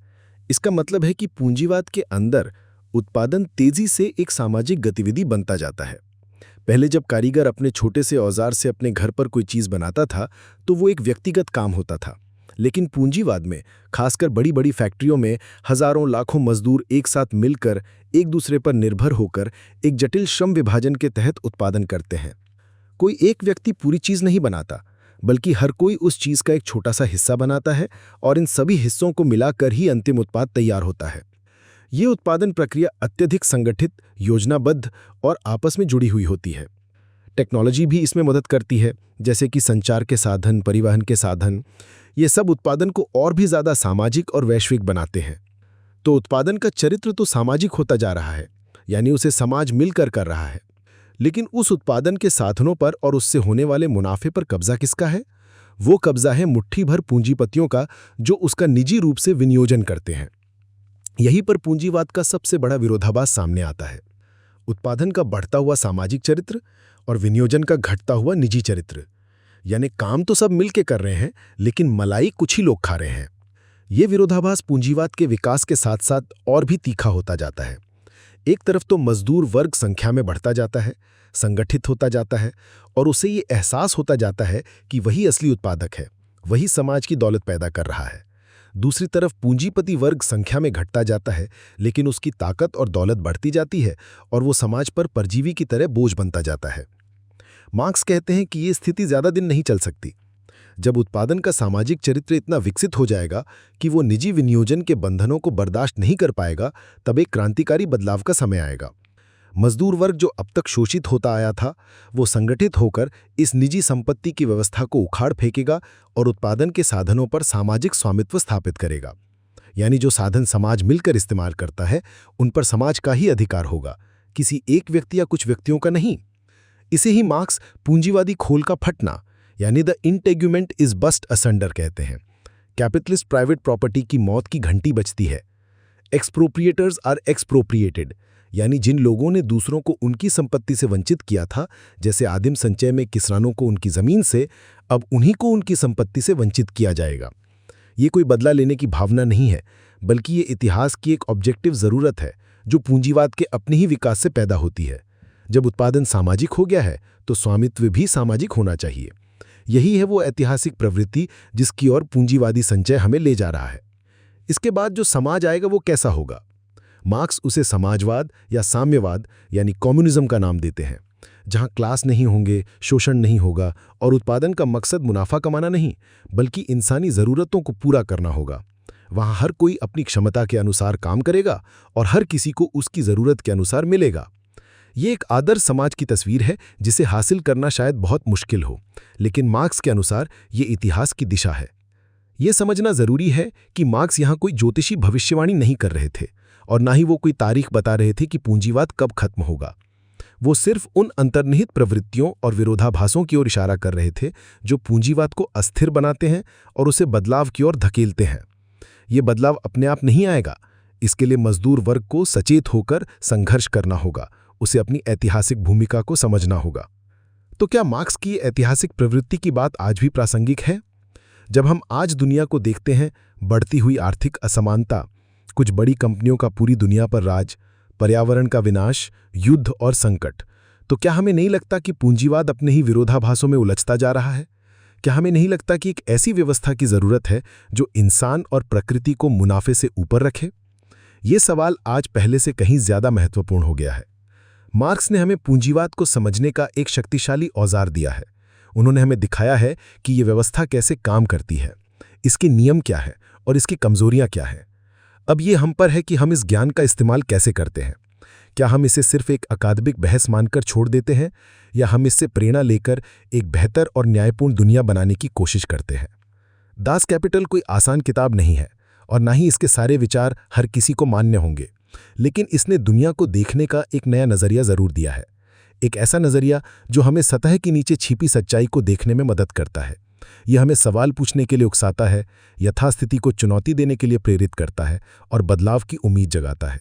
इसका मतलब है कि पूंजीवाद के अंदर उत्पादन तेजी से एक सामाजिक गतिविधि बनता जाता है। पहले जब कारीगर अपने छोटे से औजार से अपने घर पर कोई चीज बनाता था तो वो एक व्यक्तिगत काम होता था, लेकिन पूंजीवाद में, खासकर बड़ी बड़ी फैक्ट्रियों में, हजारों लाखों मजदूर एक साथ मिलकर एक दूसरे पर निर्भर होकर एक जटिल श्रम विभाजन के तहत उत्पादन करते हैं। कोई एक व्यक्ति पूरी चीज नहीं बनाता, बल्कि हर कोई उस चीज का एक छोटा सा हिस्सा बनाता है और इन सभी हिस्सों को मिलाकर ही अंतिम उत्पाद तैयार होता है। ये उत्पादन प्रक्रिया अत्यधिक संगठित, योजनाबद्ध और आपस में जुड़ी हुई होती है। टेक्नोलॉजी भी इसमें मदद करती है, जैसे कि संचार के साधन, परिवहन के साधन। ये सब उत्पादन को और भी ज्यादा सामाजिक और वैश्विक बनाते हैं। तो उत्पादन का चरित्र तो सामाजिक होता जा रहा है, यानी उसे समाज मिलकर कर रहा है। लेकिन उस उत्पादन के साधनों पर और उससे होने वाले मुनाफे पर कब्जा किसका है? वो कब्जा है मुट्ठी भर पूंजीपतियों का, जो उसका निजी रूप से विनियोजन करते हैं। यहीं पर पूंजीवाद का सबसे बड़ा विरोधाभास सामने आता है। उत्पादन का बढ़ता हुआ सामाजिक चरित्र और विनियोजन का घटता हुआ निजी चरित्र, यानी काम तो सब मिलके कर रहे हैं, लेकिन मलाई कुछ ही लोग खा रहे हैं। ये विरोधाभास पूंजीवाद के विकास के साथ साथ और भी तीखा होता जाता है। एक तरफ तो मजदूर वर्ग संख्या में बढ़ता जाता है, संगठित होता जाता है और उसे ये एहसास होता जाता है कि वही असली उत्पादक है, वही समाज की दौलत पैदा कर रहा है। दूसरी तरफ पूंजीपति वर्ग संख्या में घटता जाता है, लेकिन उसकी ताकत और दौलत बढ़ती जाती है और वो समाज पर परजीवी की तरह बोझ बनता जाता है। मार्क्स कहते हैं कि ये स्थिति ज्यादा दिन नहीं चल सकती। जब उत्पादन का सामाजिक चरित्र इतना विकसित हो जाएगा कि वो निजी विनियोजन के बंधनों को बर्दाश्त नहीं कर पाएगा, तब एक क्रांतिकारी बदलाव का समय आएगा। मजदूर वर्ग जो अब तक शोषित होता आया था, वो संगठित होकर इस निजी संपत्ति की व्यवस्था को उखाड़ फेंकेगा और उत्पादन के साधनों पर सामाजिक स्वामित्व स्थापित करेगा। यानी जो साधन समाज मिलकर इस्तेमाल करता है, उन पर समाज का ही अधिकार होगा, किसी एक व्यक्ति या कुछ व्यक्तियों का नहीं। इसे ही मार्क्स पूंजीवादी खोल का फटना, यानी द इंटेग्यूमेंट इज बस्ट असंडर कहते हैं। कैपिटलिस्ट प्राइवेट प्रॉपर्टी की मौत की घंटी बजती है। एक्सप्रोप्रिएटर्स आर एक्सप्रोप्रिएटेड, यानी जिन लोगों ने दूसरों को उनकी संपत्ति से वंचित किया था, जैसे आदिम संचय में किसानों को उनकी जमीन से, अब उन्हीं को उनकी संपत्ति से वंचित किया जाएगा। ये कोई बदला लेने की भावना नहीं है, बल्कि ये इतिहास की एक ऑब्जेक्टिव जरूरत है जो पूंजीवाद के अपने ही विकास से पैदा होती है। जब उत्पादन सामाजिक हो गया है तो स्वामित्व भी सामाजिक होना चाहिए। यही है वो ऐतिहासिक प्रवृत्ति जिसकी ओर पूंजीवादी संचय हमें ले जा रहा है। इसके बाद जो समाज आएगा वो कैसा होगा? मार्क्स उसे समाजवाद या साम्यवाद यानी कम्युनिज्म का नाम देते हैं, जहां क्लास नहीं होंगे, शोषण नहीं होगा और उत्पादन का मकसद मुनाफा कमाना नहीं, बल्कि इंसानी ज़रूरतों को पूरा करना होगा। वहां हर कोई अपनी क्षमता के अनुसार काम करेगा और हर किसी को उसकी ज़रूरत के अनुसार मिलेगा। ये एक आदर्श समाज की तस्वीर है जिसे हासिल करना शायद बहुत मुश्किल हो, लेकिन मार्क्स के अनुसार ये इतिहास की दिशा है। ये समझना जरूरी है कि मार्क्स यहाँ कोई ज्योतिषी भविष्यवाणी नहीं कर रहे थे और ना ही वो कोई तारीख बता रहे थे कि पूंजीवाद कब खत्म होगा। वो सिर्फ उन अंतर्निहित प्रवृत्तियों और विरोधाभासों की ओर इशारा कर रहे थे जो पूंजीवाद को अस्थिर बनाते हैं और उसे बदलाव की ओर धकेलते हैं। ये बदलाव अपने आप नहीं आएगा, इसके लिए मजदूर वर्ग को सचेत होकर संघर्ष करना होगा, उसे अपनी ऐतिहासिक भूमिका को समझना होगा। तो क्या मार्क्स की ऐतिहासिक प्रवृत्ति की बात आज भी प्रासंगिक है? जब हम आज दुनिया को देखते हैं, बढ़ती हुई आर्थिक असमानता, कुछ बड़ी कंपनियों का पूरी दुनिया पर राज, पर्यावरण का विनाश, युद्ध और संकट, तो क्या हमें नहीं लगता कि पूंजीवाद अपने ही विरोधाभासों में उलझता जा रहा है? क्या हमें नहीं लगता कि एक ऐसी व्यवस्था की जरूरत है जो इंसान और प्रकृति को मुनाफे से ऊपर रखे? ये सवाल आज पहले से कहीं ज्यादा महत्वपूर्ण हो गया है। मार्क्स ने हमें पूंजीवाद को समझने का एक शक्तिशाली औजार दिया है। उन्होंने हमें दिखाया है कि ये व्यवस्था कैसे काम करती है, इसके नियम क्या है और इसकी कमजोरियां क्या है। अब ये हम पर है कि हम इस ज्ञान का इस्तेमाल कैसे करते हैं। क्या हम इसे सिर्फ एक अकादमिक बहस मानकर छोड़ देते हैं या हम इससे प्रेरणा लेकर एक बेहतर और न्यायपूर्ण दुनिया बनाने की कोशिश करते हैं। दास कैपिटल कोई आसान किताब नहीं है और ना ही इसके सारे विचार हर किसी को मान्य होंगे, लेकिन इसने दुनिया को देखने का एक नया नज़रिया ज़रूर दिया है। एक ऐसा नज़रिया जो हमें सतह के नीचे छिपी सच्चाई को देखने में मदद करता है। यह हमें सवाल पूछने के लिए उकसाता है, यथास्थिति को चुनौती देने के लिए प्रेरित करता है और बदलाव की उम्मीद जगाता है।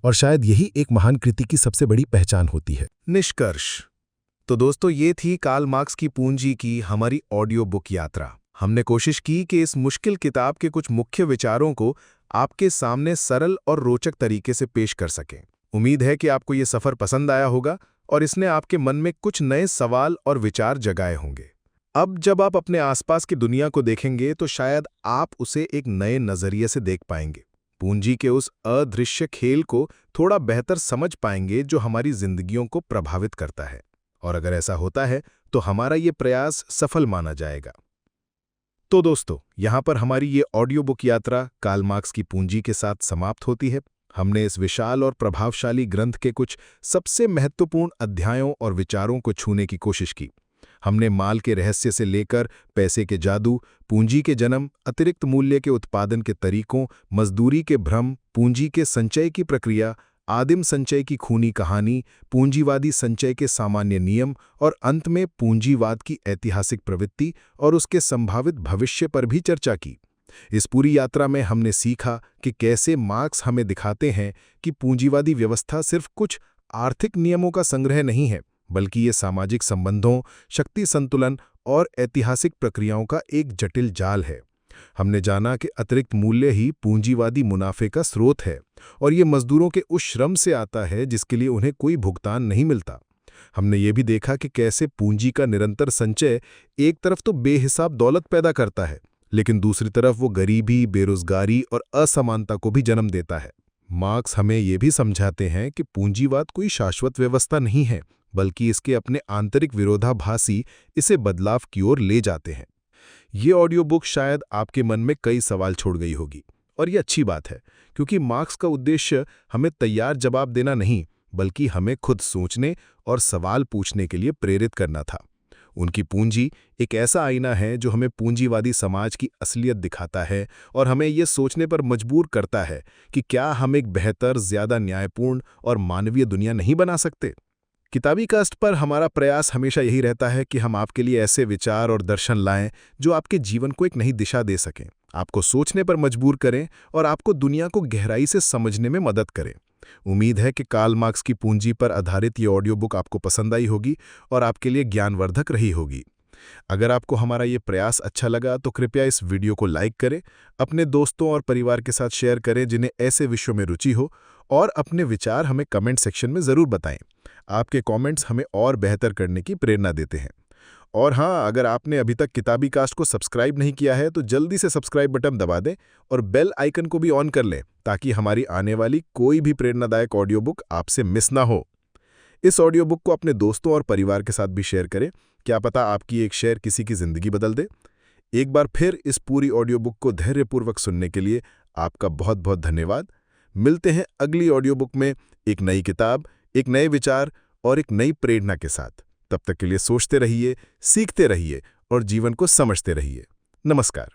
और शायद यही एक महान कृति की सबसे बड़ी पहचान होती है। निष्कर्ष। तो दोस्तों, ये थी कार्ल मार्क्स की पूंजी की हमारी ऑडियो बुक यात्रा। हमने कोशिश की कि इस मुश्किल किताब के कुछ मुख्य विचारों को आपके सामने सरल और रोचक तरीके से पेश कर सकें। उम्मीद है कि आपको ये सफ़र पसंद आया होगा और इसने आपके मन में कुछ नए सवाल और विचार जगाए होंगे। अब जब आप अपने आसपास की दुनिया को देखेंगे तो शायद आप उसे एक नए नज़रिए से देख पाएंगे। पूंजी के उस अदृश्य खेल को थोड़ा बेहतर समझ पाएंगे जो हमारी जिंदगियों को प्रभावित करता है। और अगर ऐसा होता है तो हमारा ये प्रयास सफल माना जाएगा। तो दोस्तों, यहाँ पर हमारी ये ऑडियो बुक यात्रा कार्ल मार्क्स की पूंजी के साथ समाप्त होती है। हमने इस विशाल और प्रभावशाली ग्रंथ के कुछ सबसे महत्वपूर्ण अध्यायों और विचारों को छूने की कोशिश की। हमने माल के रहस्य से लेकर पैसे के जादू, पूंजी के जन्म, अतिरिक्त मूल्य के उत्पादन के तरीकों, मजदूरी के भ्रम, पूंजी के संचय की प्रक्रिया, आदिम संचय की खूनी कहानी, पूंजीवादी संचय के सामान्य नियम और अंत में पूंजीवाद की ऐतिहासिक प्रवृत्ति और उसके संभावित भविष्य पर भी चर्चा की। इस पूरी यात्रा में हमने सीखा कि कैसे मार्क्स हमें दिखाते हैं कि पूंजीवादी व्यवस्था सिर्फ कुछ आर्थिक नियमों का संग्रह नहीं है, बल्कि ये सामाजिक संबंधों, शक्ति संतुलन और ऐतिहासिक प्रक्रियाओं का एक जटिल जाल है। हमने जाना कि अतिरिक्त मूल्य ही पूंजीवादी मुनाफे का स्रोत है और ये मजदूरों के उस श्रम से आता है जिसके लिए उन्हें कोई भुगतान नहीं मिलता। हमने ये भी देखा कि कैसे पूंजी का निरंतर संचय एक तरफ तो बेहिसाब दौलत पैदा करता है, लेकिन दूसरी तरफ वो गरीबी, बेरोजगारी और असमानता को भी जन्म देता है। मार्क्स हमें ये भी समझाते हैं कि पूंजीवाद कोई शाश्वत व्यवस्था नहीं है, बल्कि इसके अपने आंतरिक विरोधाभासी इसे बदलाव की ओर ले जाते हैं। ये ऑडियो बुक शायद आपके मन में कई सवाल छोड़ गई होगी, और ये अच्छी बात है, क्योंकि मार्क्स का उद्देश्य हमें तैयार जवाब देना नहीं, बल्कि हमें खुद सोचने और सवाल पूछने के लिए प्रेरित करना था। उनकी पूंजी एक ऐसा आईना है जो हमें पूंजीवादी समाज की असलियत दिखाता है और हमें ये सोचने पर मजबूर करता है कि क्या हम एक बेहतर, ज्यादा न्यायपूर्ण और मानवीय दुनिया नहीं बना सकते। किताबी कास्ट पर हमारा प्रयास हमेशा यही रहता है कि हम आपके लिए ऐसे विचार और दर्शन लाएं जो आपके जीवन को एक नई दिशा दे सकें, आपको सोचने पर मजबूर करें और आपको दुनिया को गहराई से समझने में मदद करें। उम्मीद है कि कार्ल मार्क्स की पूंजी पर आधारित ये ऑडियो बुक आपको पसंद आई होगी और आपके लिए ज्ञानवर्धक रही होगी। अगर आपको हमारा ये प्रयास अच्छा लगा तो कृपया इस वीडियो को लाइक करें, अपने दोस्तों और परिवार के साथ शेयर करें जिन्हें ऐसे विषयों में रुचि हो, और अपने विचार हमें कमेंट सेक्शन में ज़रूर बताएं। आपके कमेंट्स हमें और बेहतर करने की प्रेरणा देते हैं। और हाँ, अगर आपने अभी तक किताबी कास्ट को सब्सक्राइब नहीं किया है तो जल्दी से सब्सक्राइब बटन दबा दें और बेल आइकन को भी ऑन कर लें, ताकि हमारी आने वाली कोई भी प्रेरणादायक ऑडियो बुक आपसे मिस ना हो। इस ऑडियो बुक को अपने दोस्तों और परिवार के साथ भी शेयर करें, क्या पता आपकी एक शेयर किसी की जिंदगी बदल दे। एक बार फिर इस पूरी ऑडियो बुक को धैर्यपूर्वक सुनने के लिए आपका बहुत बहुत धन्यवाद। मिलते हैं अगली ऑडियो बुक में एक नई किताब, एक नए विचार और एक नई प्रेरणा के साथ। तब तक के लिए सोचते रहिए, सीखते रहिए और जीवन को समझते रहिए। नमस्कार।